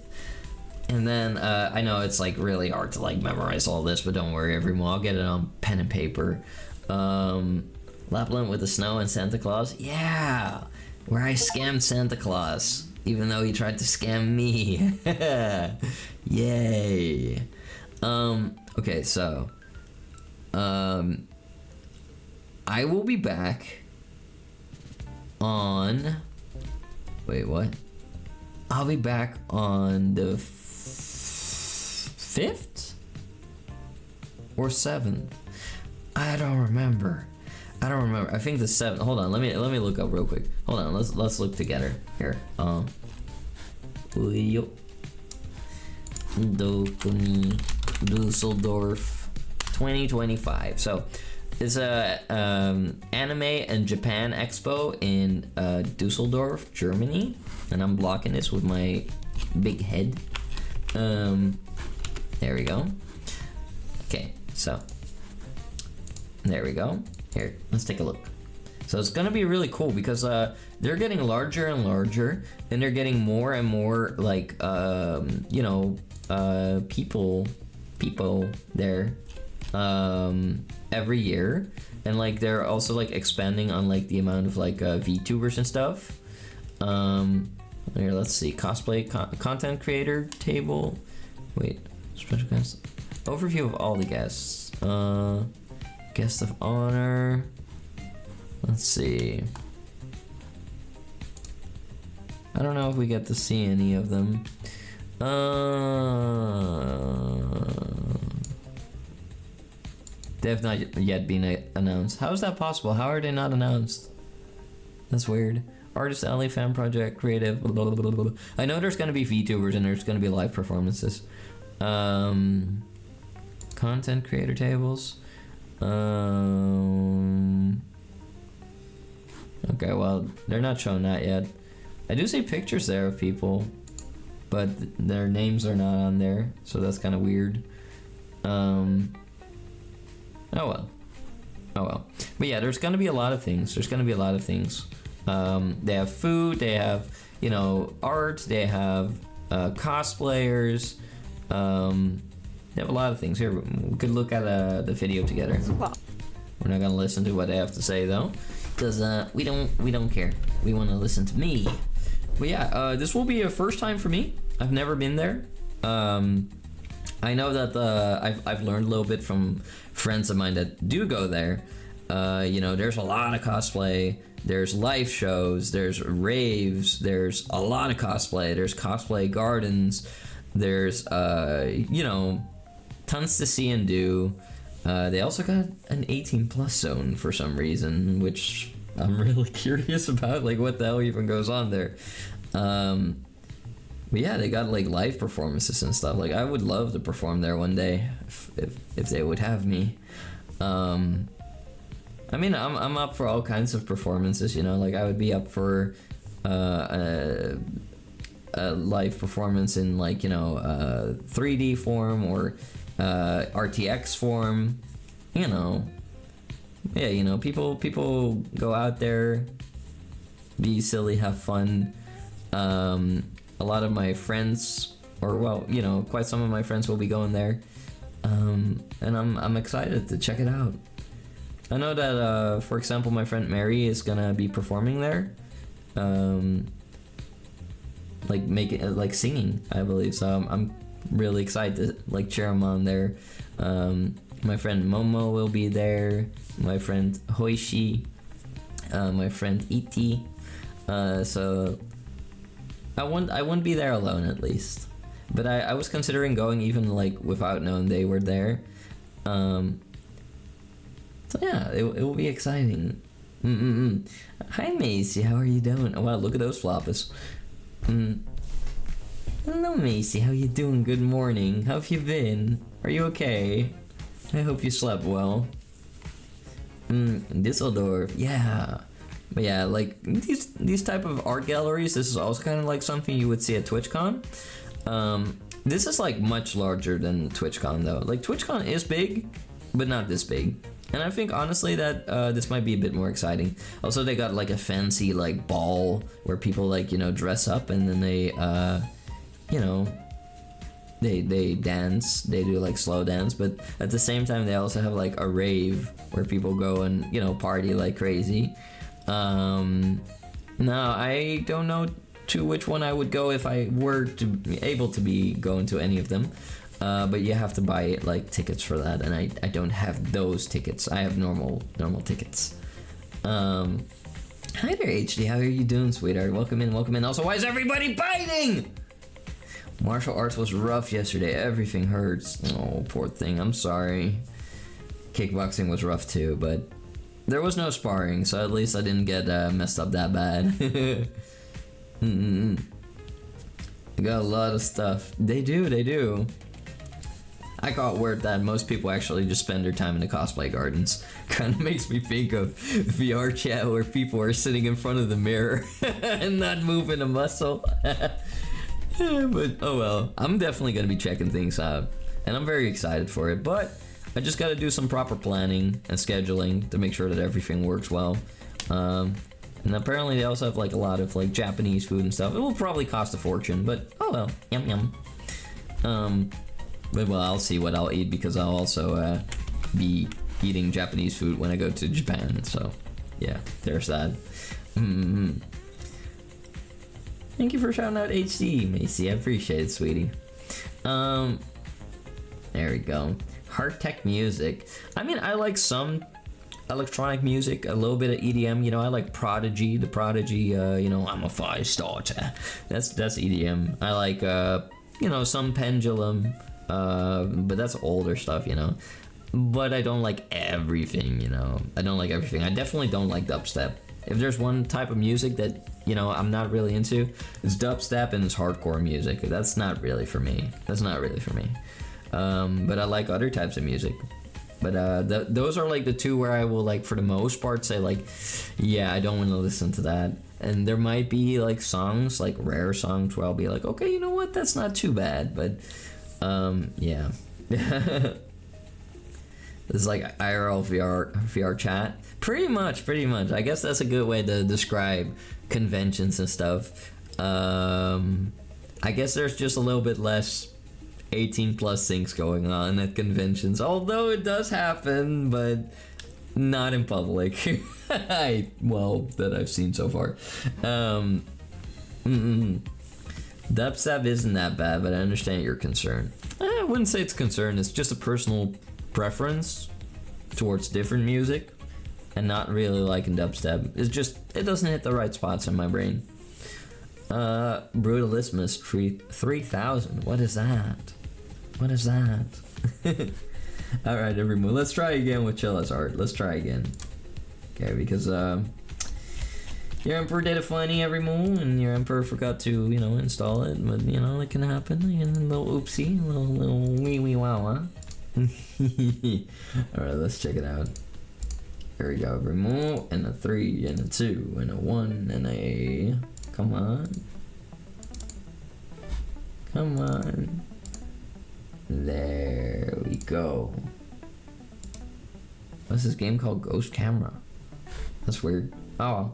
And then, I know it's like really hard to like memorize all this, but don't worry everyone, I'll get it on pen and paper. Lapland with the snow and Santa Claus? Yeah! Where I scammed Santa Claus, even though he tried to scam me. Yay! Okay, so I will be back on wait, what? I'll be back on the 5th or 7th. I don't remember. I think the 7th. Hold on, let me look up real quick. Hold on, let's look together here. Dusseldorf 2025. So it's a anime and Japan expo in Dusseldorf, Germany, and I'm blocking this with my big head. There we go. Okay, so there we go. Here, let's take a look. So it's gonna be really cool because they're getting larger and larger, and they're getting more and more like people there every year, and like they're also like expanding on like the amount of like VTubers and stuff. Here, let's see, cosplay content creator table. Wait, special guest overview of all the guests. Guest of honor. Let's see. I don't know if we get to see any of them. They have not yet been announced. How is that possible? How are they not announced? That's weird. Artist alley, fan project, creative, blah, blah, blah, blah, blah. I know there's gonna be VTubers and there's gonna be live performances. Content creator tables. Okay, well, they're not showing that yet. I do see pictures there of people, but their names are not on there, so that's kind of weird. Oh well. But yeah, there's gonna be a lot of things. They have food, they have, art, they have cosplayers, they have a lot of things. Here, we could look at the video together. We're not gonna listen to what they have to say though, because we don't care. We want to listen to me. But yeah, this will be a first time for me. I've never been there. I know that I've learned a little bit from friends of mine that do go there. There's a lot of cosplay. There's live shows. There's raves. There's a lot of cosplay. There's cosplay gardens. There's tons to see and do. They also got an 18+ zone for some reason, which I'm really curious about, like what the hell even goes on there. But yeah, they got like live performances and stuff. Like I would love to perform there one day if they would have me. I mean, I'm up for all kinds of performances, like I would be up for a live performance in like 3D form or RTX form. People go out there, be silly, have fun. A lot of my friends, quite some of my friends will be going there, and I'm excited to check it out. I know that for example, my friend Mary is gonna be performing there, like singing, I believe. So I'm really excited to like cheer him on there. My friend Momo will be there. My friend Hoishi, my friend Iti. So I wouldn't be there alone, at least. But I was considering going even like without knowing they were there. So yeah, it will be exciting. Hi Macy, how are you doing? Oh wow, look at those floppers. Hello Macy, how you doing? Good morning. How have you been? Are you okay? I hope you slept well. Düsseldorf, yeah. But yeah, like these type of art galleries, this is also kind of like something you would see at TwitchCon. This is like much larger than TwitchCon though. Like TwitchCon is big, but not this big. And I think honestly that this might be a bit more exciting. Also, they got like a fancy like ball where people like dress up and then they they dance. They do like slow dance, but at the same time they also have like a rave where people go and party like crazy. Now I don't know to which one I would go if I were to be able to be going to any of them. But you have to buy like tickets for that, and I don't have those tickets. I have normal tickets. Hi there, HD. How are you doing, sweetheart? Welcome in, welcome in. Also, why is everybody biting? Martial arts was rough yesterday. Everything hurts. Oh, poor thing. I'm sorry. Kickboxing was rough too, but there was no sparring, so at least I didn't get messed up that bad. I got a lot of stuff. They do. I got word that most people actually just spend their time in the cosplay gardens. Kind of makes me think of VR chat where people are sitting in front of the mirror and not moving a muscle. But oh well, I'm definitely gonna be checking things out, and I'm very excited for it. But I just gotta do some proper planning and scheduling to make sure that everything works well. And apparently they also have like a lot of like Japanese food and stuff. It will probably cost a fortune, but oh well, yum yum. But well, I'll see what I'll eat because I'll also be eating Japanese food when I go to Japan. So yeah, there's that. Thank you for shouting out HD, Macy. I appreciate it, sweetie. There we go. Hard tech music. I mean, I like some electronic music, a little bit of EDM. You know, I like Prodigy. The Prodigy. You know, I'm a 5-star. That's EDM. I like you know, some Pendulum. But that's older stuff, you know. But I don't like everything, you know. I don't like everything. I definitely don't like dubstep. If there's one type of music that, you know, I'm not really into, it's dubstep and it's hardcore music. That's not really for me. But I like other types of music. But those are like the two where I will, like, for the most part say like, yeah, I don't want to listen to that. And there might be like songs, like rare songs, where I'll be like, okay, you know what, that's not too bad. But yeah. This is like IRL VR chat. Pretty much. I guess that's a good way to describe conventions and stuff. I guess there's just a little bit less 18 plus things going on at conventions, although it does happen, but not in public. Well, that I've seen so far. Dubstep isn't that bad, but I understand your concern. I wouldn't say it's a concern, it's just a personal preference towards different music, and not really liking dubstep. It's just, it doesn't hit the right spots in my brain. Brutalismus 3000, what is that? Alright, everyone, let's try again with Chilla's art. Let's try again. Okay, because your Emperor did a funny every move, and your Emperor forgot to, you know, install it. But, you know, it can happen. You know, a little oopsie, a little wee wow. Alright, let's check it out. Here we go. Remove, and a 3, and a 2, and a 1, and a... Come on. There we go. What's this game called? Ghost Camera. That's weird. Oh.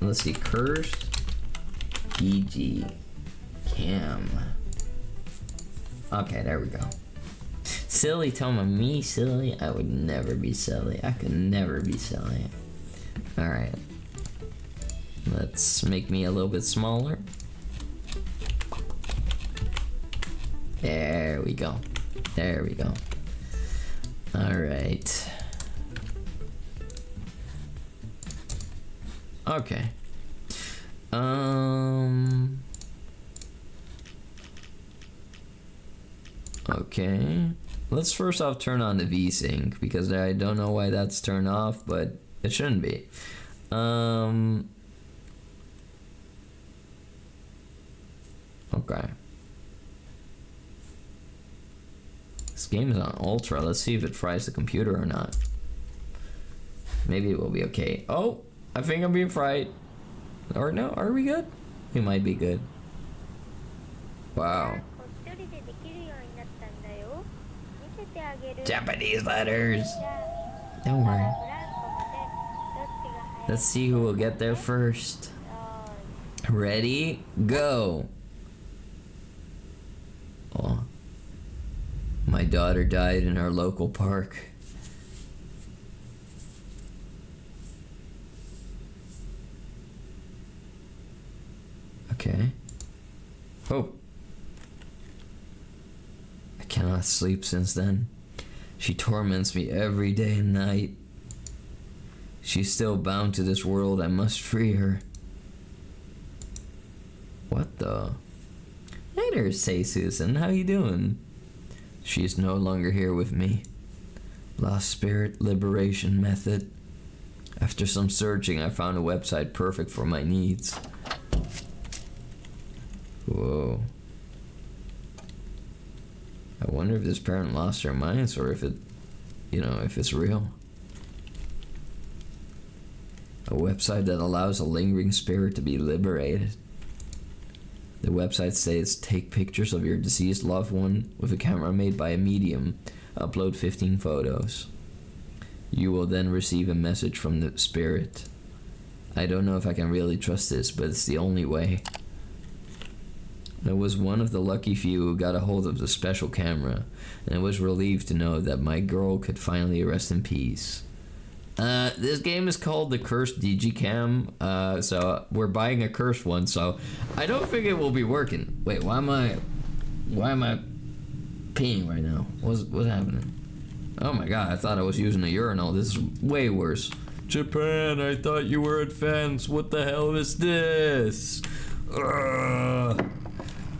Let's see. Cursed Digicam. Okay, there we go. Silly, tell me silly. I would never be silly. I could never be silly. Alright. Let's make me a little bit smaller. There we go. Alright. Okay. Okay. Let's first off turn on the VSync, because I don't know why that's turned off, but it shouldn't be. Okay. This game is on ultra. Let's see if it fries the computer or not. Maybe it will be okay. Oh, I think I'm being fried. Or no, are we good? We might be good. Wow. Japanese letters. Don't worry. Let's see who will get there first. Ready? Go. Oh. My daughter died in our local park. Okay. Oh. cannot sleep since then. She torments me every day and night. She's still bound to this world. I must free her. What the? Hey there, Say Susan. How you doing? She is no longer here with me. Lost Spirit Liberation Method. After some searching, I found a website perfect for my needs. Whoa. I wonder if this parent lost her minds or if it, you know, if it's real. A website that allows a lingering spirit to be liberated. The website states, take pictures of your deceased loved one with a camera made by a medium. Upload 15 photos. You will then receive a message from the spirit. I don't know if I can really trust this, but it's the only way. I was one of the lucky few who got a hold of the special camera, and I was relieved to know that my girl could finally rest in peace. This game is called the Cursed Digicam, so we're buying a cursed one, so I don't think it will be working. Wait, why am I peeing right now? What's happening? Oh my god, I thought I was using a urinal. This is way worse. Japan, I thought you were advanced. What the hell is this? Ugh.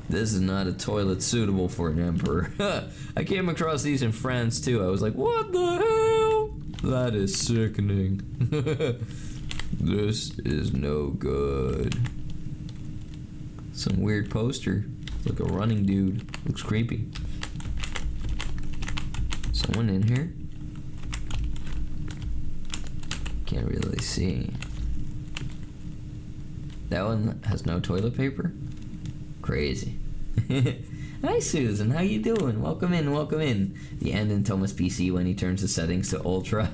This is not a toilet suitable for an emperor. I came across these in France too. I was like, what the hell? That is sickening. This is no good. Some weird poster. Like a running dude. Looks creepy. Someone in here? Can't really see. That one has no toilet paper? Crazy. Hi Susan, how you doing? Welcome in, welcome in. The end in Thomas' PC when he turns the settings to ultra.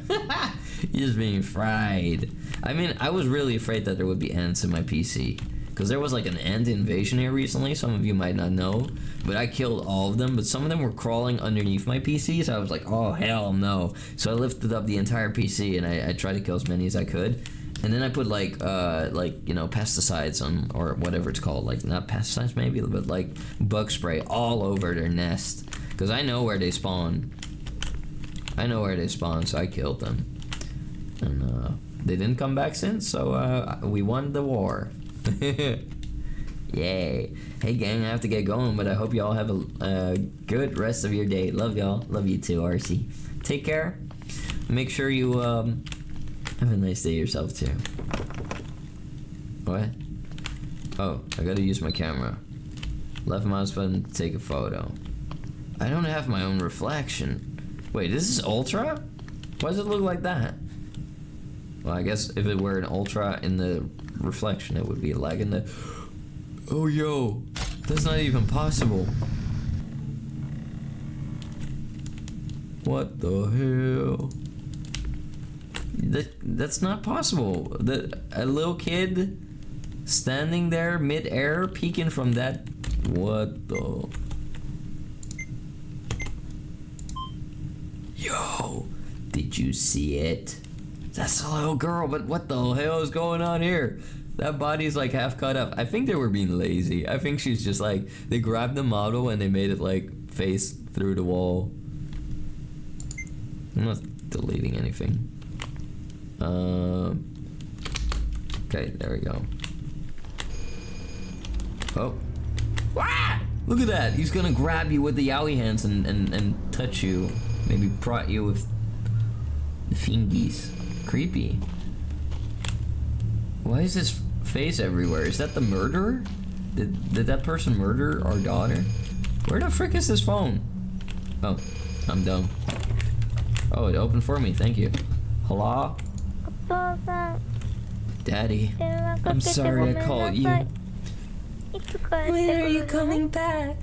You're just being fried. I mean, I was really afraid that there would be ants in my PC. Because there was like an ant invasion here recently, some of you might not know. But I killed all of them, but some of them were crawling underneath my PC, so I was like, oh hell no. So I lifted up the entire PC and I tried to kill as many as I could. And then I put like you know, pesticides on, or whatever it's called, like not pesticides maybe, but like bug spray all over their nest. Because I know where they spawn. I know where they spawn, so I killed them. And they didn't come back since, so we won the war. Yay. Hey gang, I have to get going, but I hope y'all have a good rest of your day. Love y'all. Love you too, RC. Take care. Make sure you have a nice day yourself too. What? Oh, I gotta use my camera. Left mouse button to take a photo. I don't have my own reflection. Wait, this is ultra? Why does it look like that? Well, I guess if it were an ultra in the reflection, it would be like in the... Oh, yo. That's not even possible. What the hell? That's not possible. A little kid standing there mid-air peeking from that... What the... Yo, did you see it? That's a little girl, but what the hell is going on here? That body's like half cut up. I think they were being lazy. I think she's just like, they grabbed the model and they made it like face through the wall. I'm not deleting anything. Okay, there we go. Oh. Ah! Look at that! He's gonna grab you with the yowie hands and touch you. Maybe prod you with the fingies. Creepy. Why is his face everywhere? Is that the murderer? Did that person murder our daughter? Where the frick is this phone? Oh, I'm dumb. Oh, it opened for me. Thank you. Hello? Daddy, I'm sorry I called you. When are you coming back?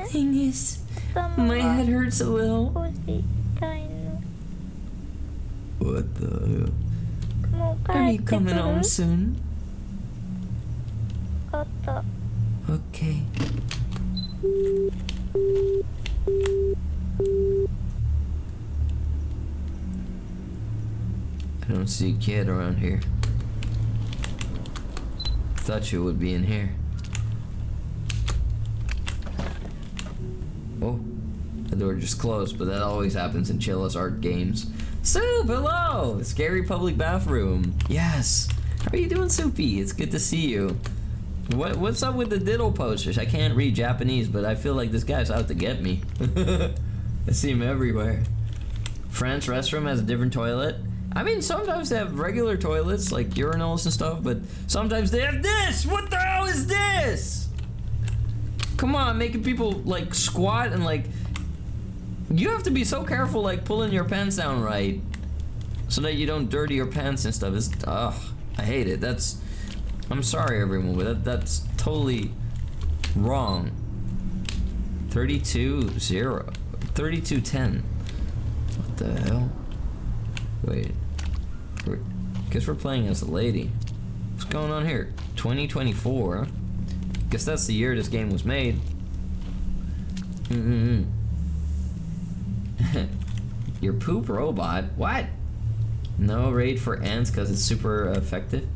Thing is, my head hurts a little. What the hell? Are you coming home soon? Okay. I don't see a kid around here. Thought you would be in here. The door just closed, but that always happens in Chilla's art games. Soup, hello! Scary public bathroom. Yes. How are you doing, Soupy? It's good to see you. What's up with the diddle posters? I can't read Japanese, but I feel like this guy's out to get me. I see him everywhere. France restroom has a different toilet. I mean, sometimes they have regular toilets, like urinals and stuff, but sometimes they have this! What the hell is this? Come on, making people, like, squat and, like... You have to be so careful, like, pulling your pants down right, so that you don't dirty your pants and stuff. It's, ugh, I hate it. That's... I'm sorry, everyone, but that's totally wrong. 32-0. 32-10. What the hell? Wait. Guess we're playing as a lady. What's going on here? 2024. Guess that's the year this game was made. Your poop robot? What? No raid for ants because it's super effective?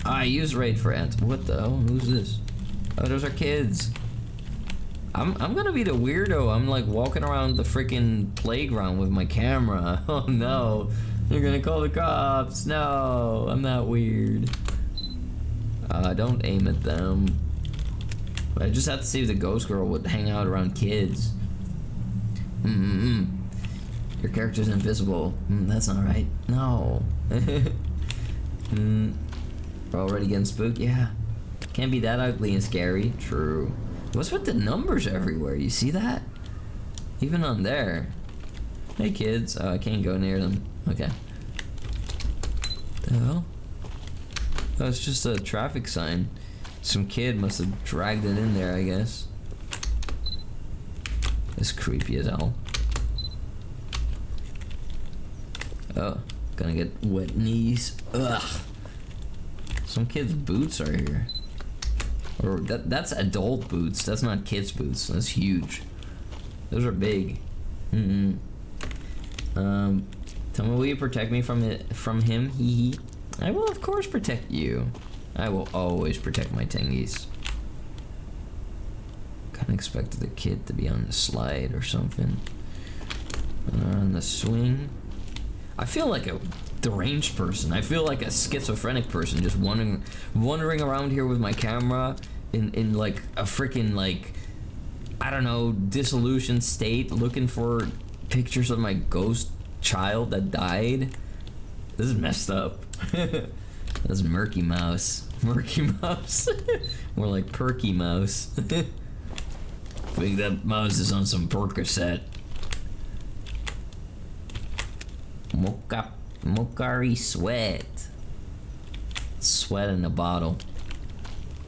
I use raid for ants. What the hell? Who's this? Oh, those are kids. I'm gonna be the weirdo. I'm like walking around the freaking playground with my camera. Oh no. You're gonna call the cops. No, I'm not weird. Don't aim at them. I just have to see if the ghost girl would hang out around kids. Your character's invisible. That's not right. No. We're already getting spooked? Yeah. Can't be that ugly and scary. True. What's with the numbers everywhere? You see that? Even on there. Hey kids. Oh, I can't go near them. Okay. The hell? Oh, it's just a traffic sign. Some kid must have dragged it in there, I guess. It's creepy as hell. Oh, gonna get wet knees. Ugh. Some kids' boots are here. Or that's adult boots. That's not kids' boots. That's huge. Those are big. Tell me, will you protect me from him? Hee hee. I will of course protect you. I will always protect my tingies. Kinda expected the kid to be on the slide or something. On the swing. I feel like a deranged person. I feel like a schizophrenic person just wandering around here with my camera in like a freaking, like, I don't know, disillusioned state, looking for pictures of my ghost child that died. This is messed up. That's Murky Mouse. Murky Mouse. More like Perky Mouse. I think that mouse is on some Percocet. Mokari sweat. Sweat in a bottle.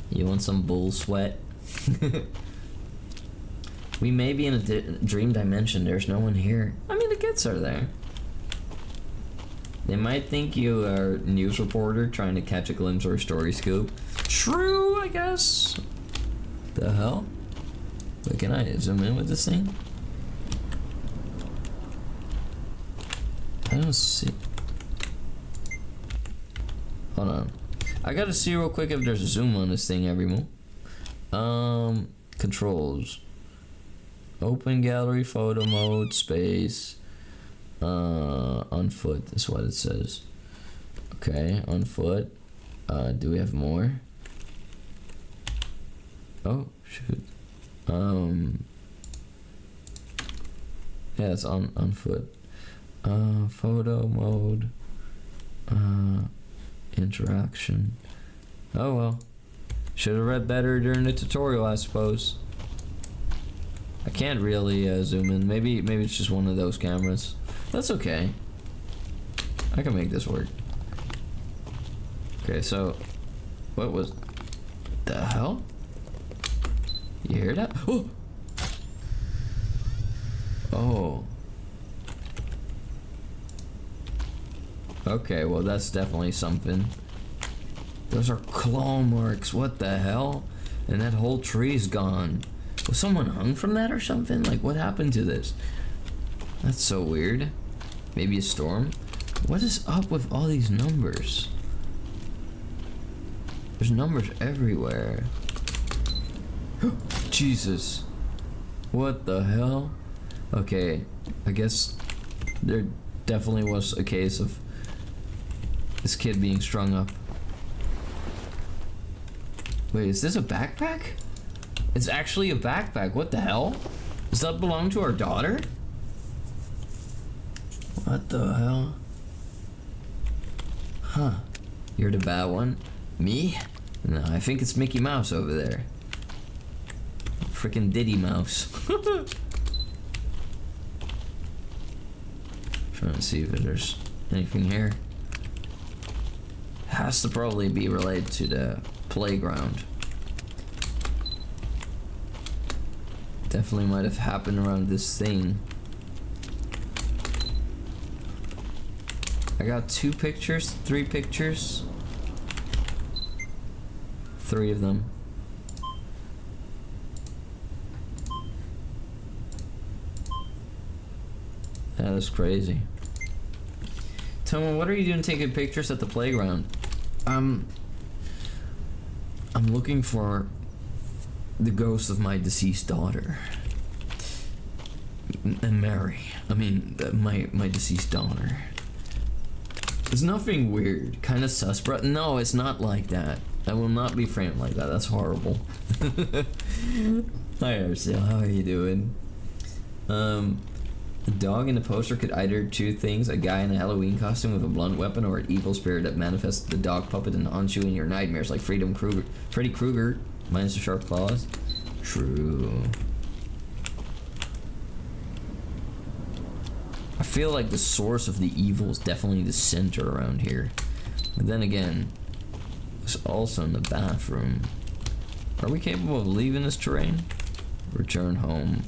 You want some bull sweat? We may be in a dream dimension. There's no one here. I mean, the kids are there. They might think you are a news reporter trying to catch a glimpse or a story scoop. True, I guess. The hell? Wait, can I zoom in with this thing? I don't see. Hold on. I gotta see real quick if there's a zoom on this thing, everyone. Controls. Open gallery, photo mode, space. On foot is what it says. Okay, on foot. Do we have more? Oh, shoot. Yeah, it's on foot. Photo mode. Interaction. Oh well. Should have read better during the tutorial, I suppose. I can't really zoom in. Maybe it's just one of those cameras. That's okay. I can make this work. Okay, so what was the hell? You hear that? Oh. Oh. Okay, well that's definitely something. Those are claw marks. What the hell? And that whole tree's gone. Was someone hung from that or something? Like, what happened to this? That's so weird. Maybe a storm? What is up with all these numbers? There's numbers everywhere. Jesus. What the hell? Okay, I guess there definitely was a case of this kid being strung up. Wait, is this a backpack? It's actually a backpack. What the hell? Does that belong to our daughter? What the hell? Huh. You're the bad one? Me? No, I think it's Mickey Mouse over there. Frickin' Diddy Mouse. Trying to see if there's anything here. Has to probably be related to the playground. Definitely might have happened around this thing. I got 2 pictures, 3 pictures. 3 of them. That is crazy. Toma, what are you doing taking pictures at the playground? I'm looking for the ghost of my deceased daughter. And Mary. I mean, my deceased daughter. It's nothing weird. Kind of sus, bro. No, it's not like that. I will not be framed like that. That's horrible. Hi, Arcel. How are you doing? A dog in the poster could either 2 things: a guy in a Halloween costume with a blunt weapon, or an evil spirit that manifests the dog puppet and haunts you in your nightmares, like Freddy Krueger, minus the sharp claws. True. I feel like the source of the evil is definitely the center around here. But then again, it's also in the bathroom. Are we capable of leaving this terrain? Return home.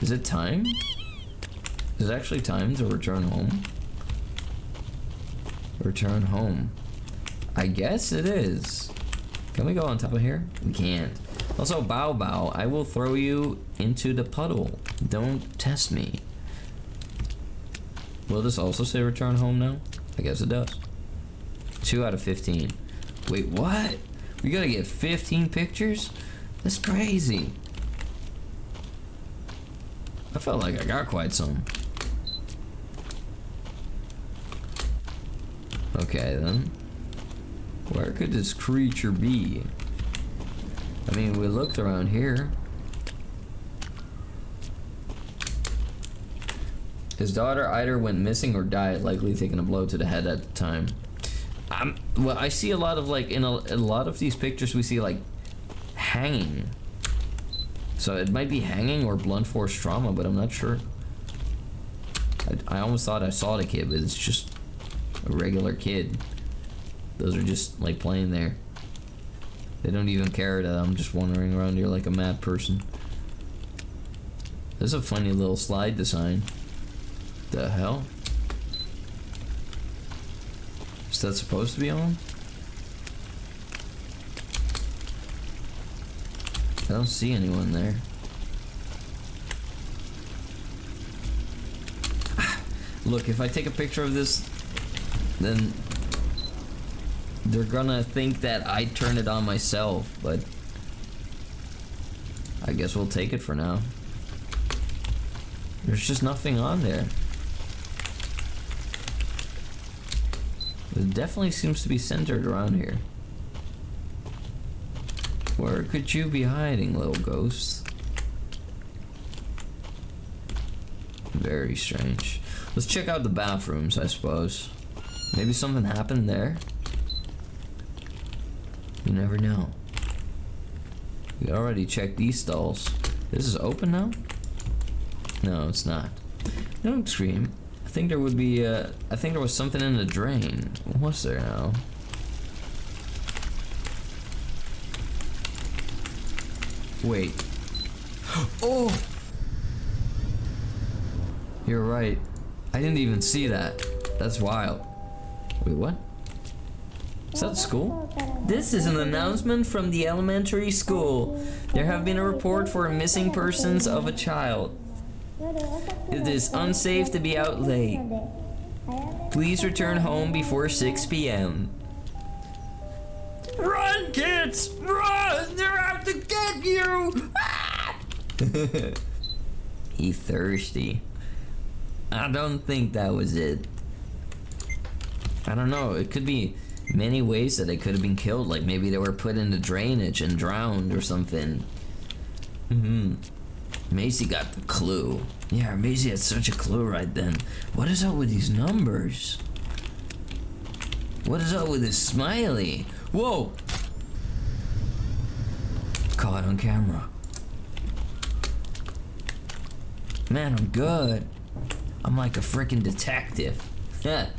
Is it time? Is it actually time to return home? Return home. I guess it is. Can we go on top of here? We can't. Also, Bow Bow, I will throw you into the puddle. Don't test me. Will this also say return home now? I guess it does. 2 out of 15. Wait, what? We gotta get 15 pictures? That's crazy. I felt like I got quite some. Okay then. Where could this creature be? I mean, we looked around here. His daughter either went missing or died, likely taking a blow to the head at the time. Well, I see a lot of, like, in a lot of these pictures we see, like, hanging. So it might be hanging or blunt force trauma, but I'm not sure. I almost thought I saw the kid, but it's just a regular kid. Those are just, like, playing there. They don't even care that I'm just wandering around here like a mad person. This is a funny little slide design. The hell? Is that supposed to be on? I don't see anyone there. Look, if I take a picture of this, then they're gonna think that I turned it on myself, but I guess we'll take it for now. There's just nothing on there. It definitely seems to be centered around here. Where could you be hiding, little ghost? Very strange. Let's check out the bathrooms, I suppose. Maybe something happened there? You never know. We already checked these stalls. This is open now? No, it's not. Don't scream. I think there would be, I think there was something in the drain. What's there now? Wait. Oh! You're right. I didn't even see that. That's wild. Wait, what? Is that school? This is an announcement from the elementary school. There have been a report for missing persons of a child. It is unsafe to be out late. Please return home before 6 p.m. Run, kids! Run! They're out to get you! Ah! He thirsty. I don't think that was it. I don't know. It could be many ways that they could have been killed. Like maybe they were put into drainage and drowned or something. Macy got the clue. Yeah, Macy had such a clue right then. What is up with these numbers? What is up with this smiley? Whoa! Caught on camera. Man, I'm good. I'm like a freaking detective. Yeah.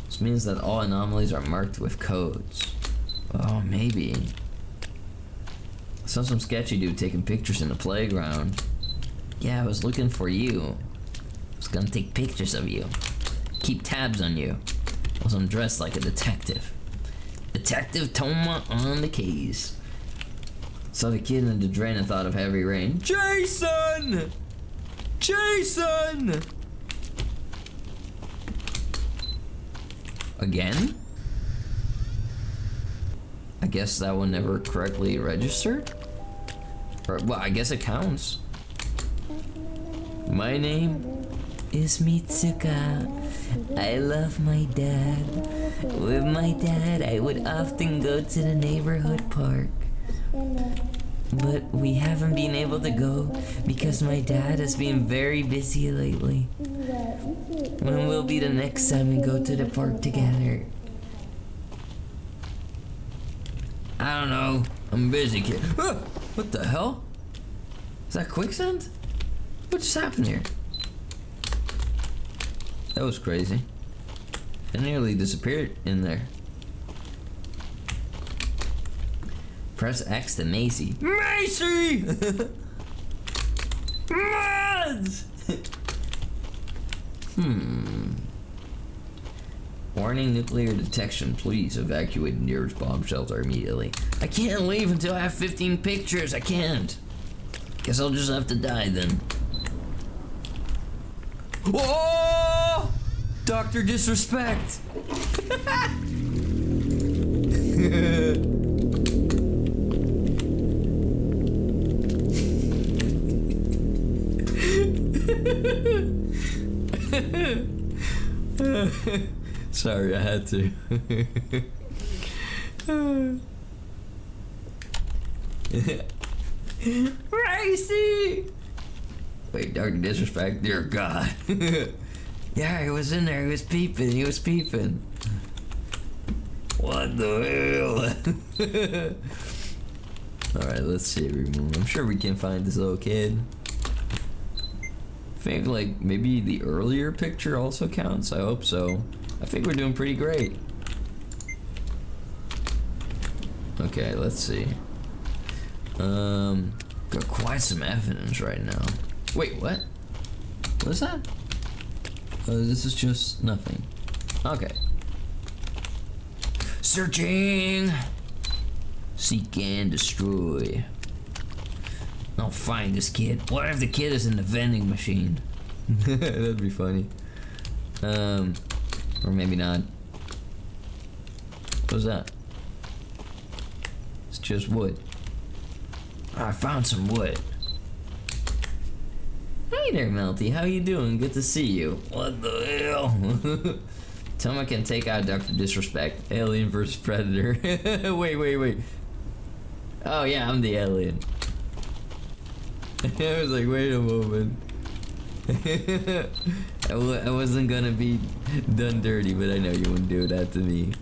This means that all anomalies are marked with codes. Oh, maybe. I saw some sketchy dude taking pictures in the playground. Yeah, I was looking for you. I was gonna take pictures of you. Keep tabs on you. I was dressed like a detective. Detective Toma on the keys. Saw the kid in the drain and thought of Heavy Rain. Jason! Jason! Again? I guess that one never correctly registered? Or, well, I guess it counts. My name is Mitsuka. I love my dad. With my dad, I would often go to the neighborhood park. But we haven't been able to go because my dad has been very busy lately. When will be the next time we go to the park together? I don't know. I'm busy, kid. Ah, what the hell? Is that quicksand? What just happened here? That was crazy. It nearly disappeared in there. Press X to Macy. Macy! Mods! Warning, nuclear detection. Please evacuate the nearest bomb shelter immediately. I can't leave until I have 15 pictures. I can't. Guess I'll just have to die then. Whoa! Dr. Disrespect! Sorry, I had to. Racy! Wait, Dr. Disrespect? Dear God. Yeah, he was in there. He was peeping. He was peeping. What the hell? Alright, let's see. Remove. I'm sure we can find this little kid. I think, like, maybe the earlier picture also counts. I hope so. I think we're doing pretty great. Okay, let's see. Got quite some evidence right now. Wait, what? What is that? This is just nothing. Okay. Searching! Seek and destroy. I'll find this kid. What if the kid is in the vending machine? That'd be funny. Or maybe not. What's that? It's just wood. I found some wood. Hey there, Melty. How you doing? Good to see you. What the hell? Tell me I can take out Dr. Disrespect. Alien vs. Predator. Wait. Oh yeah, I'm the alien. I was like, wait a moment. I wasn't gonna be done dirty, but I know you wouldn't do that to me.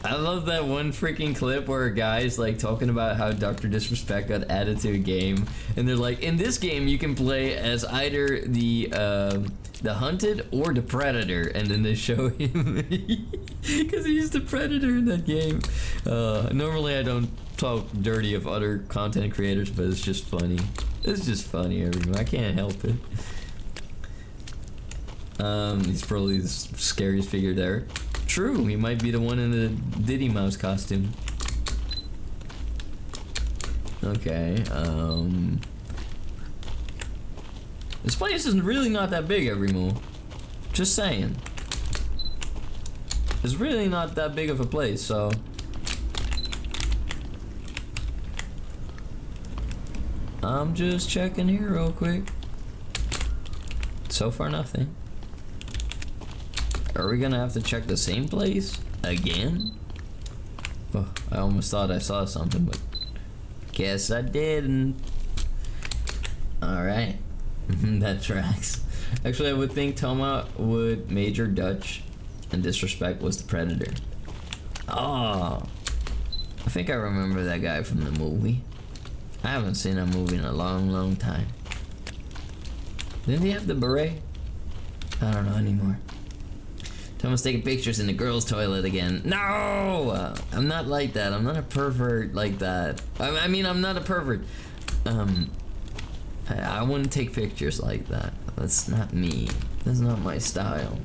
I love that one freaking clip where a guy's like talking about how Dr. Disrespect got added to a game, and they're like, in this game you can play as either the hunted or the predator, and then they show him because he's the predator in that game. Normally I don't talk dirty of other content creators, but it's just funny. It's just funny, everyone. I can't help it. He's probably the scariest figure there. True, he might be the one in the Diddy Mouse costume. Okay, this place is really not that big, Everymo. Just saying. It's really not that big of a place, so. I'm just checking here real quick. So far, nothing. Are we gonna have to check the same place again? Oh, I almost thought I saw something, but guess I didn't. Alright. That tracks. Actually, I would think Toma would Major Dutch and Disrespect was the Predator. Oh, I think I remember that guy from the movie. I haven't seen that movie in a long time. Didn't he have the beret? I don't know anymore. Toma's taking pictures in the girls' toilet again. No! I'm not like that. I'm not a pervert like that. I mean, I'm not a pervert. I wouldn't take pictures like that. That's not me. That's not my style.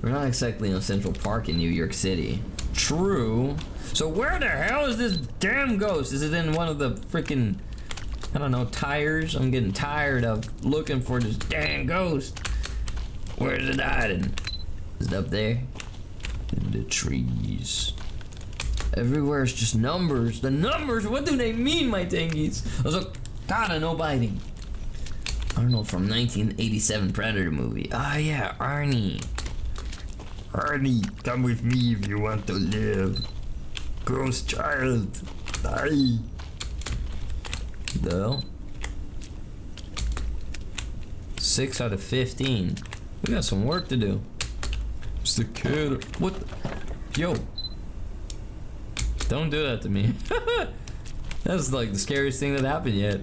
We're not exactly in Central Park in New York City. True. So where the hell is this damn ghost? Is it in one of the freaking, I don't know, tires? I'm getting tired of looking for this damn ghost. Where's it hiding? Is it up there? In the trees. Everywhere is just numbers. The numbers, what do they mean, my tangies? I was like, God, I know biting. Arnold from 1987 Predator movie. Ah, yeah, Arnie. Arnie, come with me if you want to live. Ghost child, die. The hell? 6 out of 15. We got some work to do. It's the kid. What? Yo. Don't do that to me. That's like the scariest thing that happened yet.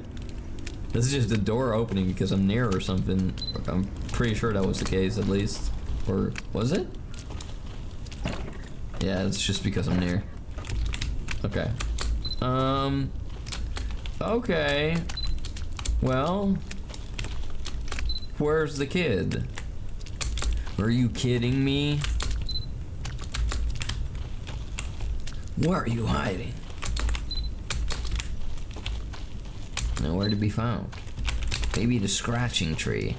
This is just the door opening because I'm near or something. I'm pretty sure that was the case at least. Or was it? Yeah, it's just because I'm near. Okay. Okay. Well, where's the kid? Are you kidding me? Where are you hiding? Nowhere to be found. Maybe the scratching tree.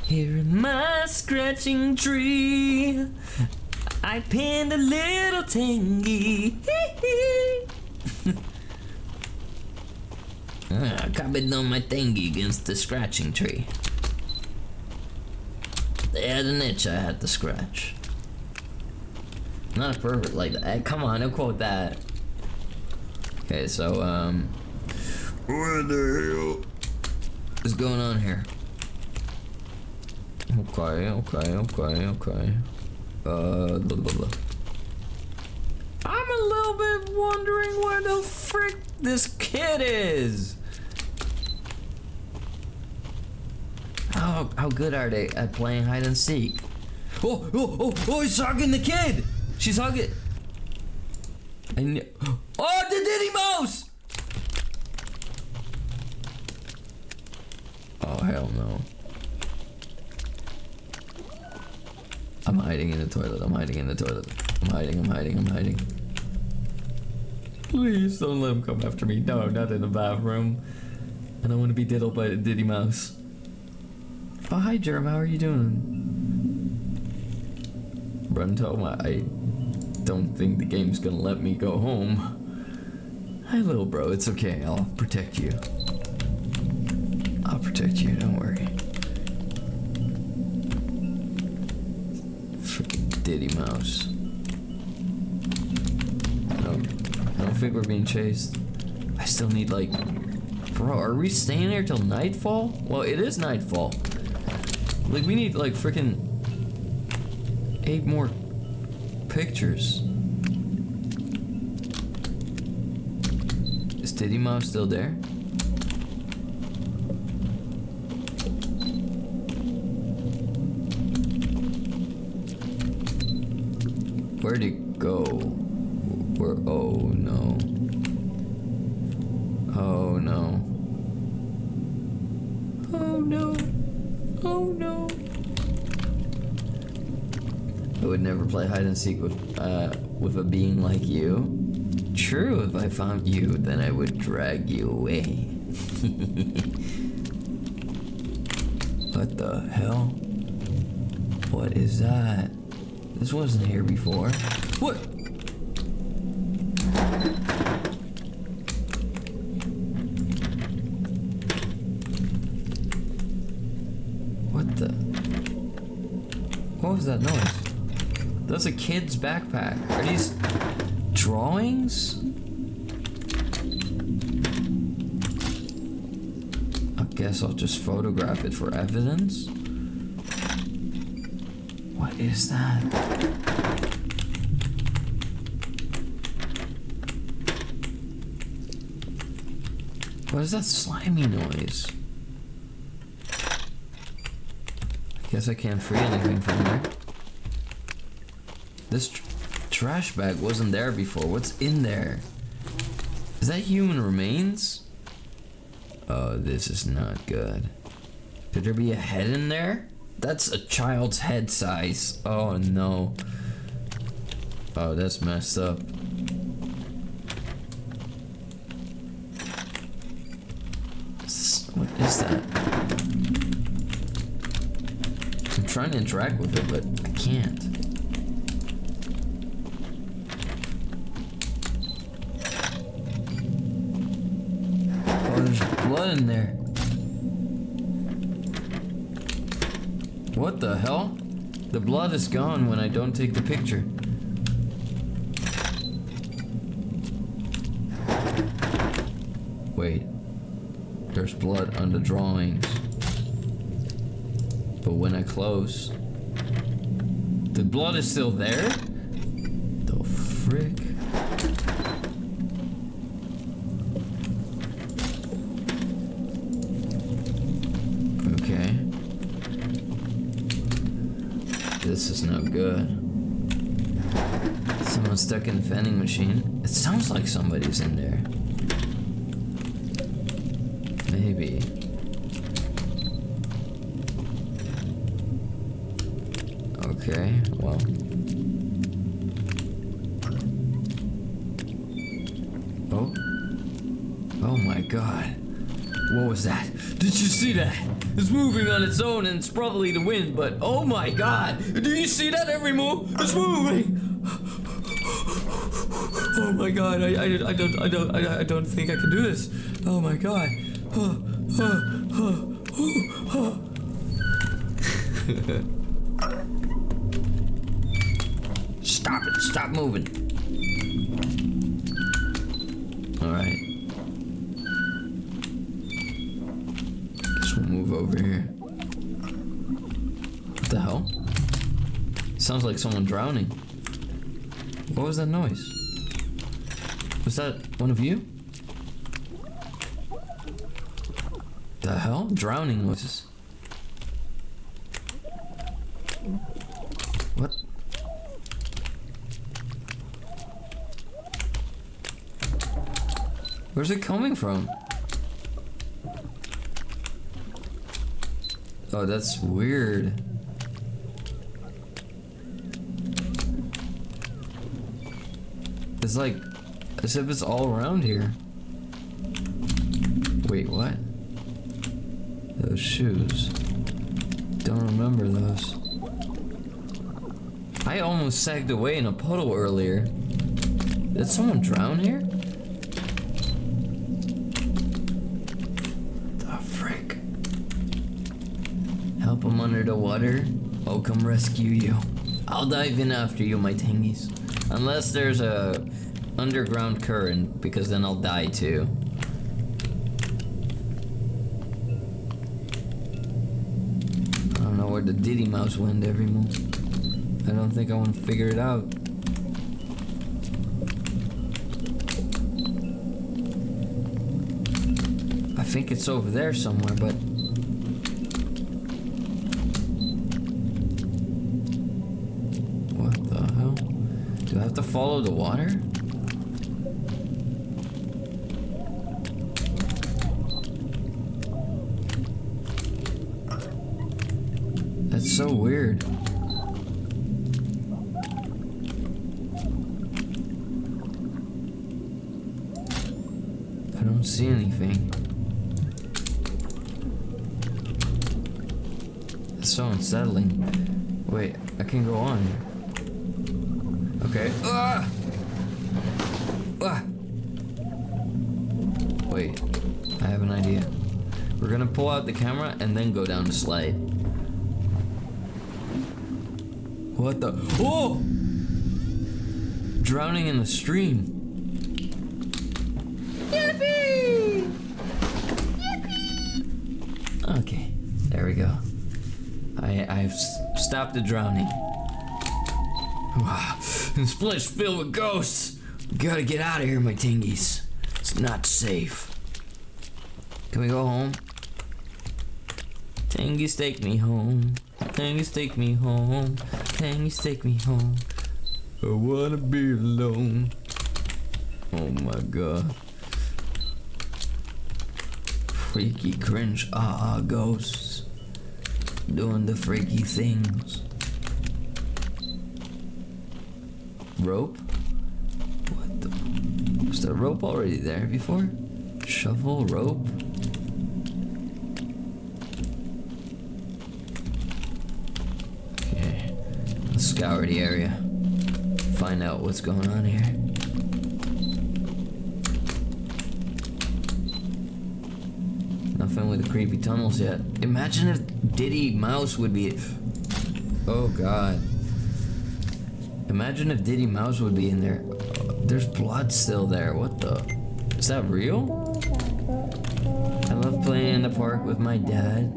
Here in my scratching tree, I pinned a little tangy. I copied on my tangy against the scratching tree. They had an itch I had to scratch. Not a pervert like that. Come on, don't quote that. Okay, so, what the hell is going on here? Okay. Blah, blah, blah. I'm a little bit wondering where the frick this kid is. How good are they at playing hide and seek? Oh, he's hugging the kid. She's hugging. Oh, the Diddy Mouse! Oh, hell no. I'm hiding in the toilet. I'm hiding. Please don't let him come after me. No, not in the bathroom. I don't want to be diddled by the Diddy Mouse. Oh, hi, Jerem. How are you doing? Run home. I don't think the game's gonna let me go home. Hi, little bro. It's okay. I'll protect you. Don't worry. Freaking Diddy Mouse. I don't think we're being chased. I still need, like... Bro, are we staying here till nightfall? Well, it is nightfall. Like, we need, like, freaking 8 more pictures. Is Diddy Mouse still there? Where'd it go? Where? Oh no. Oh no. Oh no. Oh no. I would never play hide and seek with a being like you. True, if I found you, then I would drag you away. What the hell? What is that? This wasn't here before. What? was that noise? That's a kid's backpack. Are these drawings? I guess I'll just photograph it for evidence. What is that? What is that slimy noise? I guess I can't free anything from there. This trash bag wasn't there before. What's in there? Is that human remains? Oh, this is not good. Could there be a head in there? That's a child's head size. Oh no. Oh, that's messed up. What is that? I'm trying to interact with it, but I can't. Oh, there's blood in there. What the hell? The blood is gone when I don't take the picture. Wait. There's blood on the drawings. But when I close, the blood is still there? The frick? Okay. This is no good. Someone's stuck in the vending machine. It sounds like somebody's in there. Maybe. Okay, well. Oh. Oh my god. What was that? Did you see that? It's moving on its own and it's probably the wind, but oh my god! Do you see that every move? It's moving! Oh my god, I don't think I can do this. Oh my god. Stop it, stop moving. Alright. Guess we'll move over here. What the hell? Sounds like someone drowning. What was that noise? Was that one of you? The hell? Drowning noises. What? Where's it coming from? Oh, that's weird. It's like as if it's all around here. Wait, what? Those shoes. Don't remember those. I almost sagged away in a puddle earlier. Did someone drown here? The frick? Help him under the water. I'll come rescue you. I'll dive in after you, my tingies. Unless there's a underground current, because then I'll die too. I don't know where the Diddy mouse went every move. I don't think I want to figure it out. I think it's over there somewhere, but what the hell? Do I have to follow the water? That's so weird. I don't see anything. It's so unsettling. Wait, I can go on here. Okay. Ah! Ah! Wait, I have an idea. We're gonna pull out the camera and then go down the slide. What the? Oh! Drowning in the stream. Yippee! Yippee! Okay, there we go. I've stopped the drowning. Wow, this place is filled with ghosts. We gotta get out of here, my tingies. It's not safe. Can we go home? Tingies, take me home. Tingies, take me home. Tingies, take me home. I wanna be alone. Oh my god. Freaky cringe, ghosts. Doing the freaky things. Rope? What the? Was the rope already there before? Shovel, rope? Okay. Let's scour the area. Find out what's going on here. Nothing with the creepy tunnels yet. Imagine if Diddy Mouse would be... Oh god. Imagine if Diddy Mouse would be in there. There's blood still there. What the? Is that real? I love playing in the park with my dad.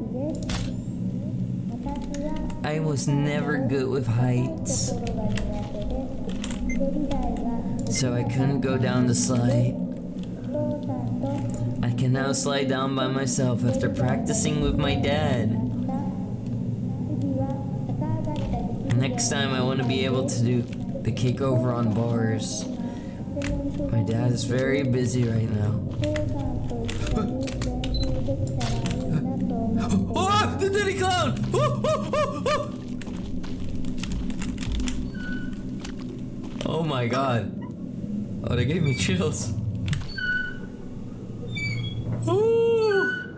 I was never good with heights. So I couldn't go down the slide. I can now slide down by myself after practicing with my dad. Next time I want to be able to do the kick over on bars. My dad is very busy right now. Oh, the Diddy Clown! Oh my god. Oh, they gave me chills. Ooh.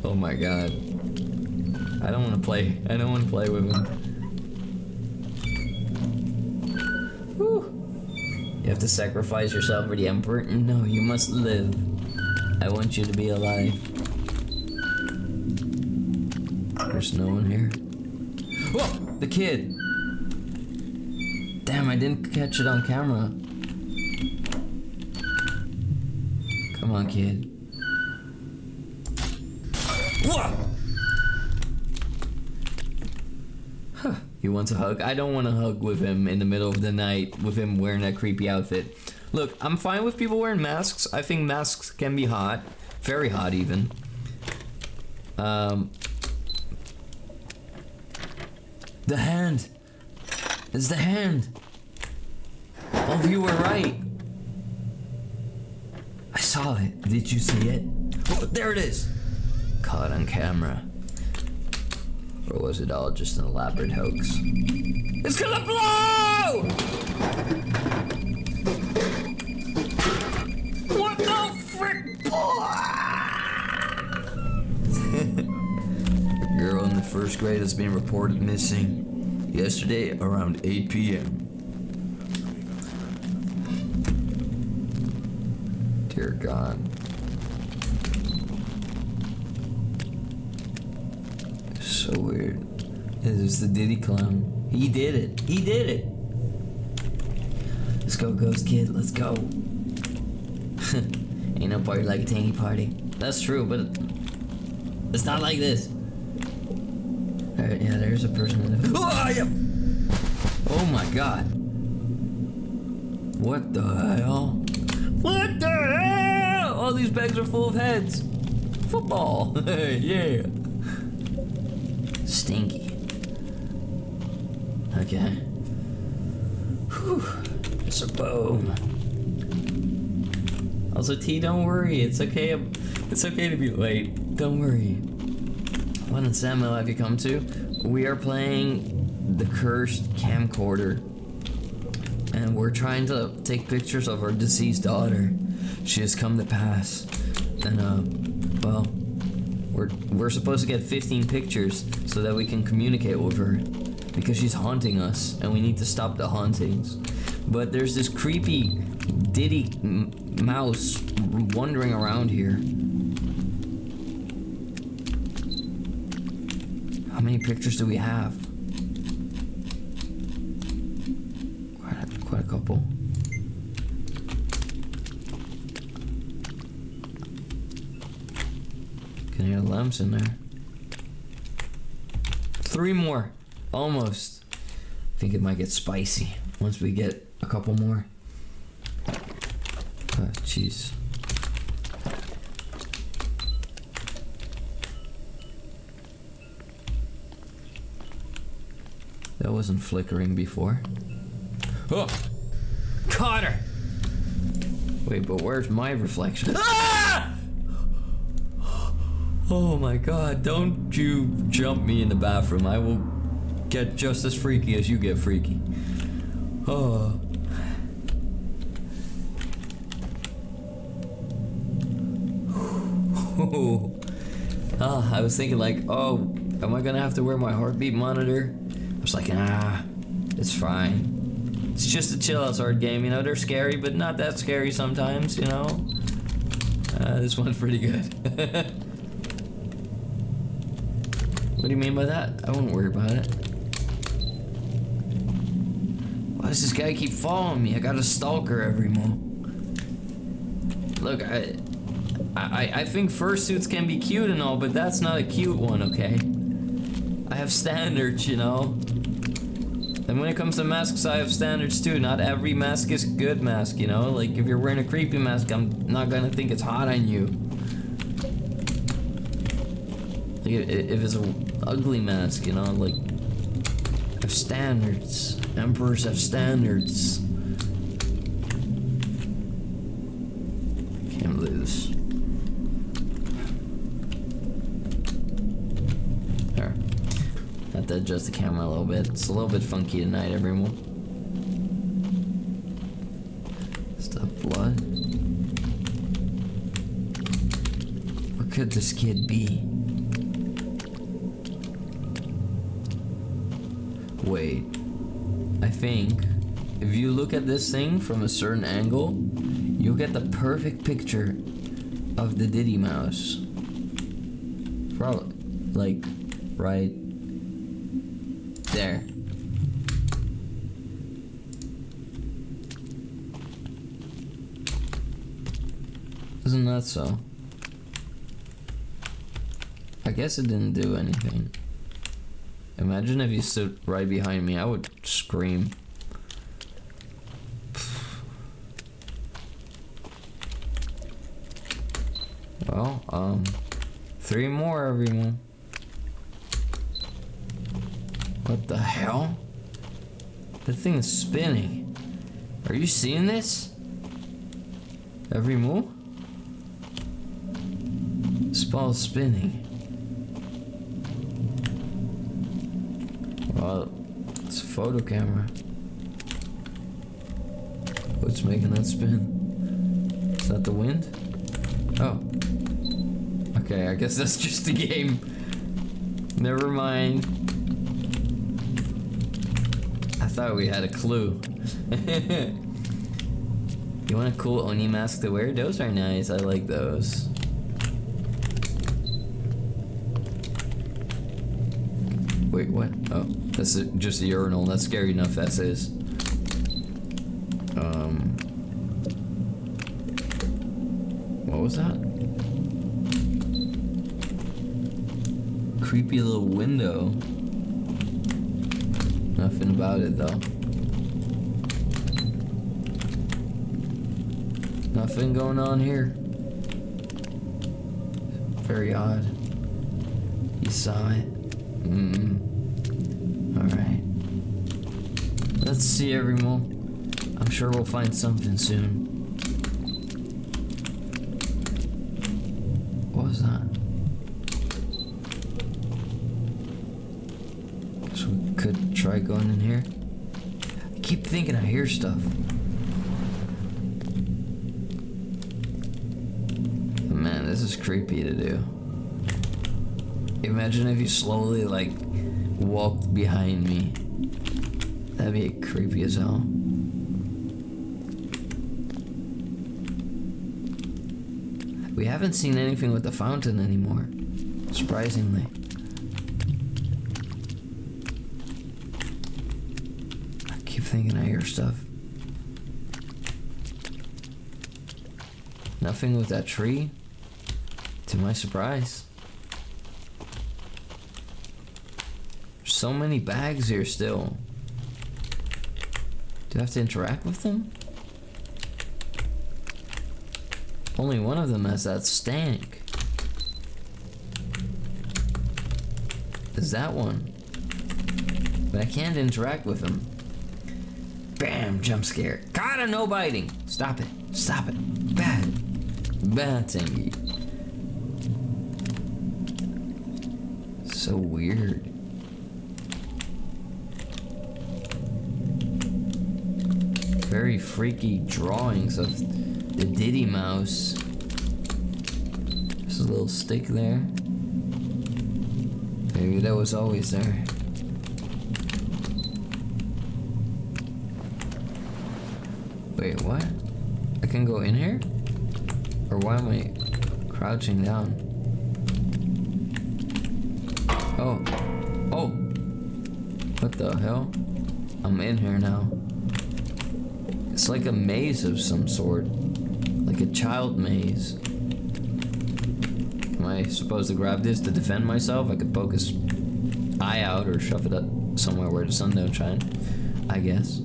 Oh my god. I don't want to play. I don't want to play with him. Whew. You have to sacrifice yourself for the Emperor? No, you must live. I want you to be alive. There's no one here. Whoa! The kid! Damn, I didn't catch it on camera. Come on, kid. Whoa! Huh. He wants a hug? I don't want to hug with him in the middle of the night with him wearing that creepy outfit. Look, I'm fine with people wearing masks. I think masks can be hot. Very hot, even. The hand! It's the hand! All of you were right. I saw it. Did you see it? Oh, there it is! Caught on camera. Or was it all just an elaborate hoax? It's gonna blow! What the frick? A girl in the first grade has been reported missing. Yesterday around 8 p.m. Dear God. It's so weird. It is the Diddy Clown. He did it. He did it. Let's go, Ghost Kid. Let's go. Ain't no party like a tangy party. That's true, but it's not like this. Alright, yeah, there's a person in the... Oh, yeah. Oh my god. What the hell? What the hell? All these bags are full of heads. Football. Yeah. Stinky. Okay. Whew. It's a bone. Also, T, don't worry. It's okay. It's okay to be late. Don't worry. What in Samuel have you come to? We are playing the cursed camcorder. And we're trying to take pictures of our deceased daughter. She has come to pass. And, well, we're supposed to get 15 pictures so that we can communicate with her. Because she's haunting us, and we need to stop the hauntings. But there's this creepy Diddy mouse wandering around here. many pictures do we have? Quite a couple. Can hear the lamps in there. 3 more. Almost. I think it might get spicy once we get a couple more. Oh, jeez. That wasn't flickering before. Oh! Caught her! Wait, but where's my reflection? Ah! Oh my god, don't you jump me in the bathroom. I will get just as freaky as you get freaky. Oh. Oh, I was thinking like, oh, am I gonna have to wear my heartbeat monitor? I was like, it's fine. It's just a chill out sword game, you know, they're scary, but not that scary sometimes, you know? This one's pretty good. What do you mean by that? I wouldn't worry about it. Why does this guy keep following me? I got a stalker every move. Look, I think fursuits can be cute and all, but that's not a cute one, okay? I have standards, you know? And when it comes to masks, I have standards too. Not every mask is a good mask, you know? Like, if you're wearing a creepy mask, I'm not gonna think it's hot on you. Like, if it's an ugly mask, you know? Like, I have standards. Emperors have standards. Can't believe this. There. Have to adjust the camera a little bit. It's a little bit funky tonight, everyone. Is that blood? Where could this kid be? Wait. I think if you look at this thing from a certain angle, you'll get the perfect picture of the Diddy mouse. Probably, like, right there. Isn't that so? I guess it didn't do anything. Imagine if you stood right behind me, I would scream. Well, 3 more, everyone. What the hell? The thing is spinning. Are you seeing this? Every move? This ball's spinning. Well, it's a photo camera. What's making that spin? Is that the wind? Oh. Okay, I guess that's just the game. Never mind. I thought we had a clue. You want a cool Oni mask to wear? Those are nice. I like those. Wait, what? Oh, that's just a urinal. That's scary enough as is. What was that? Creepy little window. Nothing about it though. Nothing going on here. Very odd. You saw it. Alright. Let's see, everyone. I'm sure we'll find something soon. What was that? So we could try going in here. I keep thinking I hear stuff. Man, this is creepy to do. Imagine if you slowly, like, walked behind me. That'd be creepy as hell. We haven't seen anything with the fountain anymore, surprisingly. Thinking I hear stuff. Nothing with that tree, to my surprise. So many bags here still. Do I have to interact with them? Only one of them has that stank. Is that one? But I can't interact with him. Bam! Jump scare. Gotta no biting! Stop it. Stop it. Bad. Bad thingy. So weird. Very freaky drawings of the Diddy mouse. There's a little stick there. Maybe that was always there. Wait, what? I can go in here? Or why am I crouching down? Oh. Oh! What the hell? I'm in here now. It's like a maze of some sort. Like a child maze. Am I supposed to grab this to defend myself? I could poke his eye out or shove it up somewhere where the sun don't shine. I guess.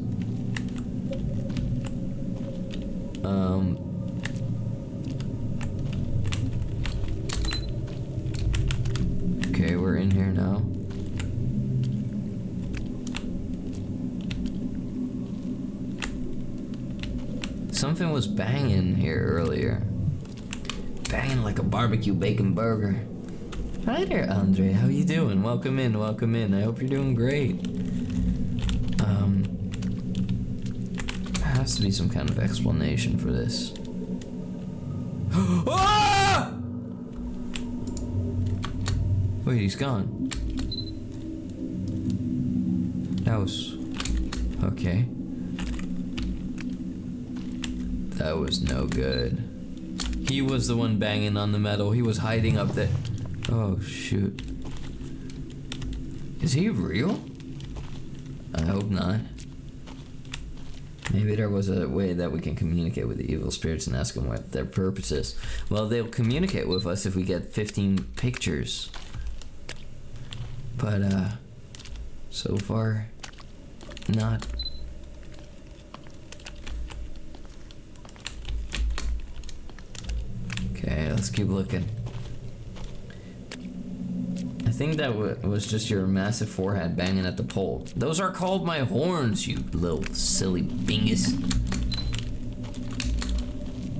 Okay, we're in here now. Something was banging here earlier. Banging like a barbecue bacon burger. Hi there, Andre. How you doing? Welcome in, welcome in. I hope you're doing great. There has to be some kind of explanation for this. Ah! Wait, he's gone. That was... okay. That was no good. He was the one banging on the metal. He was hiding up there. Oh, shoot. Is he real? I hope not. Maybe there was a way that we can communicate with the evil spirits and ask them what their purpose is. Well, they'll communicate with us if we get 15 pictures. But, so far, not. Okay, let's keep looking. I think that was just your massive forehead banging at the pole. Those are called my horns, you little silly bingus.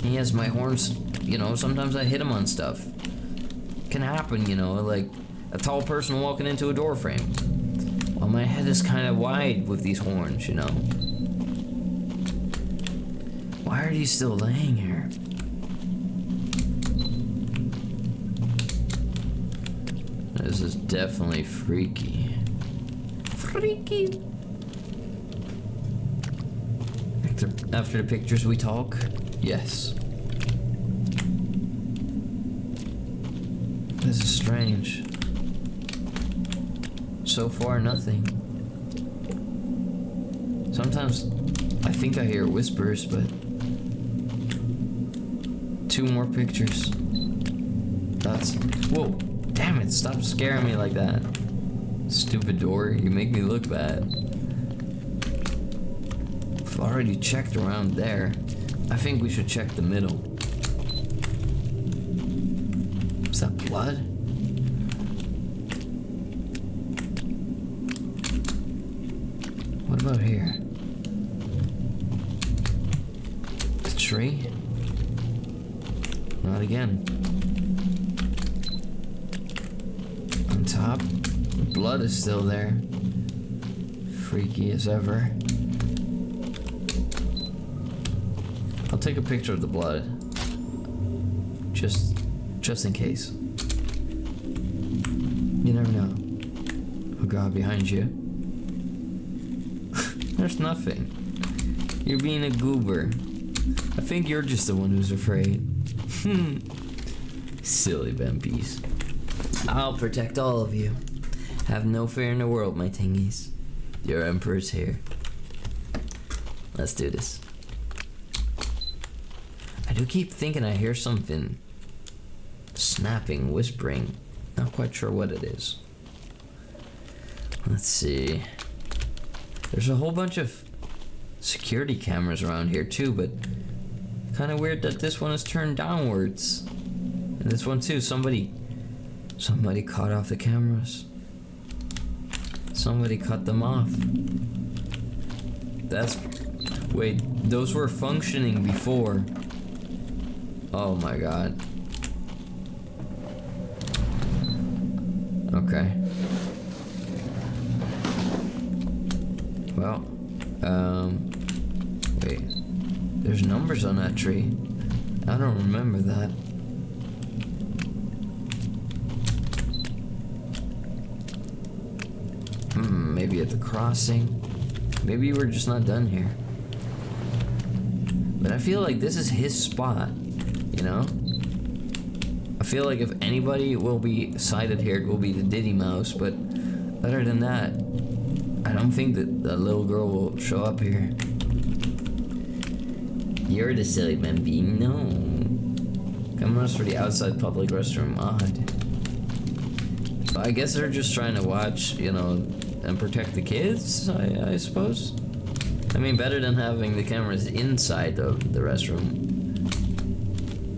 He has my horns, you know, sometimes I hit him on stuff. Can happen, you know, like a tall person walking into a door frame. Well, my head is kind of wide with these horns, you know. Why are these still laying here? This is definitely freaky. Freaky. After the pictures we talk? Yes. This is strange. So far, nothing. Sometimes I think I hear whispers, but 2 more pictures. That's... whoa. Damn it, stop scaring me like that. Stupid door, you make me look bad. I've already checked around there. I think we should check the middle. Is that blood? What about here? The tree? Not again. Top, the blood is still there. Freaky as ever. I'll take a picture of the blood. Just in case. You never know. Oh God, behind you. There's nothing. You're being a goober. I think you're just the one who's afraid. Silly Bempies. I'll protect all of you. Have no fear in the world, my tingies. Your emperor's here. Let's do this. I do keep thinking I hear something snapping, whispering. Not quite sure what it is. Let's see. There's a whole bunch of security cameras around here too, but kind of weird that this one is turned downwards. And this one too, somebody cut off the cameras. Somebody cut them off. Wait, those were functioning before. Oh my god. Okay. Well, wait. There's numbers on that tree. I don't remember that. Maybe at the crossing. Maybe we're just not done here. But I feel like this is his spot, you know? I feel like if anybody will be sighted here, it will be the Diddy Mouse, but other than that, I don't think that the little girl will show up here. You're the silly bambino. Cameras for the outside public restroom. Odd. But I guess they're just trying to watch, you know, and protect the kids, I suppose. I mean, better than having the cameras inside the restroom.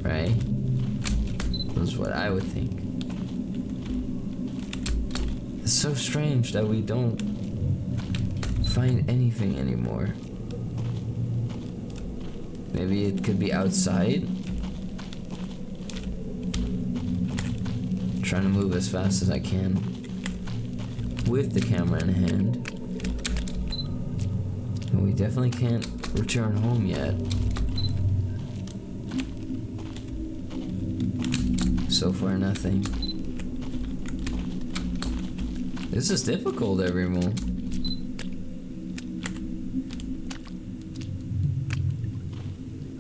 Right? That's what I would think. It's so strange that we don't find anything anymore. Maybe it could be outside. Trying to move as fast as I can with the camera in hand. And we definitely can't return home yet. So far, nothing. This is difficult, everyone.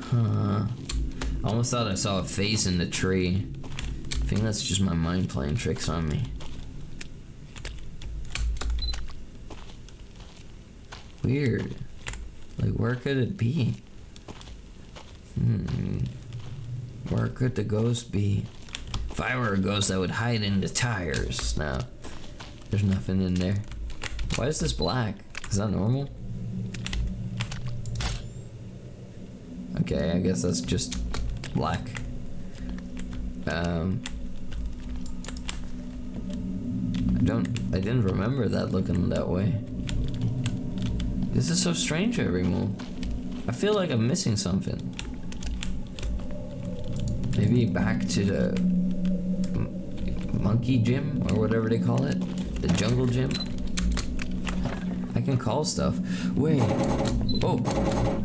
Huh. I almost thought I saw a face in the tree. I think that's just my mind playing tricks on me. Weird. Like, where could it be? Where could the ghost be? If I were a ghost, I would hide in the tires. No, there's nothing in there. Why is this black? Is that normal? Okay, I guess that's just black. I didn't remember that looking that way. This is so strange, everyone. I feel like I'm missing something. Maybe back to the monkey gym or whatever they call it, the jungle gym. I can call stuff. Wait. Oh,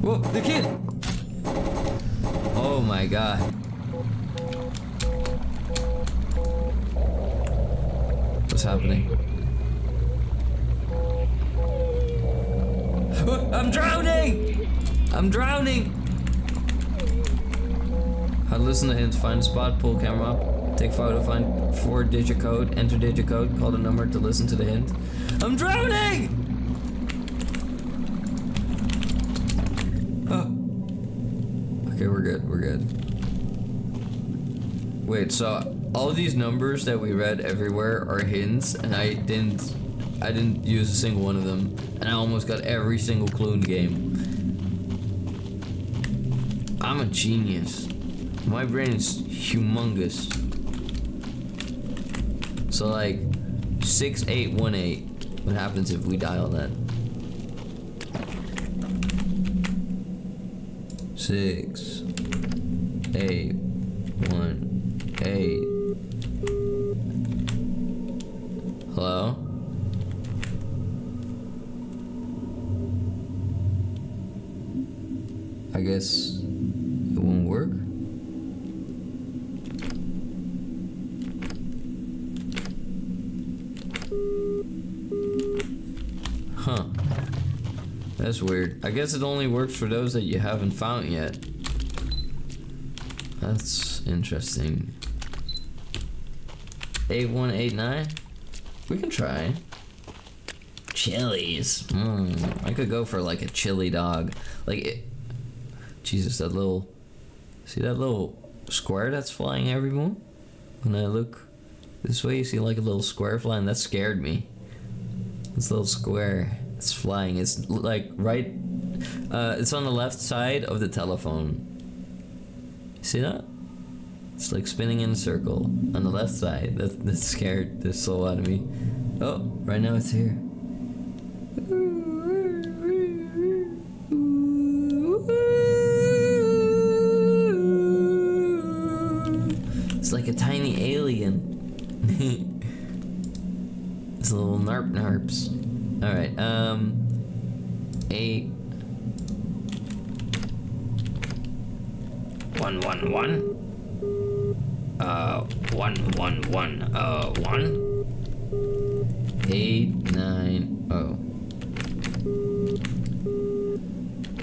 whoa, the kid. Oh my god. What's happening? I'm drowning! I'm drowning! How to listen to hints, find a spot, pull camera up, take photo, find 4 digit code, enter digit code, call the number to listen to the hint. I'm drowning! Oh. Okay, we're good, we're good. Wait, so all these numbers that we read everywhere are hints, and I didn't use a single one of them, and I almost got every single clue in the game. I'm a genius. My brain is humongous. So like 6818. What happens if we dial that? 6818. Hello? I guess it won't work. Huh. That's weird. I guess it only works for those that you haven't found yet. That's interesting. 8189? We can try. Chilies. I could go for like a chili dog. Jesus, that little... See that little square that's flying everywhere? When I look this way, you see like a little square flying? That scared me. This little square, it's flying. It's like right... it's on the left side of the telephone. See that? It's like spinning in a circle on the left side. That scared the soul out of me. Oh, right now it's here. It's like a tiny alien. It's little narps. Alright, 8 111 111 1 8 9 0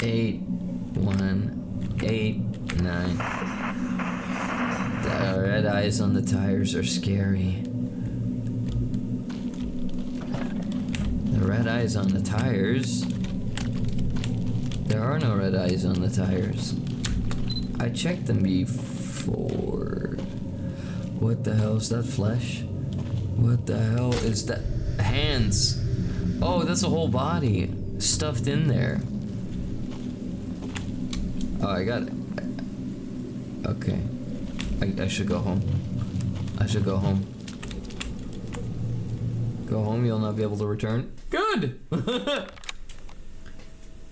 8 1 8 9. The red eyes on the tires are scary. The red eyes on the tires? There are no red eyes on the tires. I checked them before. What the hell is that flesh? What the hell is that? Hands. Oh, that's a whole body stuffed in there. Oh, I got it. Okay. I should go home. I should go home. Go home, you'll not be able to return. Good!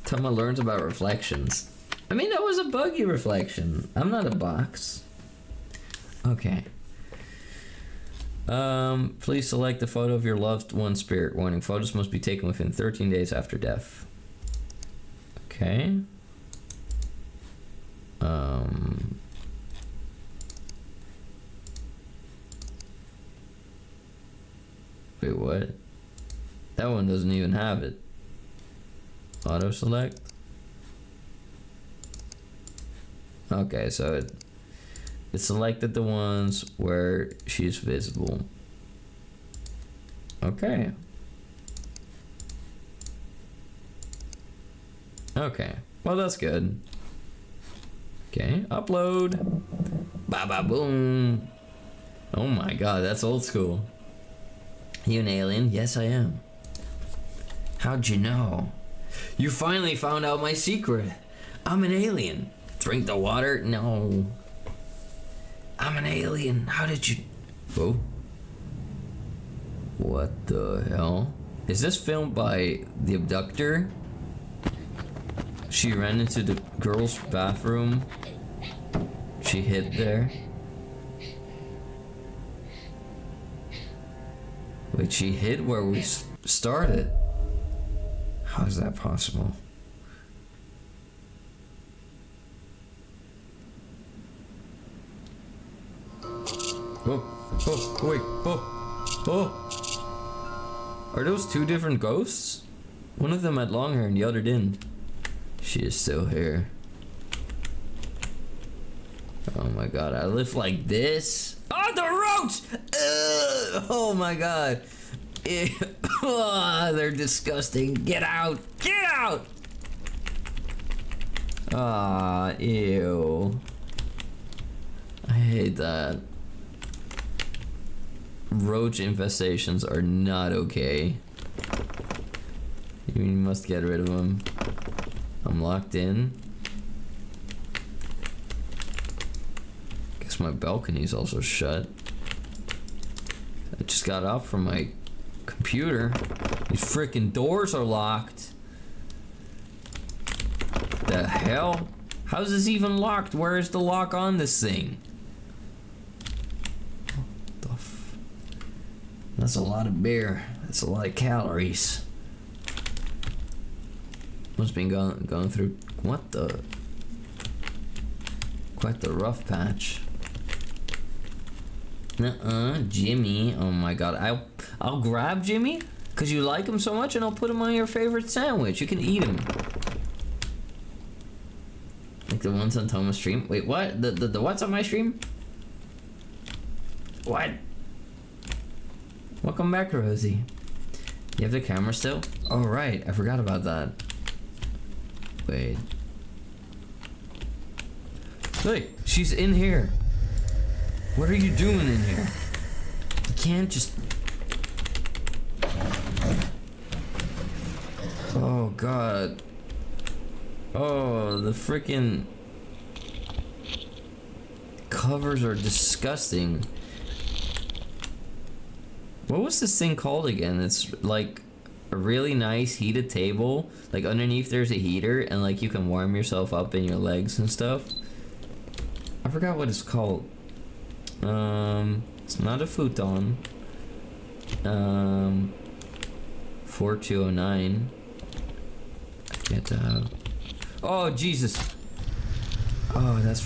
Tama learns about reflections. I mean, that was a buggy reflection. I'm not a box. Okay. Please select a photo of your loved one's spirit. Warning, photos must be taken within 13 days after death. Okay. Wait, what? That one doesn't even have it. Auto select. Okay, so it selected the ones where she's visible. Okay. Okay, well that's good. Okay, upload. Ba ba boom. Oh my god, that's old school. You an alien? Yes, I am. How'd you know? You finally found out my secret. I'm an alien. Drink the water? No. I'm an alien. How did you... Whoa. What the hell? Is this filmed by the abductor? She ran into the girl's bathroom. She hid there. Wait, she hid where we started? How is that possible? Oh, wait, oh. Are those two different ghosts? One of them had long hair and the other didn't. She is still here. Oh my god, I live like this? Oh, the roach! Oh my god. Oh, they're disgusting. Get out! Get out! Ah, ew. I hate that. Roach infestations are not okay. You must get rid of them. I'm locked in. Guess my balcony's also shut. I just got up from my computer. These freaking doors are locked. The hell? How's this even locked? Where is the lock on this thing? What the f... That's a lot of beer. That's a lot of calories. Must been going through... What the... Quite the rough patch. Jimmy. Oh my god. I'll grab Jimmy because you like him so much, and I'll put him on your favorite sandwich. You can eat him. Like the ones on Thomas' stream. Wait, what? The what's on my stream? What? Welcome back, Rosie. You have the camera still? Oh, right. I forgot about that. Wait. Wait, she's in here. What are you doing in here? You can't just... Oh, God. Oh, the freaking covers are disgusting. What was this thing called again? It's like a really nice heated table. Like underneath there's a heater and like you can warm yourself up in your legs and stuff. I forgot what it's called. It's not a futon. 4209. Get out. Oh Jesus! Oh, that's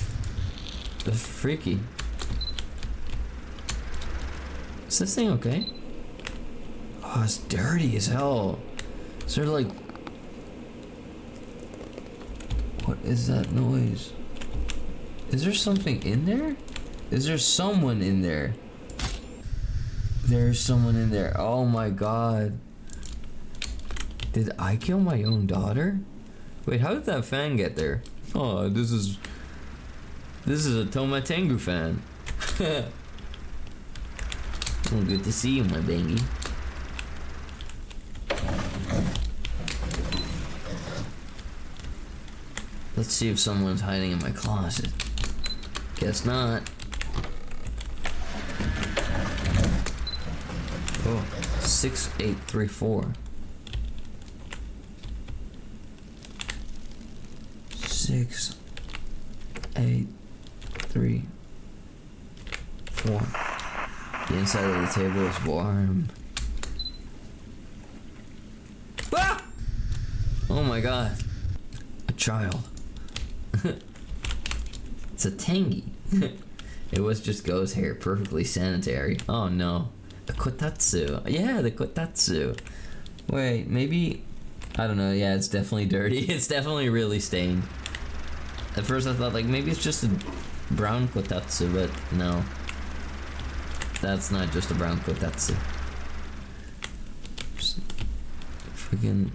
freaky. Is this thing okay? Oh, it's dirty as hell. Is there like... What is that noise? Is there something in there? Is there someone in there? There's someone in there. Oh my god. Did I kill my own daughter? Wait, how did that fan get there? Oh, this is a Toma Tengu fan. Oh, good to see you, my bangy. Let's see if someone's hiding in my closet. Guess not. Oh, 6834. 6834. The inside of the table is warm. Ah! Oh my god. A child. It's a tangy. It was just ghost hair, perfectly sanitary. Oh no. The kotatsu. Yeah, the kotatsu. Wait, maybe... I don't know, yeah, it's definitely dirty. It's definitely really stained. At first I thought like maybe it's just a brown kotatsu, but no. That's not just a brown kotatsu. Freaking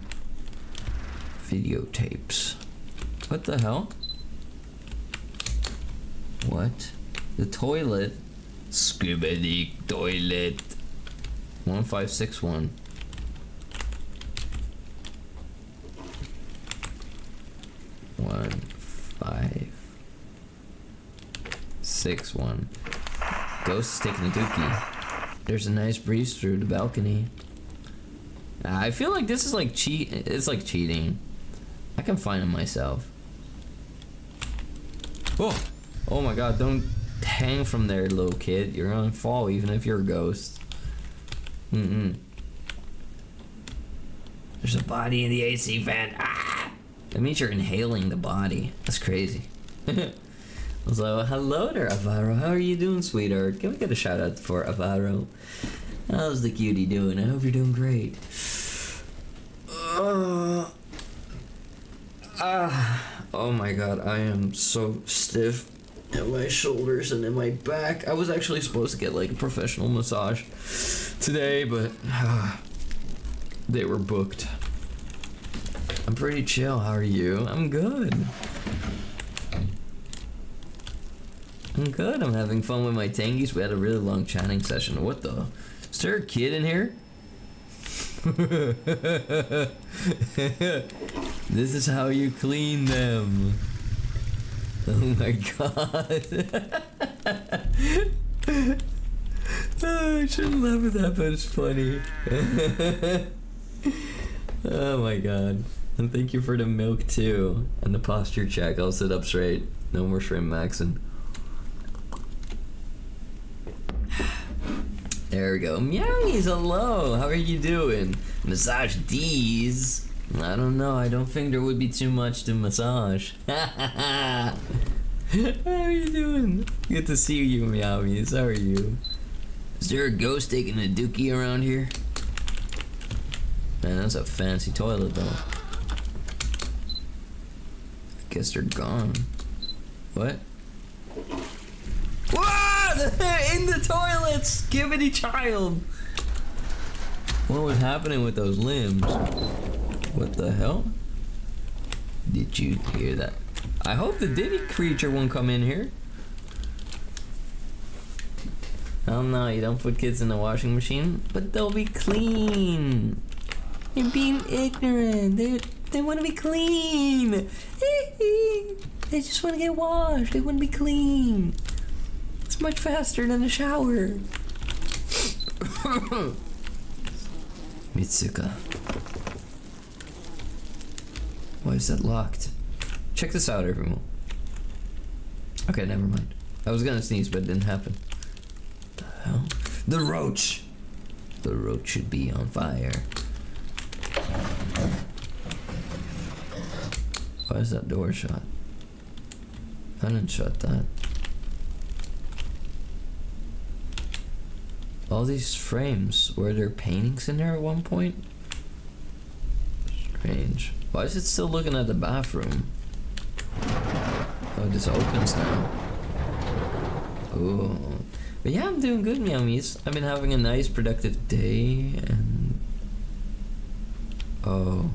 videotapes. What the hell? What? The toilet? Scooby toilet. 1561. One, 5, 6, 1. Ghost is taking a dookie. There's a nice breeze through the balcony. I feel like this is like it's like cheating. I can find it myself. Oh! Oh my god, don't hang from there, little kid. You're gonna fall even if you're a ghost. There's a body in the AC vent. Ah! That means you're inhaling the body. That's crazy. So, hello there, Avaro. How are you doing, sweetheart? Can we get a shout out for Avaro? How's the cutie doing? I hope you're doing great. Oh my god, I am so stiff in my shoulders and in my back. I was actually supposed to get like a professional massage today, but they were booked. I'm pretty chill. How are you? I'm good. I'm good. I'm having fun with my tangies. We had a really long chatting session. What the? Is there a kid in here? This is how you clean them. Oh my god. Oh, I shouldn't laugh at that, but it's funny. Oh my god. And thank you for the milk too. And the posture check. I'll sit up straight. No more shrimp maxing. There we go. Meowies, hello. How are you doing? Massage D's. I don't know. I don't think there would be too much to massage. How are you doing? Good to see you, Meowies. How are you? Is there a ghost taking a dookie around here? Man, that's a fancy toilet, though. I guess they're gone. What? Whoa! They're in the toilets! Skibbity child! What was happening with those limbs? What the hell? Did you hear that? I hope the Diddy creature won't come in here. Oh no, you don't put kids in the washing machine, but they'll be clean. They're being ignorant. They want to be clean. They just want to get washed. They want to be clean. It's much faster than a shower. Mitsuka. Why is that locked? Check this out, everyone. Okay, never mind. I was gonna sneeze, but it didn't happen. What the hell? The roach! The roach should be on fire. Why is that door shut? I didn't shut that. All these frames, were there paintings in there at one point? Strange. Why is it still looking at the bathroom? Oh, this opens now. Oh. But yeah, I'm doing good, meowmies. I've been having a nice, productive day, and... Oh.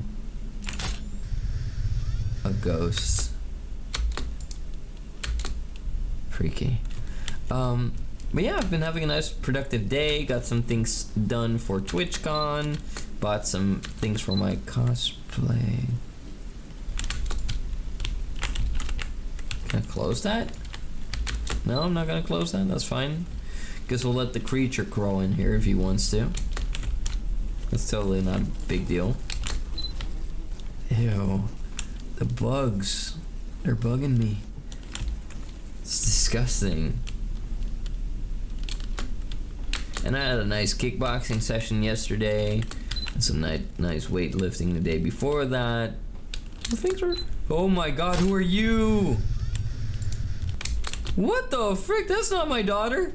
A ghost. Freaky. But yeah, I've been having a nice, productive day. Got some things done for TwitchCon. Bought some things for my cosplay. Can I close that? No, I'm not gonna close that. That's fine. Guess we'll let the creature crawl in here if he wants to. That's totally not a big deal. Ew. The bugs. They're bugging me. It's disgusting. And I had a nice kickboxing session yesterday. And some nice weightlifting the day before that. Things are... Oh my god, who are you? What the frick? That's not my daughter.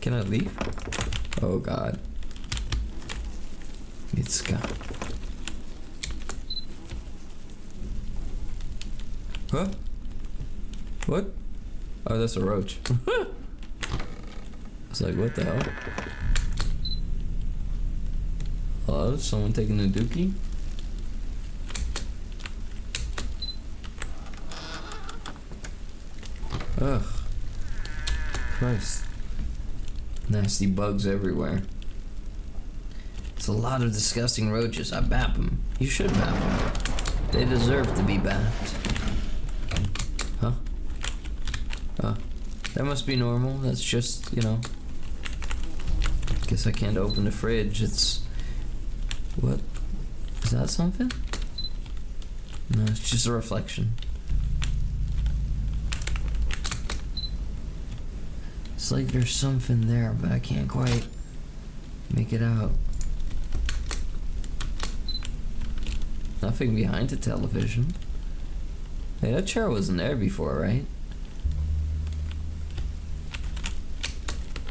Can I leave? Oh god. Mitsuka. Huh? What? Oh, that's a roach. It's like, what the hell? Hello? Someone taking a dookie? Ugh. Christ. Nasty bugs everywhere. It's a lot of disgusting roaches. I bap them. You should bap them. They deserve to be bapped. Huh? Oh. That must be normal. That's just, you know. Guess I can't open the fridge. It's... What? Is that something? No, it's just a reflection. It's like there's something there, but I can't quite make it out. Nothing behind the television. Hey, that chair wasn't there before, right?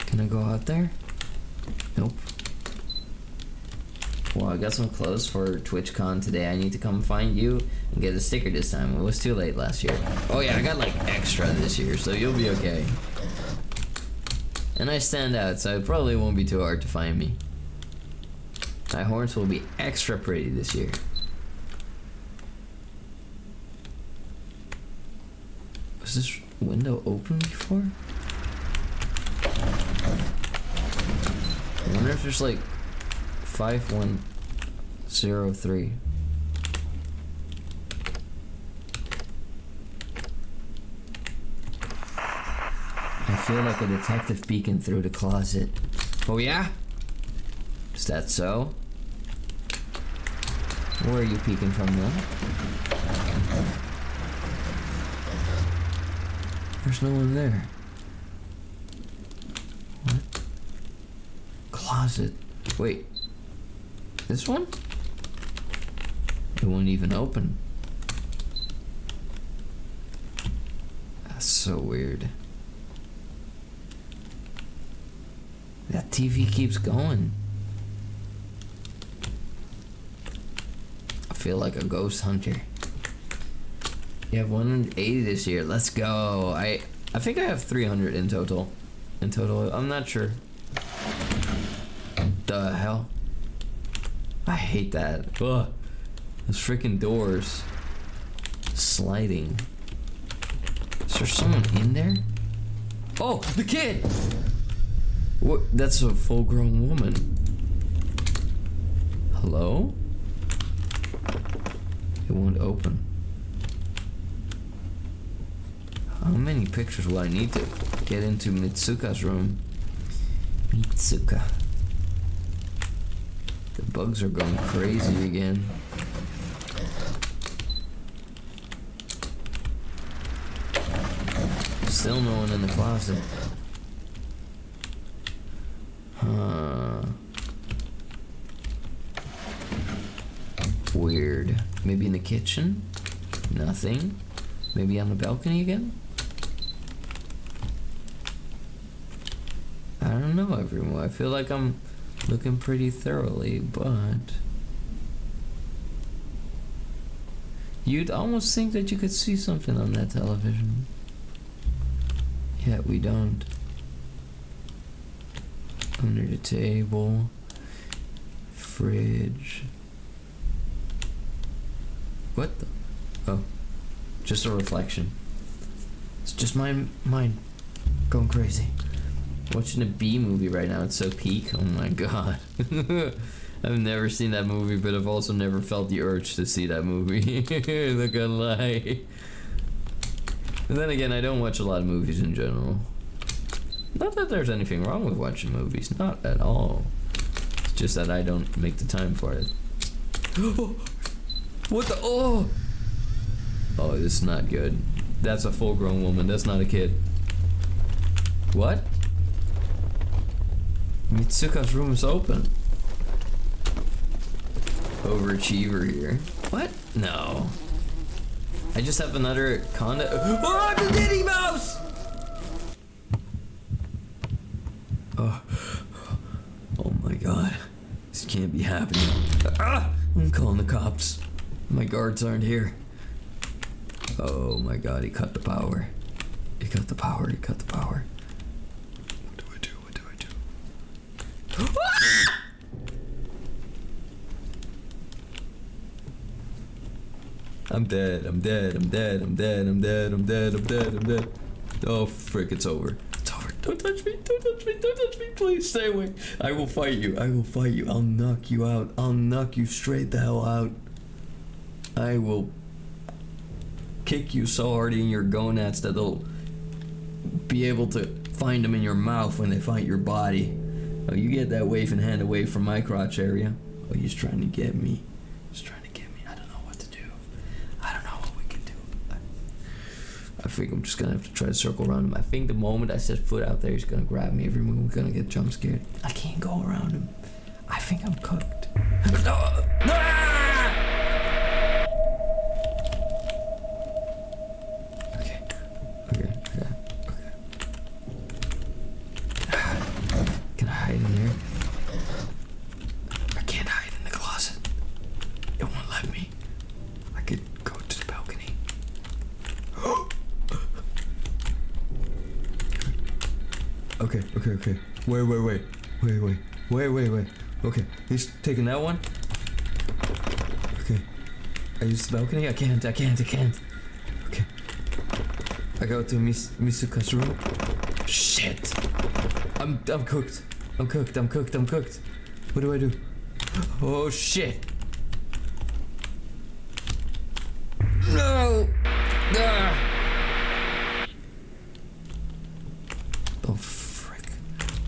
Can I go out there? Nope. Well, I got some clothes for TwitchCon today. I need to come find you and get a sticker this time. It was too late last year. Oh yeah, I got like extra this year, so you'll be okay. And I stand out, so it probably won't be too hard to find me. My horns will be extra pretty this year. Was this window open before? I wonder if there's like 5103. I feel like a detective peeking through the closet. Oh yeah? Is that so? Where are you peeking from then? There's no one there. What? Closet. Wait. This one? It won't even open. That's so weird. That TV keeps going. I feel like a ghost hunter. You have 180 this year. Let's go. I think I have 300 in total. I'm not sure. The hell? I hate that. Ugh. Those freaking doors. Sliding. Is there someone in there? Oh, the kid! What? That's a full-grown woman. Hello? It won't open. How many pictures will I need to get into Mitsuka's room? Mitsuka. The bugs are going crazy again. Still no one in the closet. Weird. Maybe in the kitchen? Nothing. Maybe on the balcony again? I don't know, everyone. I feel like I'm looking pretty thoroughly, but you'd almost think that you could see something on that television. Yet we don't. Under the table, fridge. What the? Oh, just a reflection. It's just my mind going crazy. Watching a B movie right now. It's so peak. Oh my god. I've never seen that movie, but I've also never felt the urge to see that movie. Not gonna lie. And then again, I don't watch a lot of movies in general. Not that there's anything wrong with watching movies. Not at all. It's just that I don't make the time for it. What the? Oh! Oh, this is not good. That's a full-grown woman. That's not a kid. What? Mitsuka's room is open. Overachiever here. What? No. I just have another condo. Oh, the Diddy Mouse! Oh. Oh my god. This can't be happening. Ah! I'm calling the cops. My guards aren't here. Oh my god, he cut the power. He cut the power, he cut the power. What do I do? What do I do? Ah! I'm dead, I'm dead, I'm dead, I'm dead, I'm dead, I'm dead, I'm dead, I'm dead. Oh frick, it's over. It's over. Don't touch me, don't touch me, don't touch me, please stay away. I will fight you, I will fight you. I'll knock you out. I'll knock you straight the hell out. I will kick you so hard in your gonads that they'll be able to find them in your mouth when they find your body. Oh, you get that waving hand away from my crotch area. Oh, he's trying to get me. He's trying to get me. I don't know what to do. I don't know what we can do. I think I'm just gonna have to try to circle around him. I think the moment I set foot out there, he's gonna grab me. Every move, we're gonna get jump scared. I can't go around him. I think I'm cooked. Can I hide in there? I can't hide in the closet. It won't let me. I could go to the balcony. Okay. Wait. Okay, he's taking that one. Okay. I use the balcony? I can't. Okay. I go to Mitsuka's room. Shit. I'm cooked. I'm cooked. What do I do? Oh shit. No. Ah. Oh frick.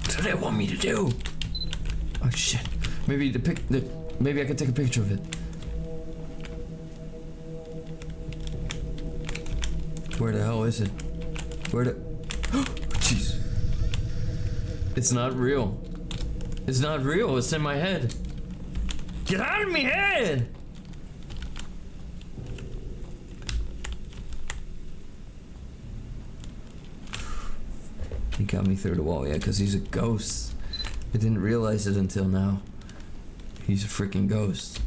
What do they want me to do? Oh shit. Maybe maybe I can take a picture of it. Where the hell is it? Jeez. It's not real. It's not real. It's in my head. Get out of my head! He got me through the wall, yeah, because he's a ghost. I didn't realize it until now. He's a freaking ghost.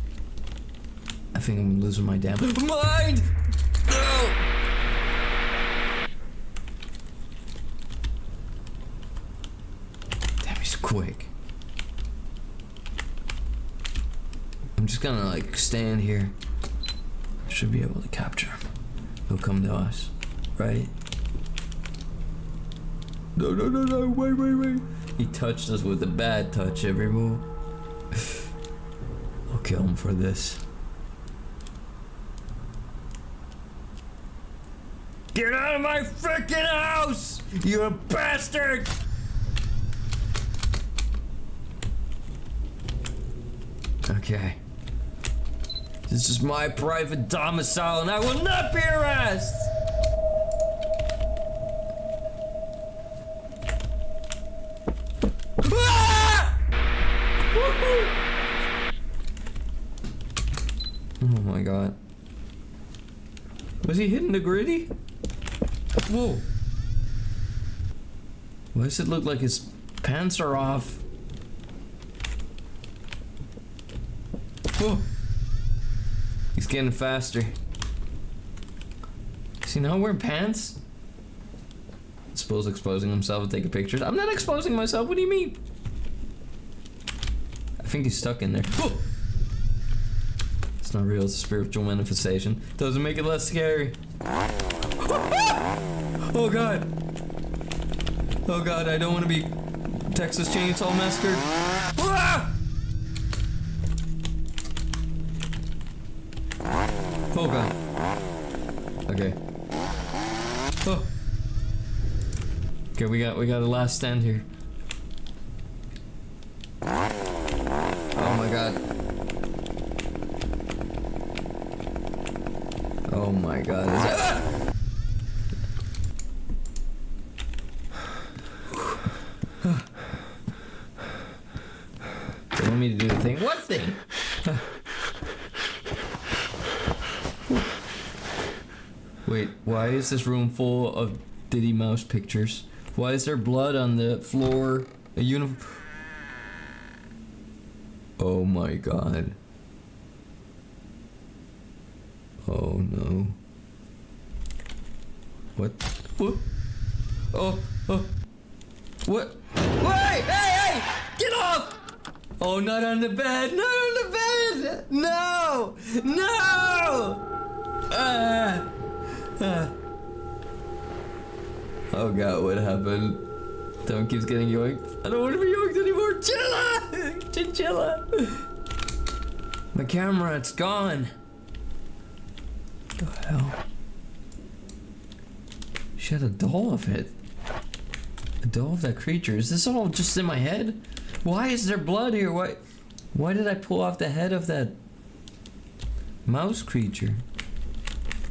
I think I'm losing my damn mind! No! Damn, he's quick. I'm just gonna like stand here. Should be able to capture him. He'll come to us, right? No, wait. He touched us with a bad touch every move. I'll kill him for this. Get out of my freaking house, you bastard! Okay. This is my private domicile and I will not be harassed! Ah! Oh my god. Was he hitting the gritty? Whoa. Why does it look like his pants are off? Whoa. He's getting faster. Is he not wearing pants? I suppose exposing himself and taking pictures. I'm not exposing myself, what do you mean? I think he's stuck in there. Whoa. It's not real, it's a spiritual manifestation. Doesn't make it less scary. Oh god. Oh god, I don't want to be Texas Chainsaw Massacre. Ah! Oh god. Okay. Oh. Okay, we got a last stand here. Oh my god. Oh my god. Is that... Ah! They want me to do the thing. What thing? Wait, why is this room full of Diddy Mouse pictures? Why is there blood on the floor? A uniform. Oh my god. Oh no. What? What? Oh. What? Wait! Hey! Get off! Oh, not on the bed! Not on the bed! No! No! Oh god, what happened? Someone keeps getting yoinked. I don't want to be yoinked anymore. Chilla! Chinchilla! My camera, it's gone. What the hell? She had a doll of it. A doll of that creature. Is this all just in my head? Why is there blood here? Why did I pull off the head of that mouse creature?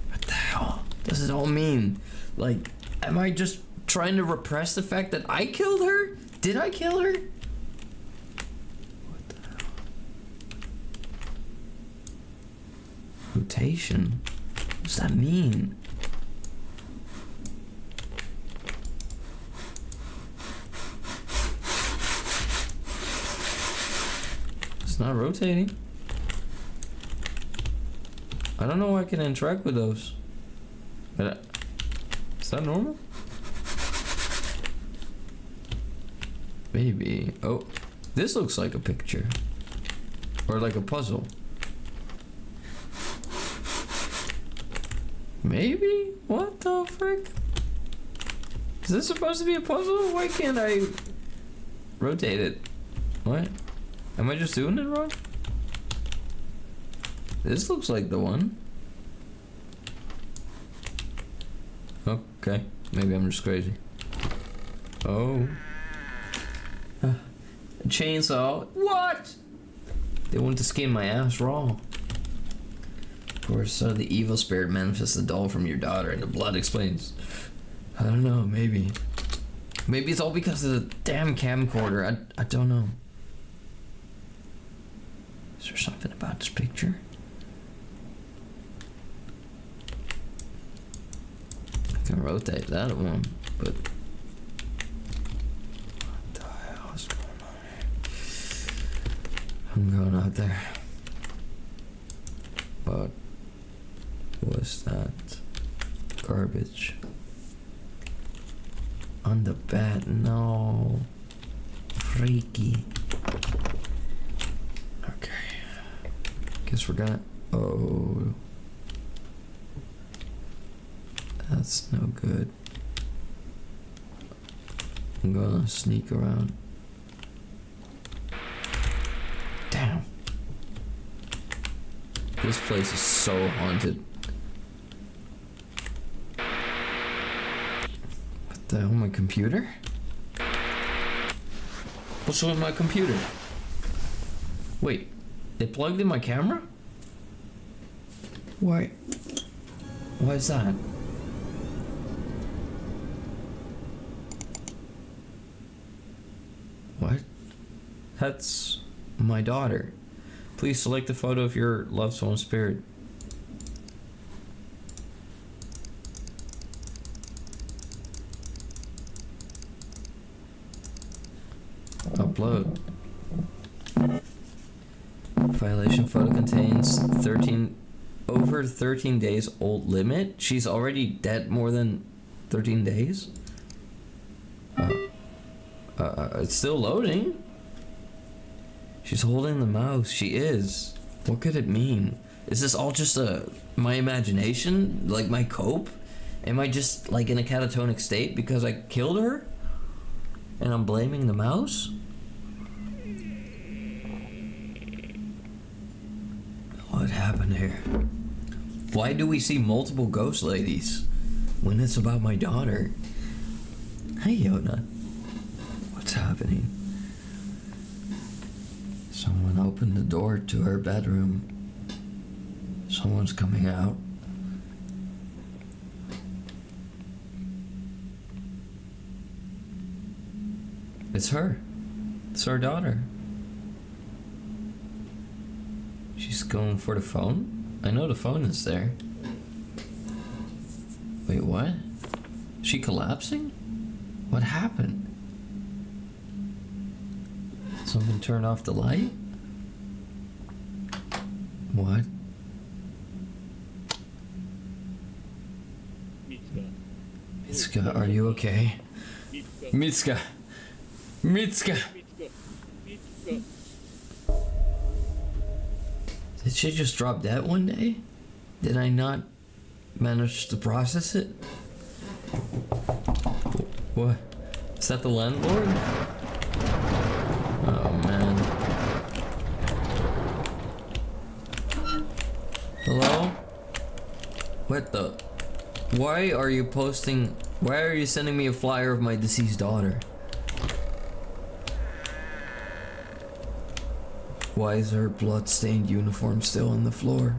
What the hell does it all mean? Like, am I just trying to repress the fact that I killed her? Did I kill her? What the hell? Rotation? What does that mean? It's not rotating. I don't know why I can interact with those. But is that normal? Maybe. Oh, this looks like a picture. Or like a puzzle. Maybe? What the frick? Is this supposed to be a puzzle? Why can't I rotate it? What? Am I just doing it wrong? This looks like the one. Okay, maybe I'm just crazy. Oh. A chainsaw. What? They want to skin my ass raw. Of course, the evil spirit manifests the doll from your daughter and the blood explains. I don't know, maybe. Maybe it's all because of the damn camcorder. I don't know. Is there something about this picture? I can rotate that one, but what the hell is going on here? I'm going out there. But what's that? Garbage. On the bed, no. Freaky. Okay. Guess we're gonna... Oh. That's no good. I'm gonna sneak around. Damn. This place is so haunted. What the hell, my computer? What's with my computer? Wait, it plugged in my camera? Why? Why is that? What? That's my daughter. Please select a photo of your loved one's spirit. Upload. Violation photo contains over 13 days old limit. She's already dead more than 13 days? It's still loading. She's holding the mouse. She is. What could it mean? Is this all just my imagination? Like my cope? Am I just like in a catatonic state because I killed her? And I'm blaming the mouse? What happened here? Why do we see multiple ghost ladies when it's about my daughter? Hey Yoda. What's happening? Someone opened the door to her bedroom. Someone's coming out. It's her. It's our daughter. She's going for the phone? I know the phone is there. Wait, what? Is she collapsing? What happened? Someone turned off the light? What? Mitsuka, are you okay? Mitsuka! Mitsuka! Did she just drop dead one day? Did I not manage to process it? What? Is that the landlord? Oh man. Hello? What the? Why are you posting? Why are you sending me a flyer of my deceased daughter? Why is her blood-stained uniform still on the floor?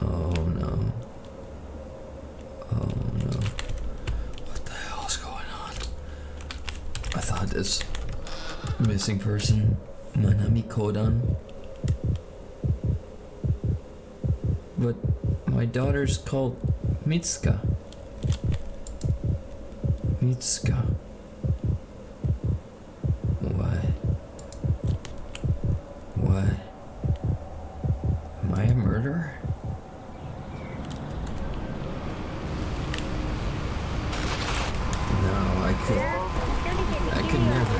Oh no. Oh no. What the hell is going on? I thought this missing person, Manami Kodan. But my daughter's called Mitsuka. Mitsuka. Why? What? Am I a murderer? No, I could never.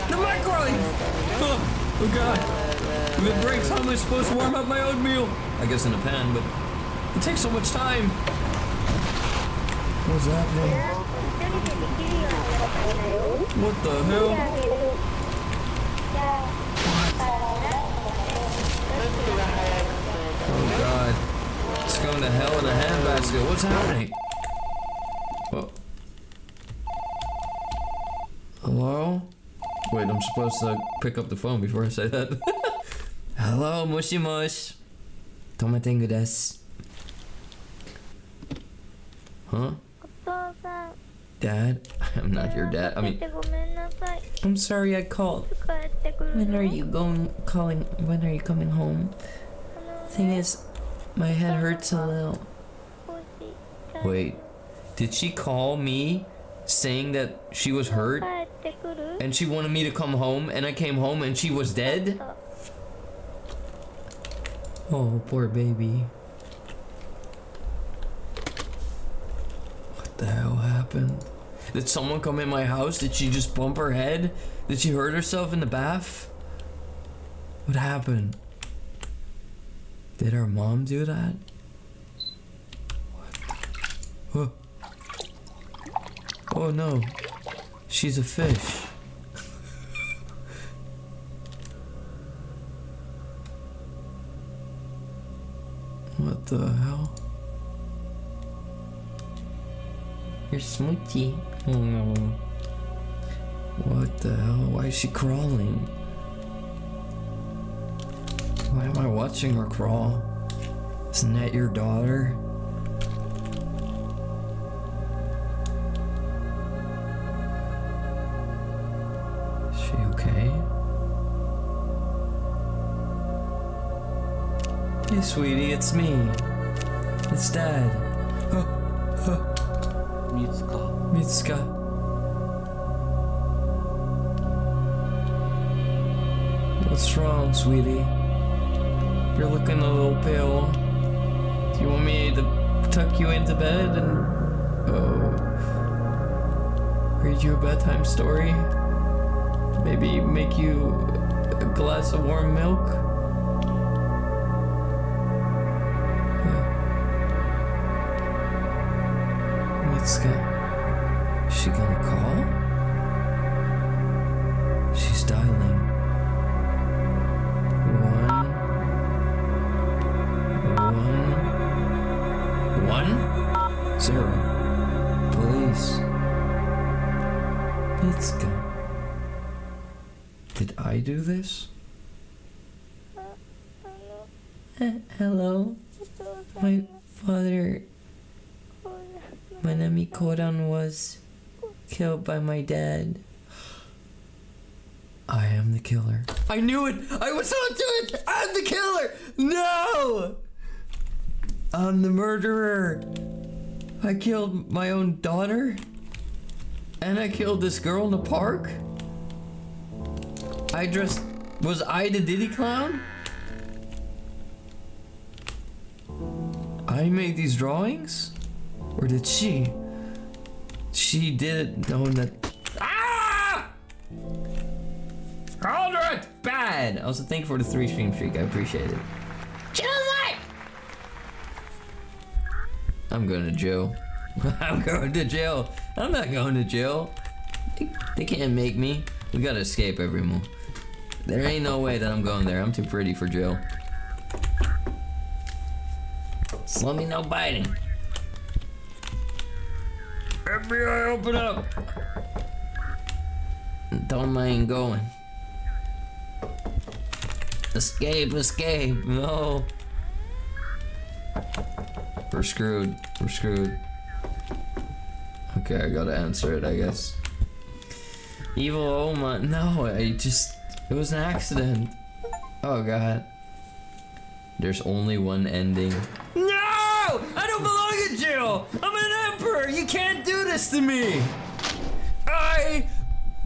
The microwave! Oh god. If it breaks, how am I supposed to warm up my oatmeal? I guess in a pan, but it takes so much time. What's happening? What the hell? Oh god. It's going to hell in a handbasket. What's happening? Oh. Hello? Wait, I'm supposed to pick up the phone before I say that. Hello, moshi moshi. Tomatengu desu. Huh? Dad? I'm not your dad. I mean, I'm sorry I called. When are you when are you coming home? Thing is, my head hurts a little. Wait, did she call me saying that she was hurt? And she wanted me to come home, and I came home and she was dead? Oh, poor baby. What the hell happened? Did someone come in my house? Did she just bump her head? Did she hurt herself in the bath? What happened? Did our mom do that? What? Oh no. She's a fish. What the hell? You're smoochie. Oh no. What the hell? Why is she crawling? Why am I watching her crawl? Isn't that your daughter? Is she okay? Hey sweetie, it's me. It's Dad. Mitsuka. What's wrong, sweetie? You're looking a little pale. Do you want me to tuck you into bed and read you a bedtime story? Maybe make you a glass of warm milk? Mitsuka, is she gonna call? She's dialing. 110. Police. Mitsuka. Did I do this? Hello. My father, Manami Kodan, was killed by my dad. I am the killer. I knew it! I was onto it! I'm the killer! No! I'm the murderer. I killed my own daughter? And I killed this girl in the park? Was I the Diddy Clown? I made these drawings? Or did she? She did it knowing that... Ah! Aldrich! Bad! Also, thank you for the 3 stream streak. I appreciate it. Chilla! I'm going to jail. I'm going to jail. I'm not going to jail. They can't make me. We gotta escape everyone. There ain't no way that I'm going there. I'm too pretty for jail. Slow me no biting. FBI, open up! Don't mind going. Escape, escape. No. We're screwed. We're screwed. Okay, I gotta answer it, I guess. Evil Oma. No, it was an accident. Oh god. There's only one ending. No! I don't belong in jail! I'm an emperor! You can't do this to me! I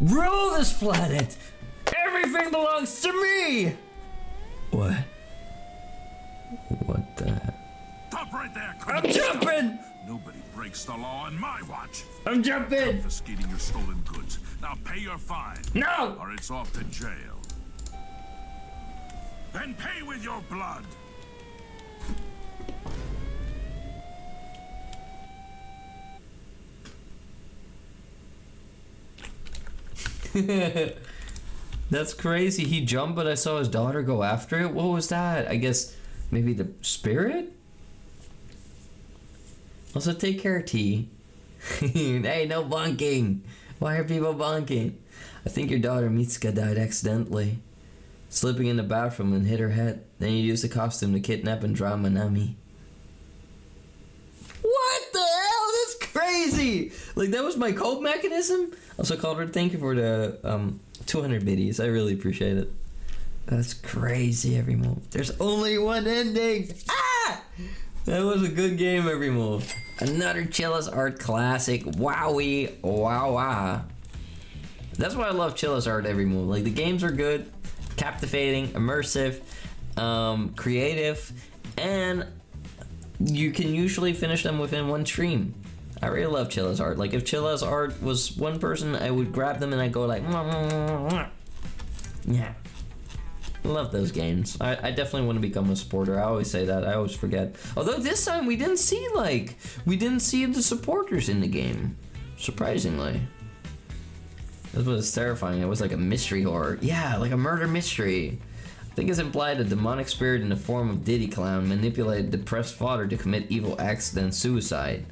rule this planet! Everything belongs to me! What? What the heck? Stop right there, I'm jumping! Nobody breaks the law on my watch. I'm jumping! Confiscating your stolen goods. Now pay your fine. No! Or it's off to jail. Then pay with your blood. That's crazy. He jumped, but I saw his daughter go after it. What was that? I guess maybe the spirit? Also, take care, T. Hey, no bonking. Why are people bonking? I think your daughter Mitsuka died accidentally. Slipping in the bathroom and hit her head. Then you used the costume to kidnap and drown Manami. What the hell? That's crazy! Like, that was my cope mechanism? Also, Calder, thank you for the 200 biddies. I really appreciate it. That's crazy, every move. There's only one ending! Ah! That was a good game, every move. Another Chilla's Art classic. Wowie. Wow. That's why I love Chilla's Art every move. Like, the games are good, captivating, immersive, creative, and you can usually finish them within one stream. I really love Chilla's art. Like, if Chilla's art was one person, I would grab them and I'd go like, mwah, mwah, mwah. Yeah. I love those games. I definitely want to become a supporter. I always say that. I always forget. Although this time we didn't see the supporters in the game. Surprisingly. This was terrifying. It was like a mystery horror. Yeah, like a murder mystery. I think it's implied a demonic spirit in the form of Diddy Clown manipulated depressed father to commit evil acts than suicide.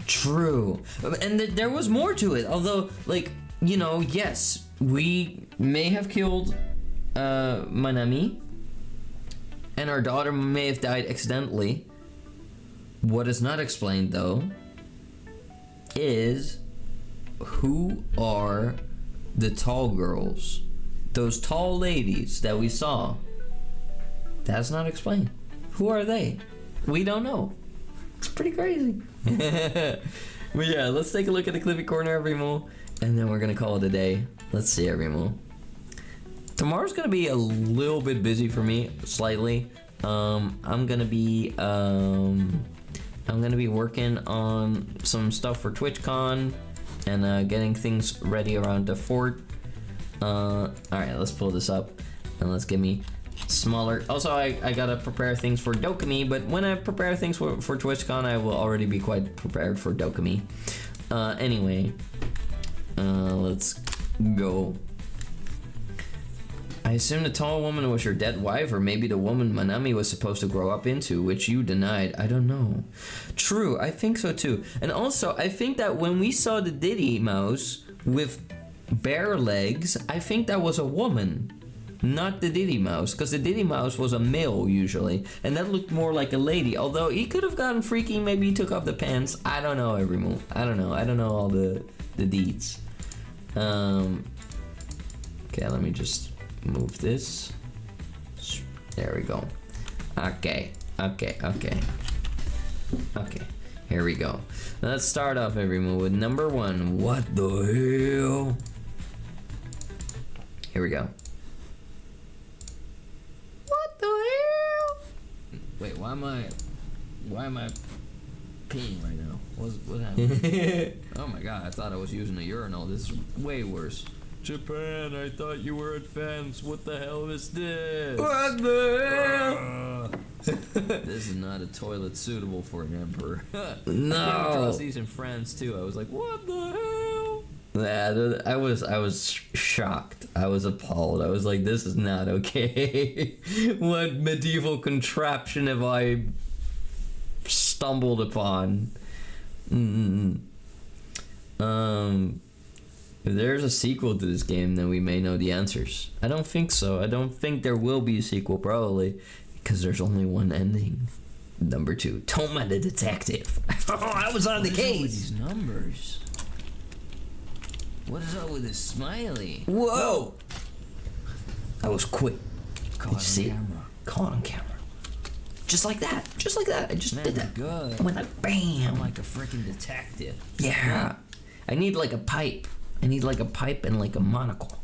True. And there was more to it. Although, like, you know, yes, we may have killed Manami, and our daughter may have died accidentally. What is not explained, though, is who are the tall girls, those tall ladies that we saw. That's not explained. Who are they? We don't know. It's pretty crazy. But yeah, let's take a look at the Clippy Corner, Everymo, and then we're gonna call it a day. Let's see, Everymo. Tomorrow's gonna be a little bit busy for me, slightly. I'm gonna be working on some stuff for TwitchCon and getting things ready around the fort. Alright, let's pull this up and let's get me smaller. Also, I gotta prepare things for Dokumi, but when I prepare things for TwitchCon, I will already be quite prepared for Dokumi. Anyway, let's go. I assume the tall woman was your dead wife, or maybe the woman Manami was supposed to grow up into, which you denied. I don't know. True, I think so too. And also, I think that when we saw the Diddy mouse with bare legs, I think that was a woman, not the Diddy mouse, because the Diddy mouse was a male usually, and that looked more like a lady. Although he could have gotten freaky, maybe he took off the pants. I don't know, Everymo. I don't know all the deeds. Okay, let me just move this. There we go. Okay. Here we go. Let's start off Everymo with number 1. What the hell? Here we go. What the hell? Wait, why am I peeing right now? What happened? Oh my god, I thought I was using a urinal. This is way worse. Japan, I thought you were advanced. What the hell is this? What the hell? This is not a toilet suitable for an emperor. No. I came across these in France too. I was like, what the hell? Yeah, I was shocked. I was appalled. I was like, this is not okay. What medieval contraption have I stumbled upon? If there's a sequel to this game, then we may know the answers. I don't think so. I don't think there will be a sequel, probably, because there's only one ending. Number 2, Toma the detective. Oh, I was on the case. What is up with these numbers? What is up with this smiley? Whoa! I was quick. Did you see it? Caught on camera. Just like that. I just did that. Good. I went like bam. I'm like a freaking detective. Yeah. I need like a pipe. and like a monocle.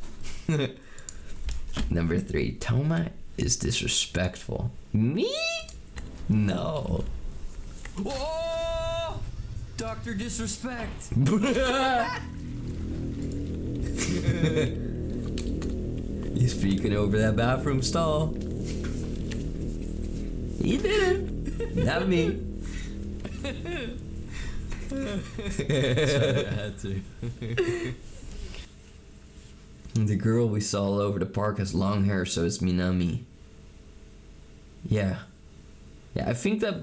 Number 3, Toma is disrespectful. Me? No. Oh! Dr. Disrespect. He's peeking over that bathroom stall. He did it. Not me. Sorry, I had to. The girl we saw all over the park has long hair, so it's Minami. Yeah, I think that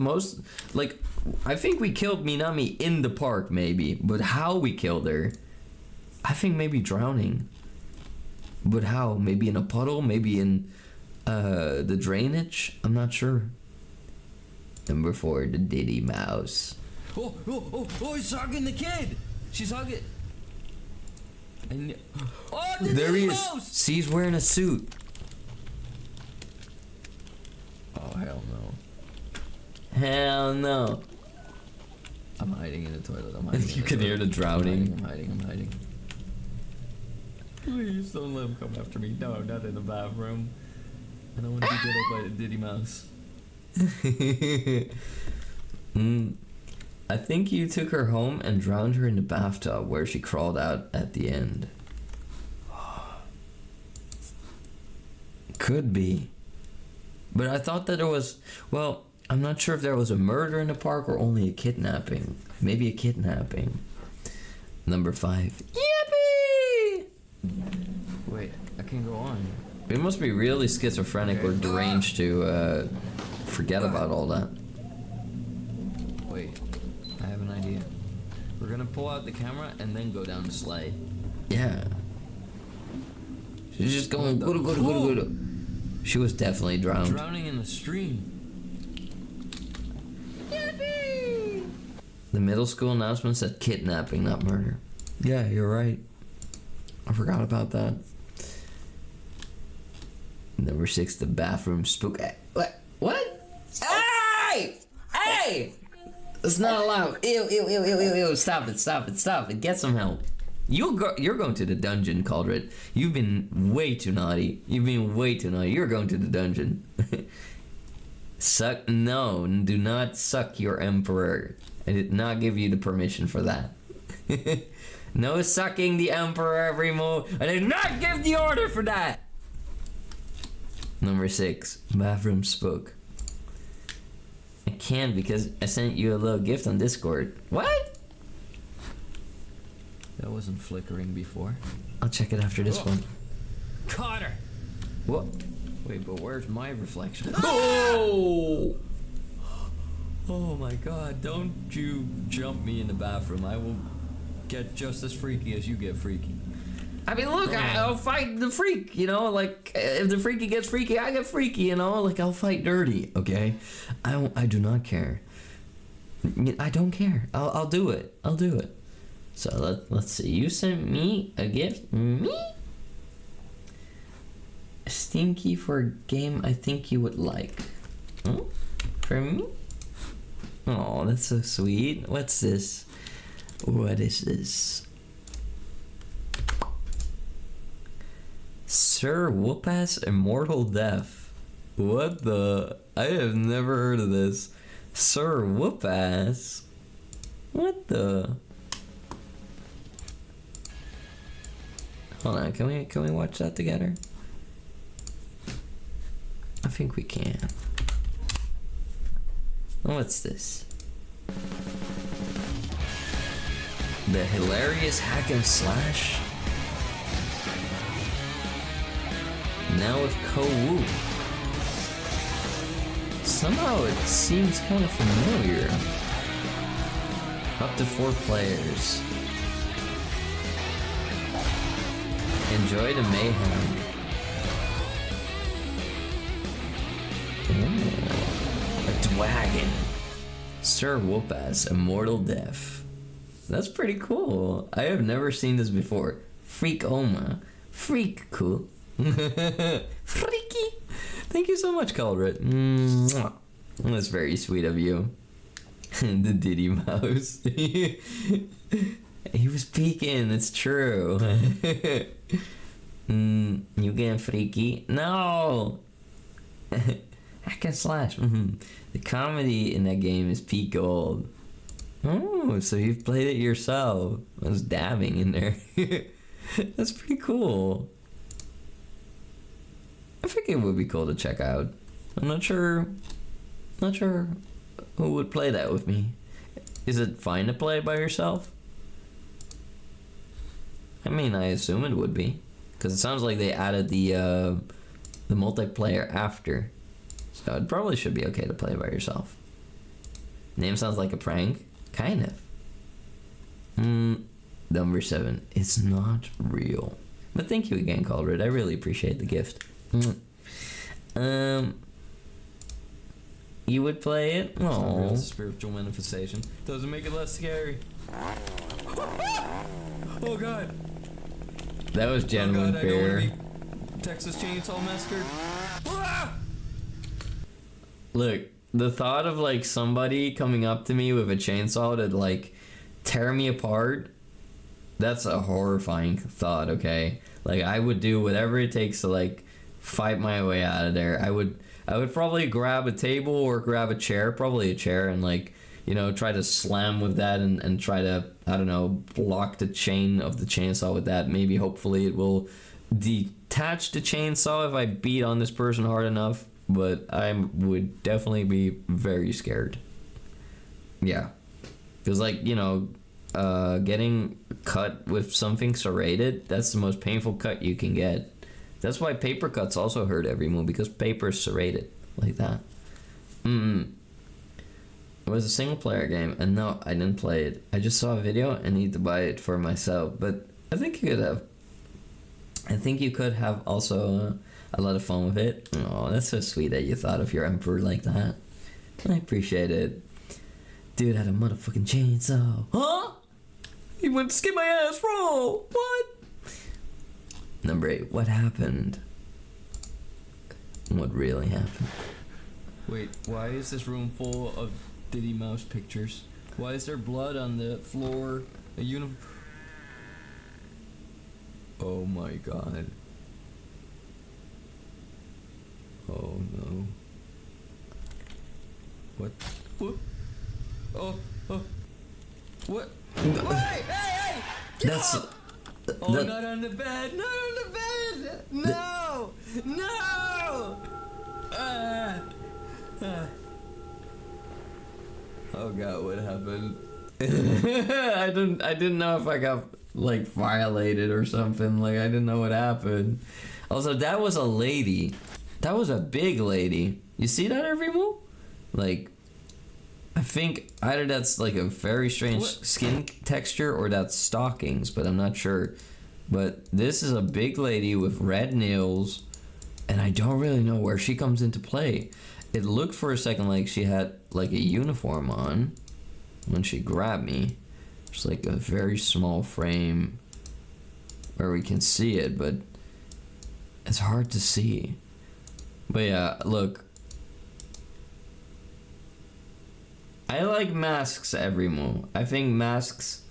I think we killed Minami in the park, maybe. But how we killed her? I think maybe drowning. But how? Maybe in a puddle? Maybe in the drainage? I'm not sure. Number 4, the Diddy mouse. Oh, he's hugging the kid! She's hugging... Oh, there he is! See, he's wearing a suit. Oh, hell no. Hell no. I'm hiding in the toilet. You can hear the drowning. I'm hiding. Please don't let him come after me. No, not in the bathroom. I don't want to be bit up by the Diddy mouse. I think you took her home and drowned her in the bathtub where she crawled out at the end. Could be. But I thought that there was... Well, I'm not sure if there was a murder in the park or only a kidnapping. Maybe a kidnapping. Number 5. Yippee! Wait, I can go on. It must be really schizophrenic or deranged to forget about all that. Wait, I have an idea. We're gonna pull out the camera and then go down the slide. Yeah. She's just going go. She was definitely drowned. Drowning in the stream. Yippee! The middle school announcement said kidnapping, not murder. Yeah, you're right. I forgot about that. Number 6, the bathroom spook. What? Hey! Hey! It's not allowed. Ew. Stop it. Get some help. You're going to the dungeon, Caldred. You've been way too naughty. You're going to the dungeon. No, do not suck your emperor. I did not give you the permission for that. No sucking the emperor every move. I did not give the order for that. Number 6, bathroom spook. I can't because I sent you a little gift on Discord. What? That wasn't flickering before. I'll check it after this one. Caught her. What? Wait, but where's my reflection? Oh! Oh my god, don't you jump me in the bathroom. I will get just as freaky as you get freaky. I mean, look, I'll fight the freak, you know? Like, if the freaky gets freaky, I get freaky, you know? Like, I'll fight dirty, okay? I do not care. I don't care. I'll do it. So let's see. You sent me a gift. Me? A Steam key for a game I think you would like. Oh, for me? Oh, that's so sweet. What's this? What is this? Sir Whoopass Immortal Death. What the? I have never heard of this. Sir Whoopass? What the? Hold on, can we watch that together? I think we can. What's this? The hilarious hack and slash? Now with Ko-Woo. Somehow it seems kind of familiar. Up to 4 players. Enjoy the mayhem. Ooh, a dwagon. Sir Whoopass Immortal Death. That's pretty cool. I have never seen this before. Freak Oma. Freak cool. Freaky. Thank you so much, Caldred. That's very sweet of you. The Diddy Mouse. He was peeking, it's true. You getting freaky? No! Hack and slash. The comedy in that game is peak gold. Oh, so you've played it yourself. I was dabbing in there. That's pretty cool. I think it would be cool to check out. I'm not sure who would play that with me. Is it fine to play by yourself? I mean, I assume it would be, because it sounds like they added the multiplayer after, so it probably should be okay to play by yourself. Name sounds like a prank, kind of. Number 7, it's not real. But thank you again, Caldred. I really appreciate the gift. You would play it? Oh, spiritual manifestation doesn't make it less scary. Oh god. That was genuine fear. Texas Chainsaw Massacre. Look, the thought of like somebody coming up to me with a chainsaw to like tear me apart, that's a horrifying thought, okay? Like I would do whatever it takes to like fight my way out of there. I would probably grab a table or grab a chair, probably a chair, and like, you know, try to slam with that and try to, I don't know, block the chain of the chainsaw with that. Maybe hopefully it will detach the chainsaw if I beat on this person hard enough, but I would definitely be very scared. Yeah. Because, like, you know, getting cut with something serrated, that's the most painful cut you can get. That's why paper cuts also hurt every move, because paper is serrated like that. It was a single player game, and no, I didn't play it. I just saw a video and need to buy it for myself, but I think you could have. I think you could have also a lot of fun with it. Oh, that's so sweet that you thought of your emperor like that. I appreciate it. Dude had a motherfucking chainsaw. Huh? He went to skip my ass, bro. What? Number 8. What happened? What really happened? Wait, why is this room full of Diddy Mouse pictures? Why is there blood on the floor? A uniform. Oh my god. Oh no. What? What? Oh. What? Hey! Get off! Oh, not on the bed! Not on the bed! No! No! Oh god, what happened? I didn't know if I got like violated or something. Like, I didn't know what happened. Also, that was a lady. That was a big lady. You see that every move? Like, I think either that's like a very strange skin texture or that's stockings, but I'm not sure. But this is a big lady with red nails, and I don't really know where she comes into play. It looked for a second like she had like a uniform on when she grabbed me. It's like a very small frame where we can see it, but it's hard to see. But yeah, look. I like masks every move. I think masks,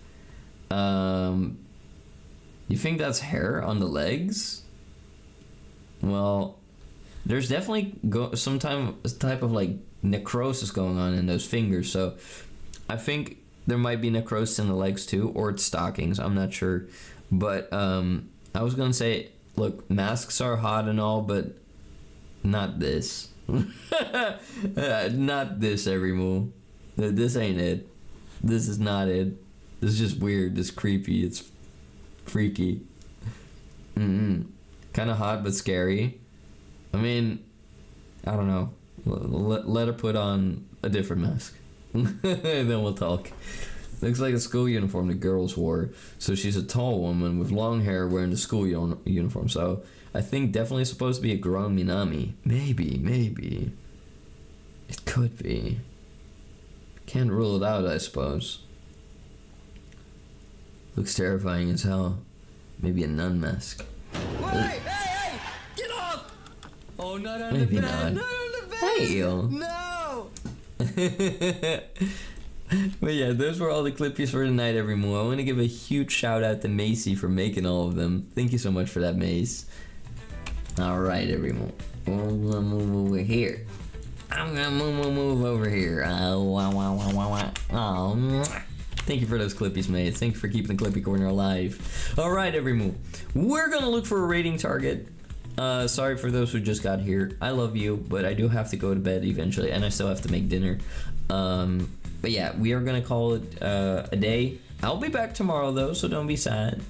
you think that's hair on the legs? Well, there's definitely some type of like necrosis going on in those fingers, so I think there might be necrosis in the legs too, or it's stockings, I'm not sure. But I was gonna say, look, masks are hot and all, but not this. Not this every move. This ain't it. This is not it. This is just weird. This creepy. It's freaky. Kind of hot but scary. I mean, I don't know. Let her put on a different mask. Then we'll talk. Looks like a school uniform the girls wore. So she's a tall woman with long hair wearing the school uniform. So I think definitely supposed to be a grown Minami. Maybe. It could be. Can't rule it out, I suppose. Looks terrifying as hell. Maybe a nun mask. Hey! Get off! Oh, not on Maybe the bed! not. Not on the bed! Hey! No! But yeah, those were all the clippies for tonight, everyone. I want to give a huge shout out to Macy for making all of them. Thank you so much for that, Mace. Alright, everyone. We'll move over here. I'm gonna move over here. Thank you for those clippies, mate. Thank you for keeping the Clippy Corner alive. Alright, everyone. We're gonna look for a rating target. Sorry for those who just got here. I love you, but I do have to go to bed eventually, and I still have to make dinner. But yeah, we are gonna call it a day. I'll be back tomorrow, though, so don't be sad.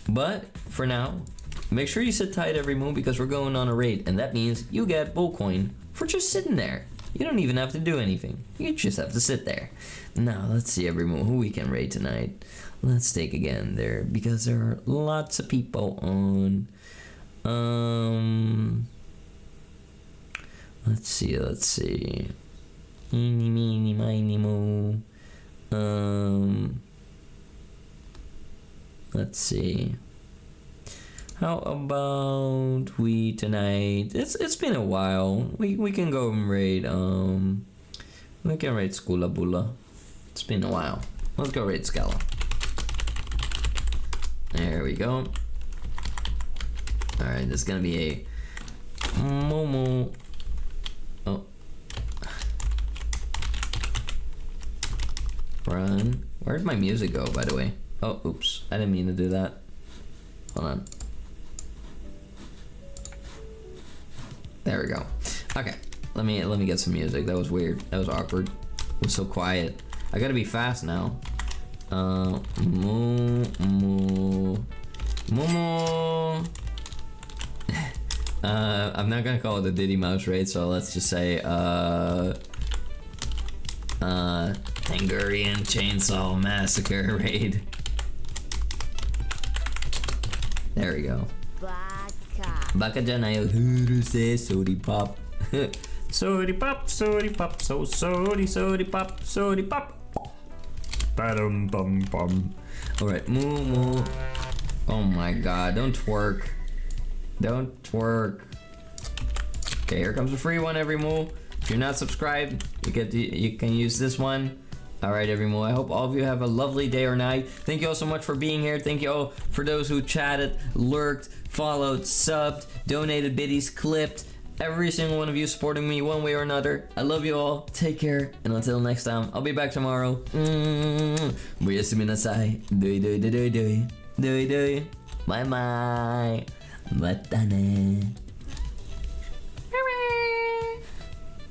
But for now, make sure you sit tight every moon, because we're going on a raid, and that means you get Bullcoin for just sitting there. You don't even have to do anything. You just have to sit there. Now, let's see everyone who we can raid tonight. Let's take again there, because there are lots of people on. Let's see. Eeny, meeny, miny, mo. Let's see. How about we tonight? It's been a while. We can go and raid. We can raid Skula Bula. It's been a while. Let's go raid Scala. There we go. All right, this is gonna be a Momo. Oh. Run. Where'd my music go, by the way? Oh, oops. I didn't mean to do that. Hold on. There we go. Okay. Let me get some music. That was weird. That was awkward. It was so quiet. I gotta be fast now. Moo. I'm not gonna call it the Diddy Mouse raid, so let's just say Hungarian Chainsaw Massacre raid. There we go. Baka dyan ayo huruse sodi pop. Sody pop, sody pop, so sody pop, sody pop. Ba-dum bum bum. Alright, moo. Oh my god, don't twerk. Don't twerk. Okay, here comes a free one, every moo. If you're not subscribed, you can use this one. Alright, every moo. I hope all of you have a lovely day or night. Thank you all so much for being here. Thank you all for those who chatted, lurked, followed, subbed, donated biddies, clipped. Every single one of you supporting me one way or another. I love you all. Take care. And until next time, I'll be back tomorrow. Oyasumi nasai. Doi. Bye bye. Mata ne.